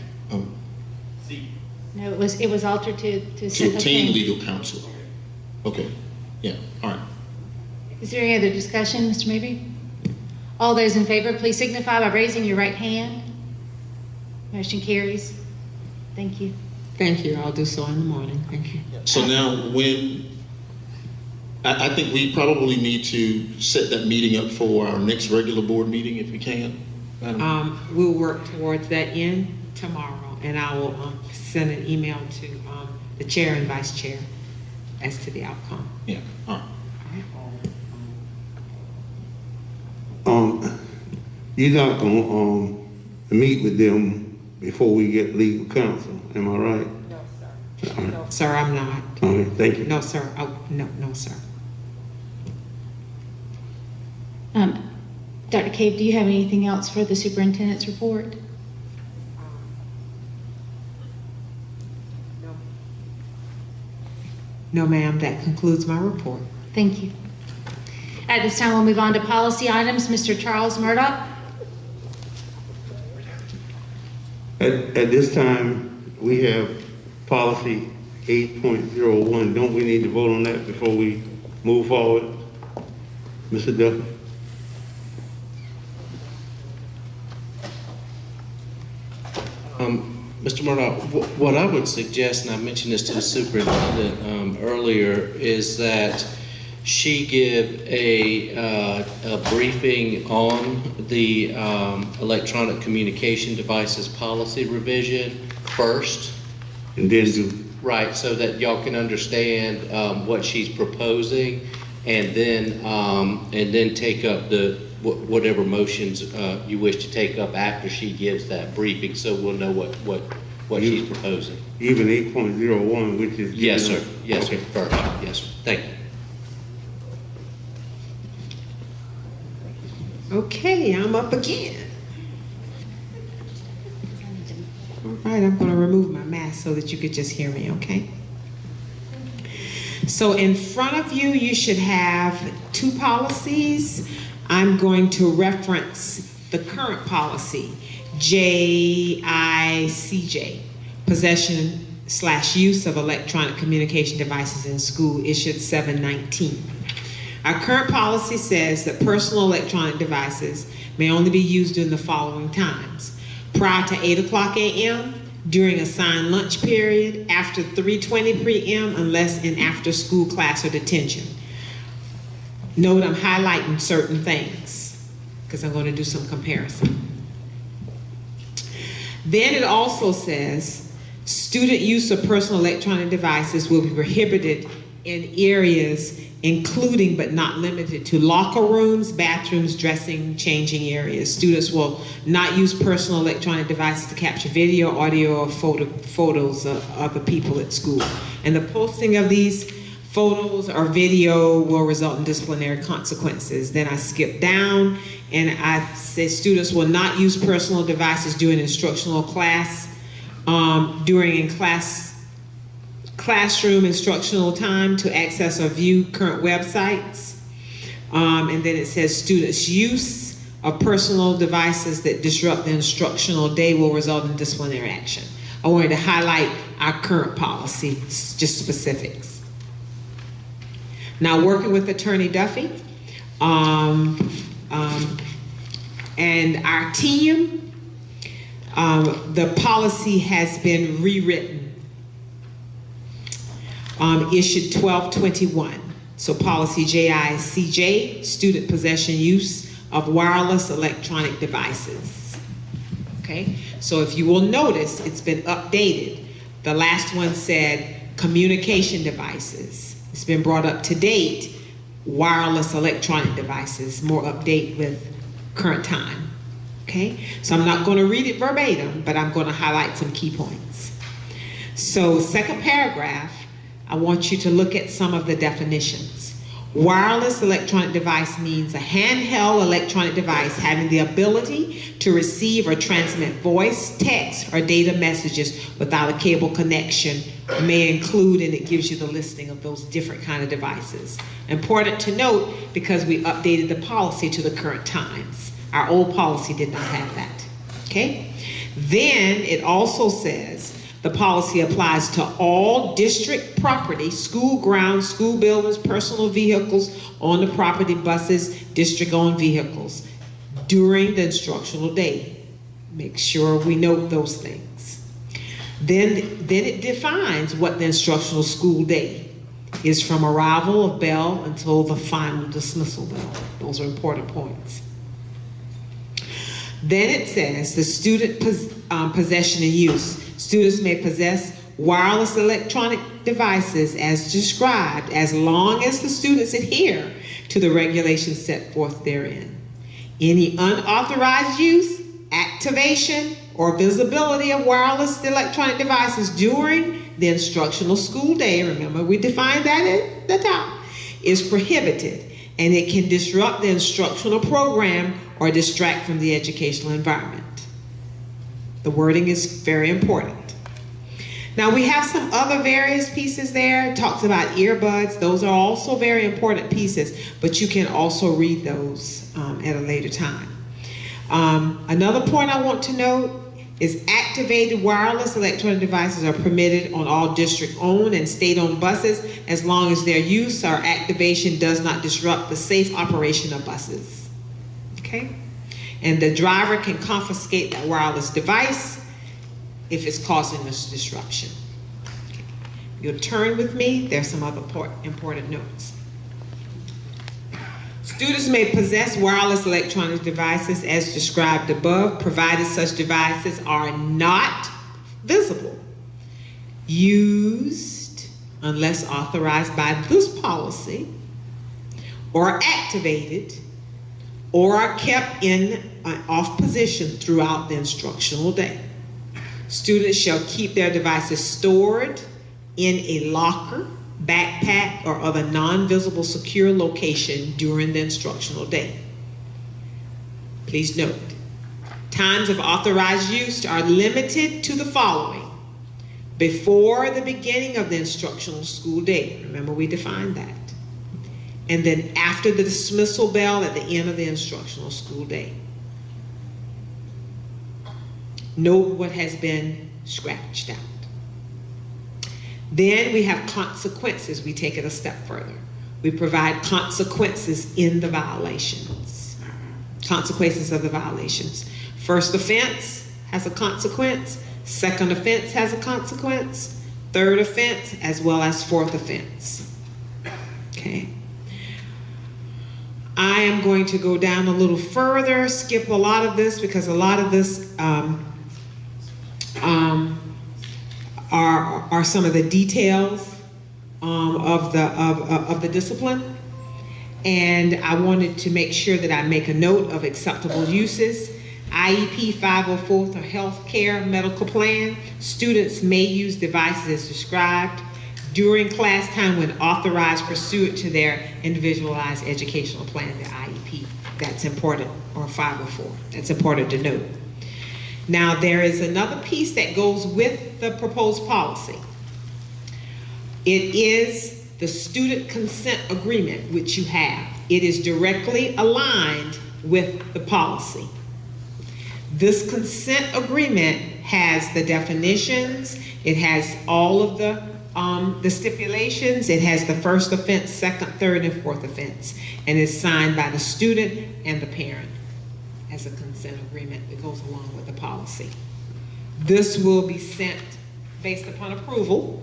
No, it was altered to obtain legal counsel. Okay, yeah, all right. Is there any other discussion, Mr. Mabry? All those in favor, please signify by raising your right hand. Motion carries. Thank you. Thank you. I'll do so in the morning. Thank you. So now I think we probably need to set that meeting up for our next regular board meeting if we can. We'll work towards that end tomorrow, and I will send an email to the chair and vice chair as to the outcome. Yeah, all right. You're not gonna meet with them before we get legal counsel, am I right? No, sir. All right. No, Sir, I'm not. All right, thank you. No, sir. No, sir. Dr. Cave, do you have anything else for the superintendent's report? No, ma'am. That concludes my report. Thank you. At this time, we'll move on to policy items. Mr. Charles Murdoch. At this time, we have policy 8.01. Don't we need to vote on that before we move forward? Mr. Duffy? Mr. Murdoch, what I would suggest, and I mentioned this to the superintendent earlier, is that she give a briefing on the electronic communication devices policy revision first. And then do. Right, so that y'all can understand what she's proposing, and then take up whatever motions you wish to take up after she gives that briefing, so we'll know what she's proposing. Even 8.01, which is... Yes, sir. Yes, sir. First. Yes, sir. Thank you. Okay, I'm up again. All right, I'm going to remove my mask so that you could just hear me, okay? So in front of you, you should have two policies. I'm going to reference the current policy, JICJ, possession/use of electronic communication devices in school, issued 7/19. Our current policy says that personal electronic devices may only be used during the following times: prior to 8:00 a.m., during assigned lunch period, after 3:20 p.m., unless in after-school class or detention. Note I'm highlighting certain things because I'm going to do some comparison. Then it also says student use of personal electronic devices will be prohibited in areas including but not limited to locker rooms, bathrooms, dressing, changing areas. Students will not use personal electronic devices to capture video, audio, or photos of other people at school. And the posting of these photos or video will result in disciplinary consequences. Then I skipped down and I said students will not use personal devices during instructional class, during classroom instructional time to access or view current websites. And then it says students' use of personal devices that disrupt the instructional day will result in disciplinary action. I wanted to highlight our current policy, just specifics. Now, working with Attorney Duffy and our team, the policy has been rewritten, issued 12/21. So policy JICJ, student possession use of wireless electronic devices. Okay, so if you will notice, it's been updated. The last one said communication devices. It's been brought up to date, wireless electronic devices, more update with current time. Okay, so I'm not going to read it verbatim, but I'm going to highlight some key points. So second paragraph, I want you to look at some of the definitions. Wireless electronic device means a handheld electronic device having the ability to receive or transmit voice, text, or data messages without a cable connection. May include, and it gives you the listing of those different kind of devices. Important to note because we updated the policy to the current times. Our old policy did not have that. Okay? Then it also says the policy applies to all district property, school grounds, school buildings, personal vehicles on the property, buses, district-owned vehicles during the instructional day. Make sure we note those things. Then it defines what the instructional school day is from arrival of bell until the final dismissal bell. Those are important points. Then it says the student possession and use. Students may possess wireless electronic devices as described as long as the students adhere to the regulations set forth therein. Any unauthorized use, activation, or visibility of wireless electronic devices during the instructional school day, remember we defined that at the top, is prohibited, and it can disrupt the instructional program or distract from the educational environment. The wording is very important. Now we have some other various pieces there. It talks about earbuds. Those are also very important pieces, but you can also read those at a later time. Another point I want to note is activated wireless electronic devices are permitted on all district-owned and state-owned buses as long as their use or activation does not disrupt the safe operation of buses. Okay? And the driver can confiscate that wireless device if it's causing this disruption. Okay. You'll turn with me. There's some other important notes. Students may possess wireless electronic devices as described above, provided such devices are not visible, used unless authorized by this policy, or activated, or are kept in an off position throughout the instructional day. Students shall keep their devices stored in a locker, backpack, or other non-visible secure location during the instructional day. Please note, times of authorized use are limited to the following: before the beginning of the instructional school day, remember we defined that, and then after the dismissal bell at the end of the instructional school day. Note what has been scratched out. Then we have consequences. We take it a step further. We provide consequences in the violations. Consequences of the violations. First offense has a consequence. Second offense has a consequence. Third offense, as well as fourth offense. Okay. I am going to go down a little further, skip a lot of this because a lot of this are some of the details of the discipline, and I wanted to make sure that I make a note of acceptable uses. IEP 504 or health care medical plan, students may use devices as described. during class time when authorized pursuant to their individualized educational plan, their IEP. That's important, or 504. That's important to note. Now, there is another piece that goes with the proposed policy. It is the student consent agreement, which you have. It is directly aligned with the policy. This consent agreement has the definitions, it has all of the stipulations, it has the first offense, second, third, and fourth offense, and it's signed by the student and the parent as a consent agreement that goes along with the policy. This will be sent based upon approval.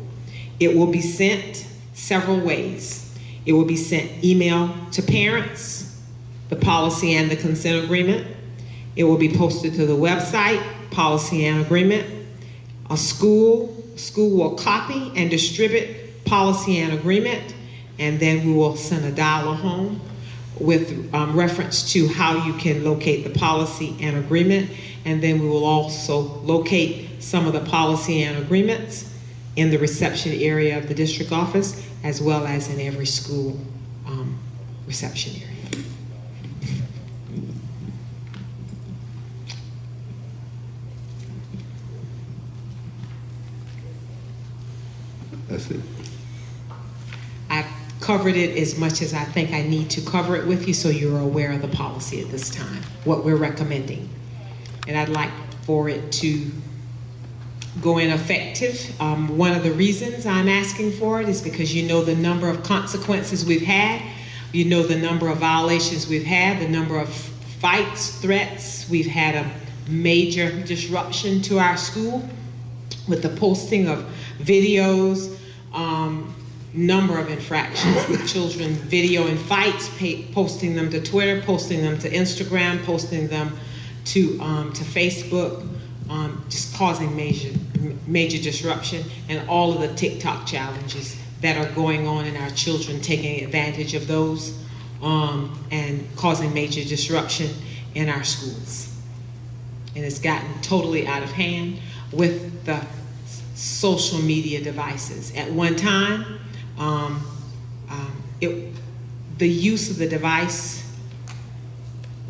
It will be sent several ways. It will be sent email to parents, the policy and the consent agreement. It will be posted to the website, policy and agreement. A school will copy and distribute policy and agreement, and then we will send a dialer home with reference to how you can locate the policy and agreement, and then we will also locate some of the policy and agreements in the reception area of the district office, as well as in every school reception area. That's it. I covered it as much as I think I need to cover it with you, so you're aware of the policy at this time, what we're recommending. And I'd like for it to go in effective. One of the reasons I'm asking for it is because you know the number of consequences we've had, you know the number of violations we've had, the number of fights, threats. We've had a major disruption to our school with the posting of videos, number of infractions with children videoing fights, posting them to Twitter, posting them to Instagram, posting them to Facebook, just causing major disruption, and all of the TikTok challenges that are going on, and our children taking advantage of those and causing major disruption in our schools. And it's gotten totally out of hand with the social media devices. At one time, the use of the device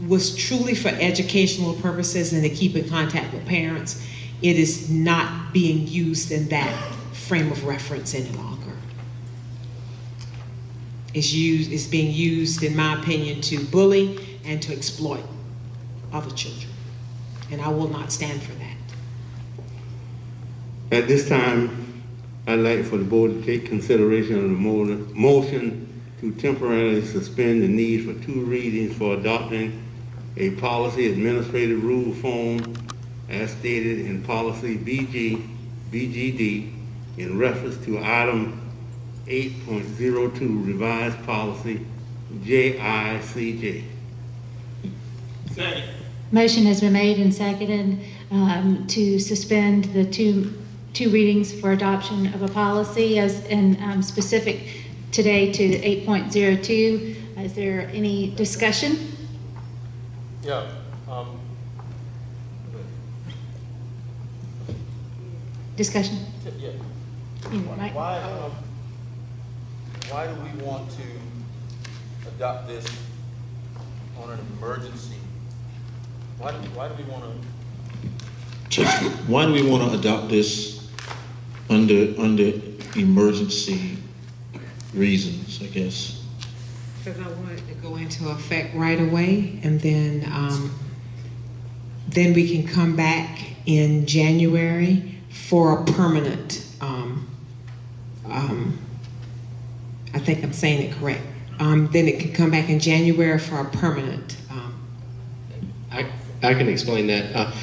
was truly for educational purposes and to keep in contact with parents. It is not being used in that frame of reference any longer. It's being used, in my opinion, to bully and to exploit other children. And I will not stand for that. At this time, I'd like for the board to take consideration of the motion to temporarily suspend the need for 2 readings for adopting a policy administrative rule form as stated in policy BGD in reference to item 8.02 revised policy JICJ. Second. Motion has been made and seconded to suspend the two readings for adoption of a policy as in specific today to 8.02. Is there any discussion? Yeah. Discussion? Yeah. Why do we want to adopt this on an emergency? Why do we want to? Why do we want to adopt this under emergency reasons, I guess? Because I want it to go into effect right away, and then we can come back in January for a permanent, I think I'm saying it correct. Then it can come back in January for a permanent. I can explain that.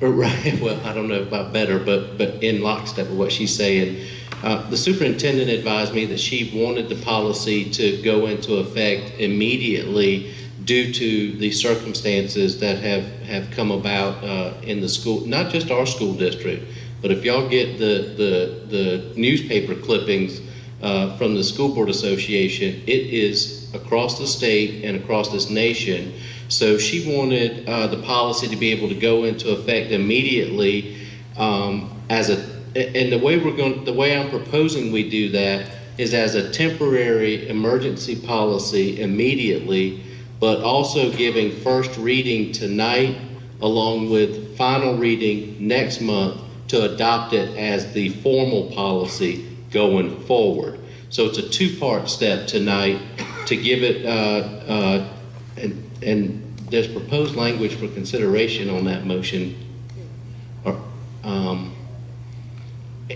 Right, well, I don't know about better, but in lockstep with what she's saying. The superintendent advised me that she wanted the policy to go into effect immediately due to the circumstances that have come about in the school, not just our school district, but if y'all get the newspaper clippings from the School Board Association, it is across the state and across this nation. So she wanted the policy to be able to go into effect immediately as and the way I'm proposing we do that is as a temporary emergency policy immediately, but also giving first reading tonight along with final reading next month to adopt it as the formal policy going forward. So it's a two-part step tonight to give it, and there's proposed language for consideration on that motion.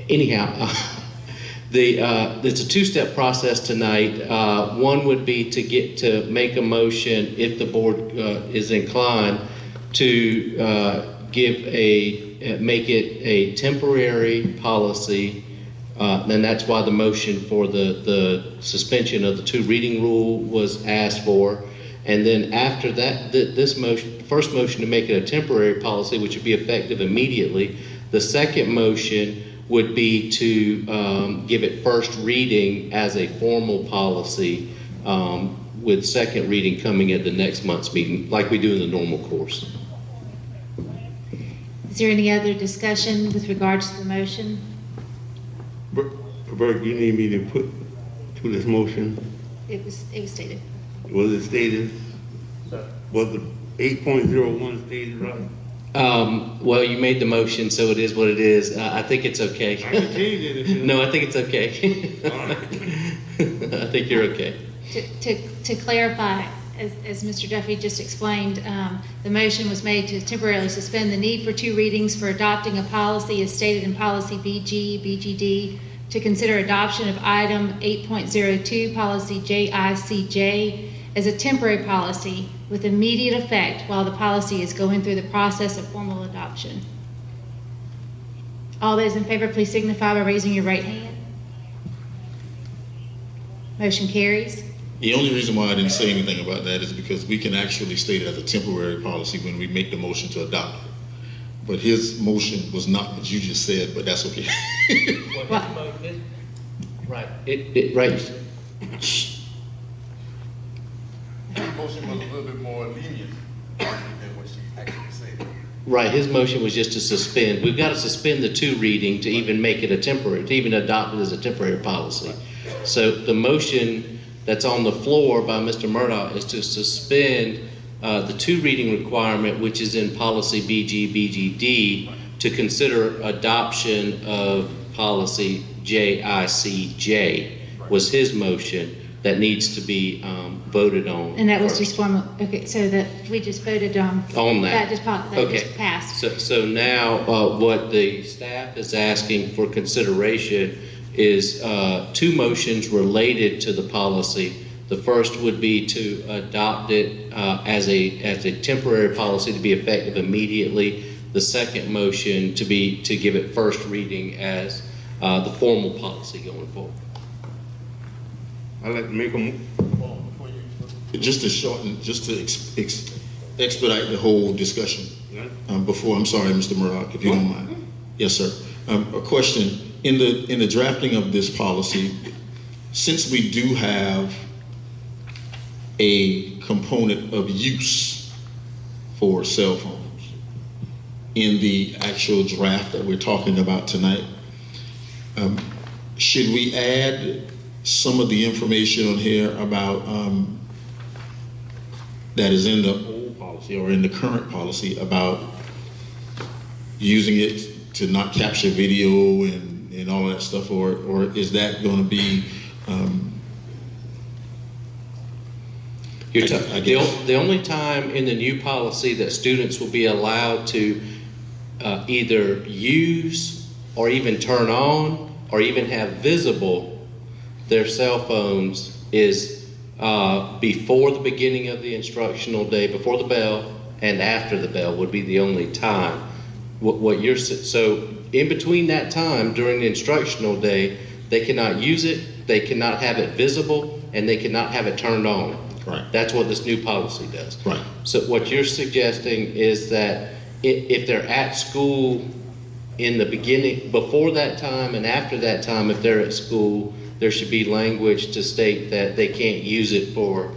Anyhow, it's a two-step process tonight. One would be to make a motion, if the board is inclined, to make it a temporary policy, and that's why the motion for the suspension of the two reading rule was asked for. And then after that, this motion, first motion to make it a temporary policy, which would be effective immediately. The second motion would be to give it first reading as a formal policy, with second reading coming at the next month's meeting, like we do in the normal course. Is there any other discussion with regards to the motion? Bert, you need me to put to this motion? It was stated. Was it stated? Was the 8.01 stated right? Well, you made the motion, so it is what it is. I think it's okay. I can change it if you No, I think it's okay. I think you're okay. To clarify, as Mr. Duffy just explained, the motion was made to temporarily suspend the need for two readings for adopting a policy as stated in policy BGD, to consider adoption of item 8.02, policy JICJ, as a temporary policy with immediate effect while the policy is going through the process of formal adoption. All those in favor, please signify by raising your right hand. Motion carries. The only reason why I didn't say anything about that is because we can actually state it as a temporary policy when we make the motion to adopt it. But his motion was not what you just said, but that's okay. Right. Right. His motion was a little bit more lenient than what she actually said. Right, his motion was just to suspend. We've got to suspend the two reading to even make it a temporary, to even adopt it as a temporary policy. So the motion that's on the floor by Mr. Murdoch is to suspend the two reading requirement, which is in policy BGD, to consider adoption of policy JICJ was his motion that needs to be voted on. And that was first. just formal. Okay, so that we just voted on that. Just passed. So now what the staff is asking for consideration is two motions related to the policy. The first would be to adopt it as a temporary policy to be effective immediately. The second motion to give it first reading as the formal policy going forward. I'd like to make Just to shorten, just to expedite the whole discussion. Before, I'm sorry, Mr. Murdoch, if you don't mind. Yes, sir. A question. In the drafting of this policy, since we do have a component of use for cell phones in the actual draft that we're talking about tonight, should we add some of the information on here about that is in the old policy or in the current policy about using it to not capture video and all that stuff, or is that going to be the only time in the new policy that students will be allowed to either use or even turn on or even have visible their cell phones is before the beginning of the instructional day, before the bell, and after the bell would be the only time. So in between that time during the instructional day, they cannot use it, they cannot have it visible, and they cannot have it turned on. Right. That's what this new policy does. Right. So what you're suggesting is that if they're at school in the beginning, before that time and after that time, if they're at school, there should be language to state that they can't use it for.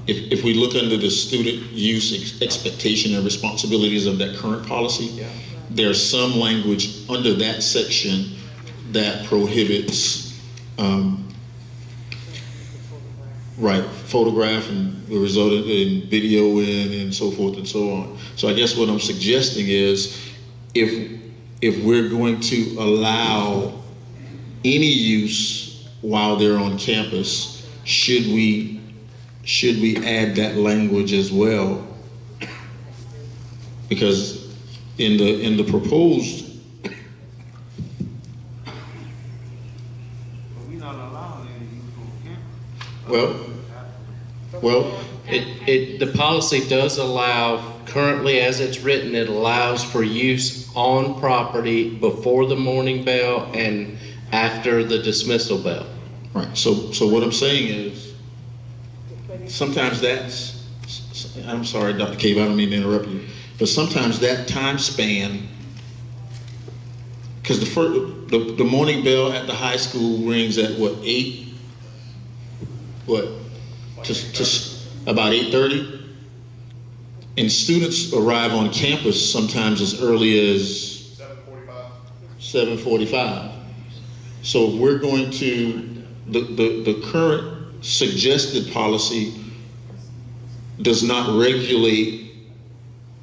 If we look under the student use expectation and responsibilities of that current policy, there's some language under that section that prohibits, right, photograph and the result in video and so forth and so on. So I guess what I'm suggesting is if we're going to allow any use while they're on campus, should we add that language as well? Because in the proposed, the policy does allow, currently as it's written, it allows for use on property before the morning bell and after the dismissal bell. Right, so what I'm saying is, sometimes that's, I'm sorry, Dr. Cave, I don't mean to interrupt you, but sometimes that time span, because the morning bell at the high school rings at what, 8? What? Just about 8:30? And students arrive on campus sometimes as early as 7:45. So if we're going to, the current suggested policy does not regulate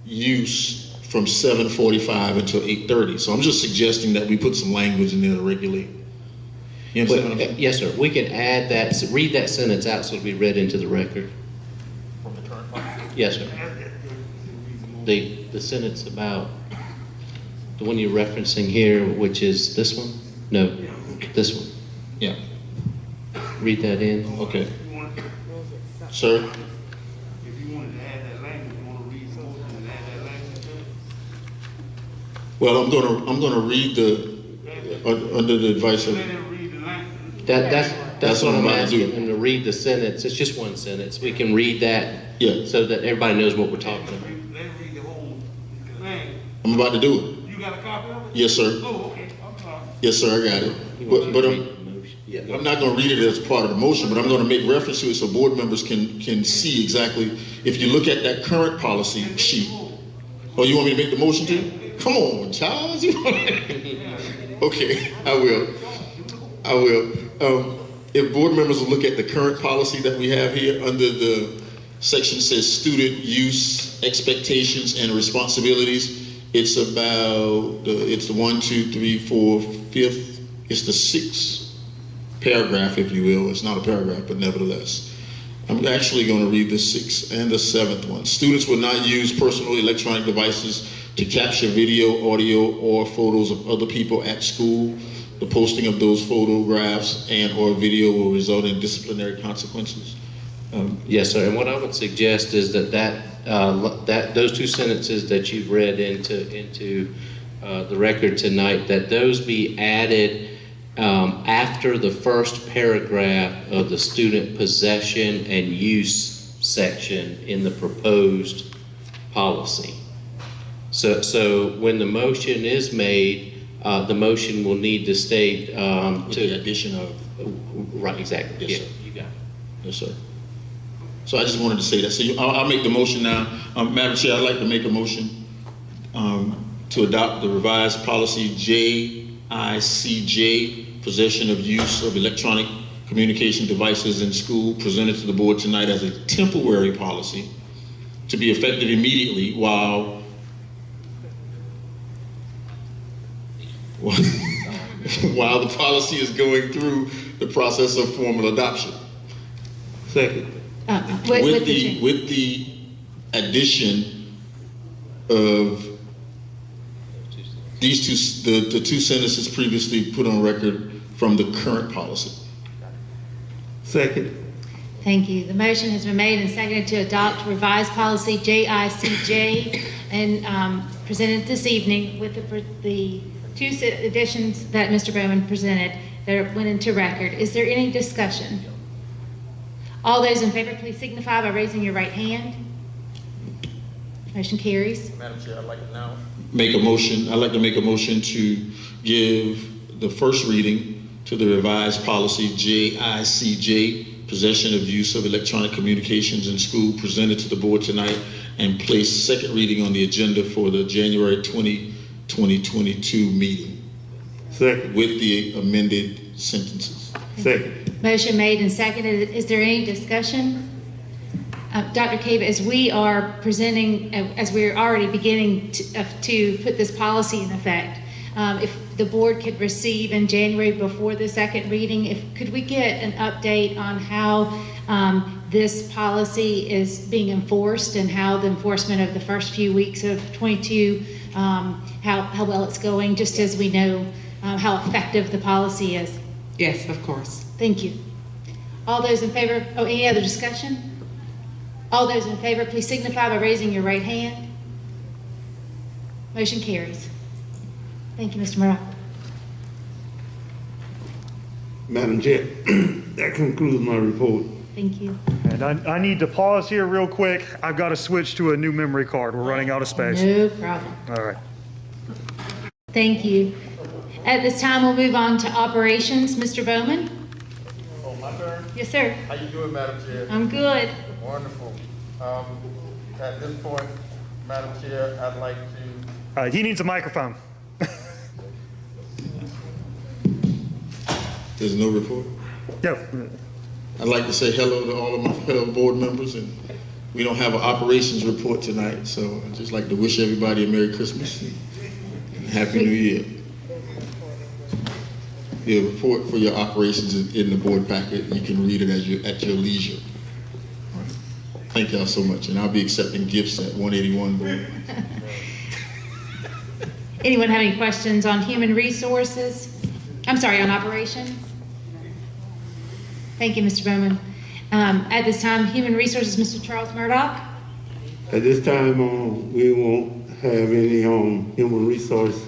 use from 7:45 until 8:30. So I'm just suggesting that we put some language in there to regulate. You understand what I'm saying? Yes, sir. We can add that, read that sentence out so it'll be read into the record. From the current policy? Yes, sir. The sentence about the one you're referencing here, which is this one? No, this one. Yeah. Read that in. Okay. Sir? If you wanted to add that language, you want to read the motion and add that language to it? Well, I'm gonna read under the advice of. That's what I'm asking him to read the sentence. It's just one sentence. We can read that so that everybody knows what we're talking about. Let's read the whole thing. I'm about to do it. You got a copy of it? Yes, sir. Oh, okay. I'm sorry. Yes, sir, I got it. But I'm not going to read it as part of the motion, but I'm going to make reference to it so board members can see exactly. If you look at that current policy sheet. Oh, you want me to make the motion too? Come on, Charles. Okay, I will. If board members will look at the current policy that we have here under the section says student use expectations and responsibilities. It's about it's the 1, 2, 3, 4, 5th. It's the 6th paragraph, if you will. It's not a paragraph, but nevertheless. I'm actually going to read the 6th and the 7th one. Students will not use personal electronic devices to capture video, audio, or photos of other people at school. The posting of those photographs and or video will result in disciplinary consequences. Yes, sir. And what I would suggest is that those two sentences that you've read into the record tonight, that those be added after the first paragraph of the student possession and use section in the proposed policy. So when the motion is made, the motion will need to state to the addition of right, exactly. Yes, yeah, sir. You got it. Yes, sir. So I just wanted to say that. So I'll make the motion now. Madam Chair, I'd like to make a motion to adopt the revised policy JICJ, possession of use of electronic communication devices in school, presented to the board tonight as a temporary policy to be effective immediately while the policy is going through the process of formal adoption. Second. With the addition of these the two sentences previously put on record from the current policy. Second. Thank you. The motion has been made and seconded to adopt revised policy JICJ and presented this evening with the two additions that Mr. Bowman presented that went into record. Is there any discussion? All those in favor, please signify by raising your right hand. Motion carries. Madam Chair, I'd like to now I'd like to make a motion to give the first reading to the revised policy JICJ, possession of use of electronic communications in school, presented to the board tonight, and place second reading on the agenda for the January 2020 2022 meeting. Second. With the amended sentences. Second. Motion made and seconded. Is there any discussion? Dr. Cave, as we are presenting, as we're already beginning to put this policy in effect, if the board could receive in January before the second reading, could we get an update on how this policy is being enforced and how the enforcement of the first few weeks of 22, how well it's going, just as we know how effective the policy is? Yes, of course. Thank you. All those in favor, any other discussion? All those in favor, please signify by raising your right hand. Motion carries. Thank you, Mr. Murdoch. Madam Chair, that concludes my report. Thank you. And I need to pause here real quick. I've got to switch to a new memory card. We're running out of space. No problem. All right. Thank you. At this time, we'll move on to operations. Mr. Bowman? Oh, my turn? Yes, sir. How you doing, Madam Chair? I'm good. Wonderful. At this point, Madam Chair, I'd like to... He needs a microphone. There's no report? Yep. I'd like to say hello to all of my fellow board members, and we don't have an operations report tonight, so I'd just like to wish everybody a Merry Christmas and Happy New Year. The report for your operations is in the board packet. You can read it at your leisure. All right. Thank y'all so much, and I'll be accepting gifts at 181 board. Anyone have any questions on human resources? I'm sorry, on operations? Thank you, Mr. Bowman. At this time, human resources, Mr. Charles Murdoch. At this time, we won't have any human resource,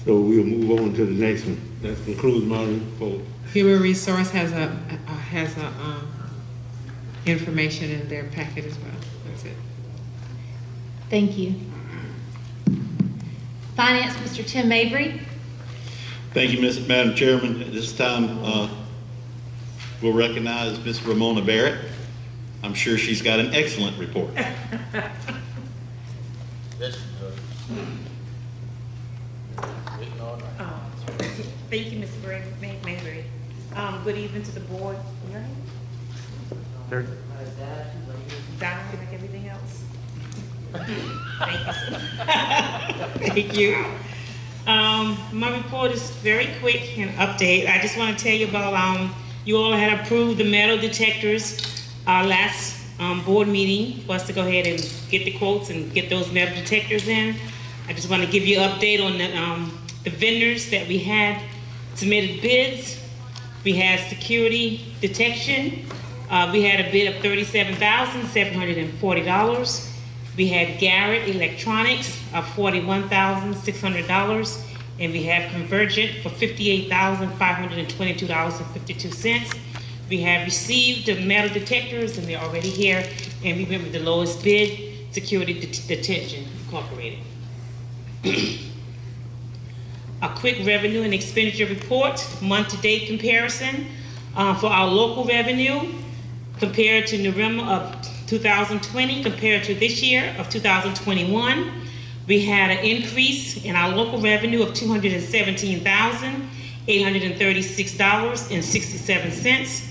so we'll move on to the next one. That concludes my report. Human Resource has information in their packet as well. That's it. Thank you. Finance, Mr. Tim Mabry. Thank you, Madam Chairman. At this time, we'll recognize Ms. Ramona Barrett. I'm sure she's got an excellent report. Yes, she does. Thank you, Mr. Mabry. Good evening to the board. Down like everything else. Thank you. My report is very quick and update. I just want to tell you about you all had approved the metal detectors last board meeting for us to go ahead and get the quotes and get those metal detectors in. I just want to give you an update on the vendors that we had submitted bids. We had security detection. We had a bid of $37,740. We had Garrett Electronics of $41,600. And we have Convergent for $58,522.52. We have received the metal detectors, and they're already here. And we went with the lowest bid, Security Detention Incorporated. A quick revenue and expenditure report, month-to-date comparison for our local revenue compared to November of 2020 compared to this year of 2021. We had an increase in our local revenue of $217,836.67.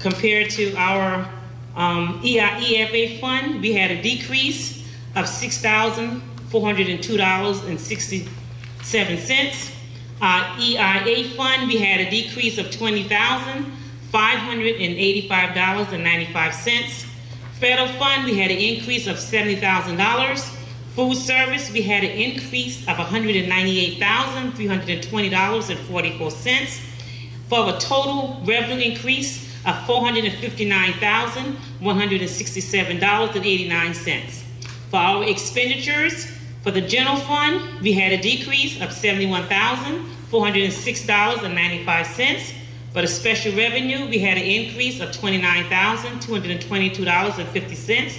Compared to our EFA fund, we had a decrease of $6,402.67. Our EIA fund, we had a decrease of $20,585.95. Federal fund, we had an increase of $70,000. Food service, we had an increase of $198,320.44 for a total revenue increase of $459,167.89. For our expenditures, for the general fund, we had a decrease of $71,406.95. For the special revenue, we had an increase of $29,222.50.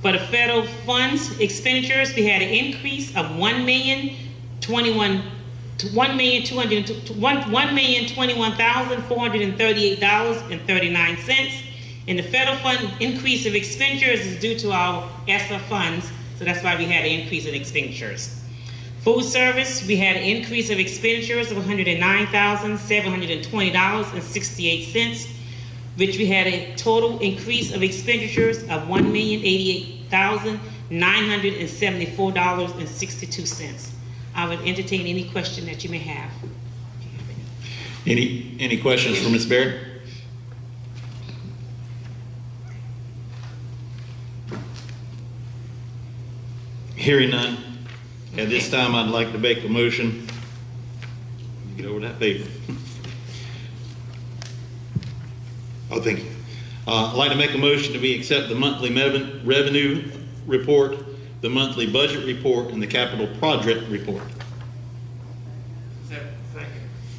For the federal funds expenditures, we had an increase of $1,021,438.39. And the federal fund increase of expenditures is due to our ESSA funds, so that's why we had an increase in expenditures. Food service, we had an increase of expenditures of $109,720.68, which we had a total increase of expenditures of $1,088,974.62. I would entertain any question that you may have. Any questions for Ms. Barrett? Hearing none. At this time, I'd like to make a motion. Get over that paper. Oh, thank you. I'd like to make a motion that we accept the monthly revenue report, the monthly budget report, and the capital project report.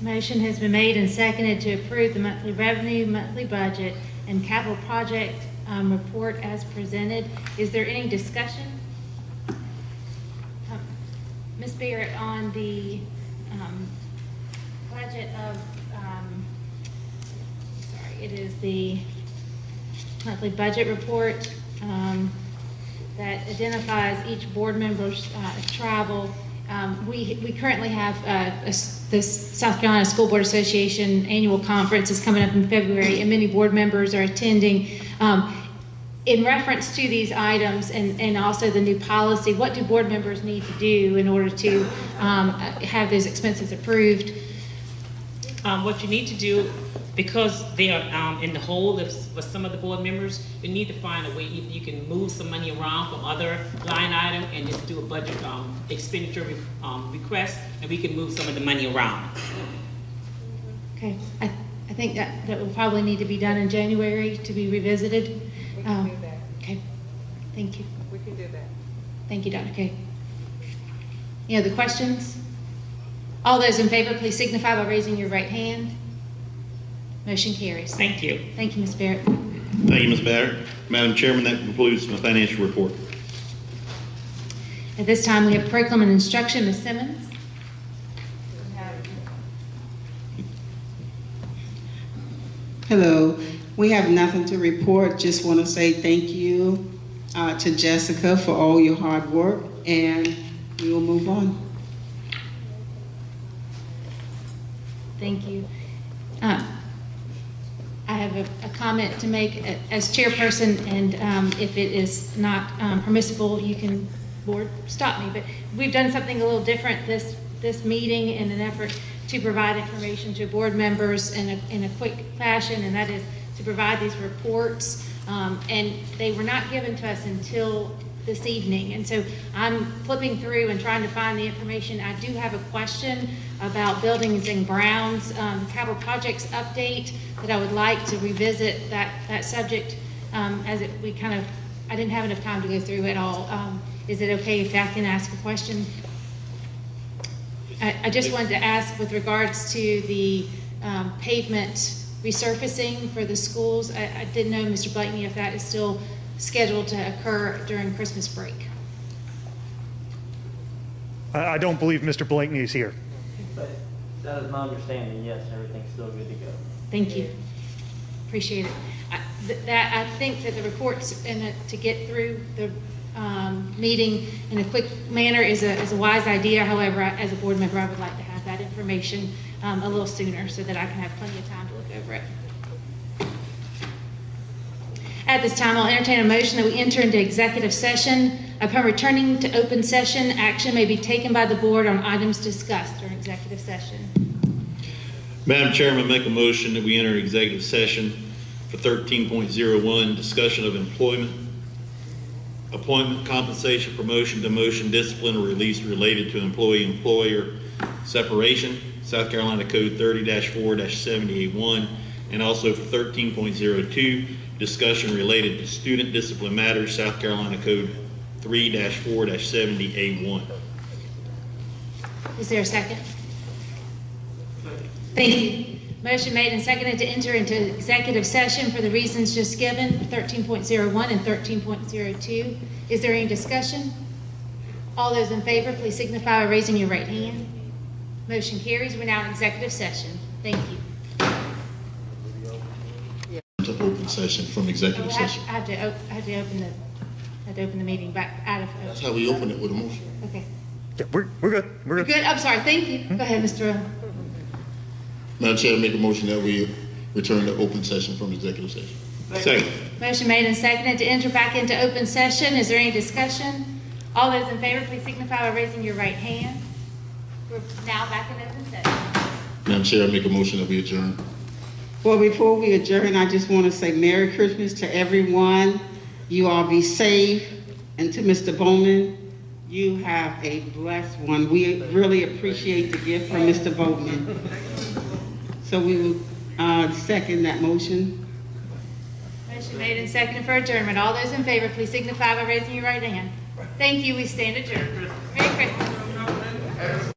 Motion has been made and seconded to approve the monthly revenue, monthly budget, and capital project report as presented. Is there any discussion? Ms. Barrett, on the budget of, it is the monthly budget report that identifies each board member's travel. We currently have this South Carolina School Board Association annual conference is coming up in February, and many board members are attending. In reference to these items and also the new policy, what do board members need to do in order to have those expenses approved? What you need to do, because they are in the hole for some of the board members, you need to find a way you can move some money around from other line item and just do a budget expenditure request, and we can move some of the money around. Okay, I think that will probably need to be done in January to be revisited. We can do that. Okay, thank you. We can do that. Thank you, Dr. Kay. Any other questions? All those in favor, please signify by raising your right hand. Motion carries. Thank you. Thank you, Ms. Barrett. Thank you, Ms. Barrett. Madam Chairman, that concludes my financial report. At this time, we have curriculum and instruction. Ms. Simmons. Hello. We have nothing to report. Just want to say thank you to Jessica for all your hard work, and we will move on. Thank you. I have a comment to make as chairperson, and if it is not permissible, you can, board, stop me. But we've done something a little different this meeting in an effort to provide information to board members in a quick fashion, and that is to provide these reports, and they were not given to us until this evening. And so I'm flipping through and trying to find the information. I do have a question about buildings and grounds, capital projects update that I would like to revisit that subject as we kind of, I didn't have enough time to go through it all. Is it okay if I can ask a question? I just wanted to ask with regards to the pavement resurfacing for the schools. I didn't know, Mr. Blakeney, if that is still scheduled to occur during Christmas break. I don't believe Mr. Blakeney is here. But that is my understanding, yes, everything's still good to go. Thank you. Appreciate it. I think that the reports to get through the meeting in a quick manner is a wise idea. However, as a board member, I would like to have that information a little sooner so that I can have plenty of time to look over it. At this time, I'll entertain a motion that we enter into executive session. Upon returning to open session, action may be taken by the board on items discussed during executive session. Madam Chairman, make a motion that we enter executive session for 13.01, discussion of employment, appointment, compensation, promotion, demotion, discipline, or release related to employee-employer separation, South Carolina Code 30-4-78-1, and also for 13.02, discussion related to student discipline matters, South Carolina Code 3-4-70A1. Is there a second? Thank you. Motion made and seconded to enter into executive session for the reasons just given, 13.01 and 13.02. Is there any discussion? All those in favor, please signify by raising your right hand. Motion carries. We're now in executive session. Thank you. To open session from executive session. I have to open the meeting back out of. That's how we open it, with a motion. Okay. Yeah, we're good. We're good. Good, I'm sorry, thank you. Go ahead, Mr. Rowe. Madam Chair, I make a motion that we return to open session from executive session. Second. Motion made and seconded to enter back into open session. Is there any discussion? All those in favor, please signify by raising your right hand. We're now back in open session. Madam Chair, I make a motion that we adjourn. Well, before we adjourn, I just want to say Merry Christmas to everyone. You all be safe. And to Mr. Bowman, you have a blessed one. We really appreciate the gift from Mr. Bowman. So we will second that motion. Motion made and seconded for adjournment. All those in favor, please signify by raising your right hand. Thank you. We stand adjourned. Merry Christmas.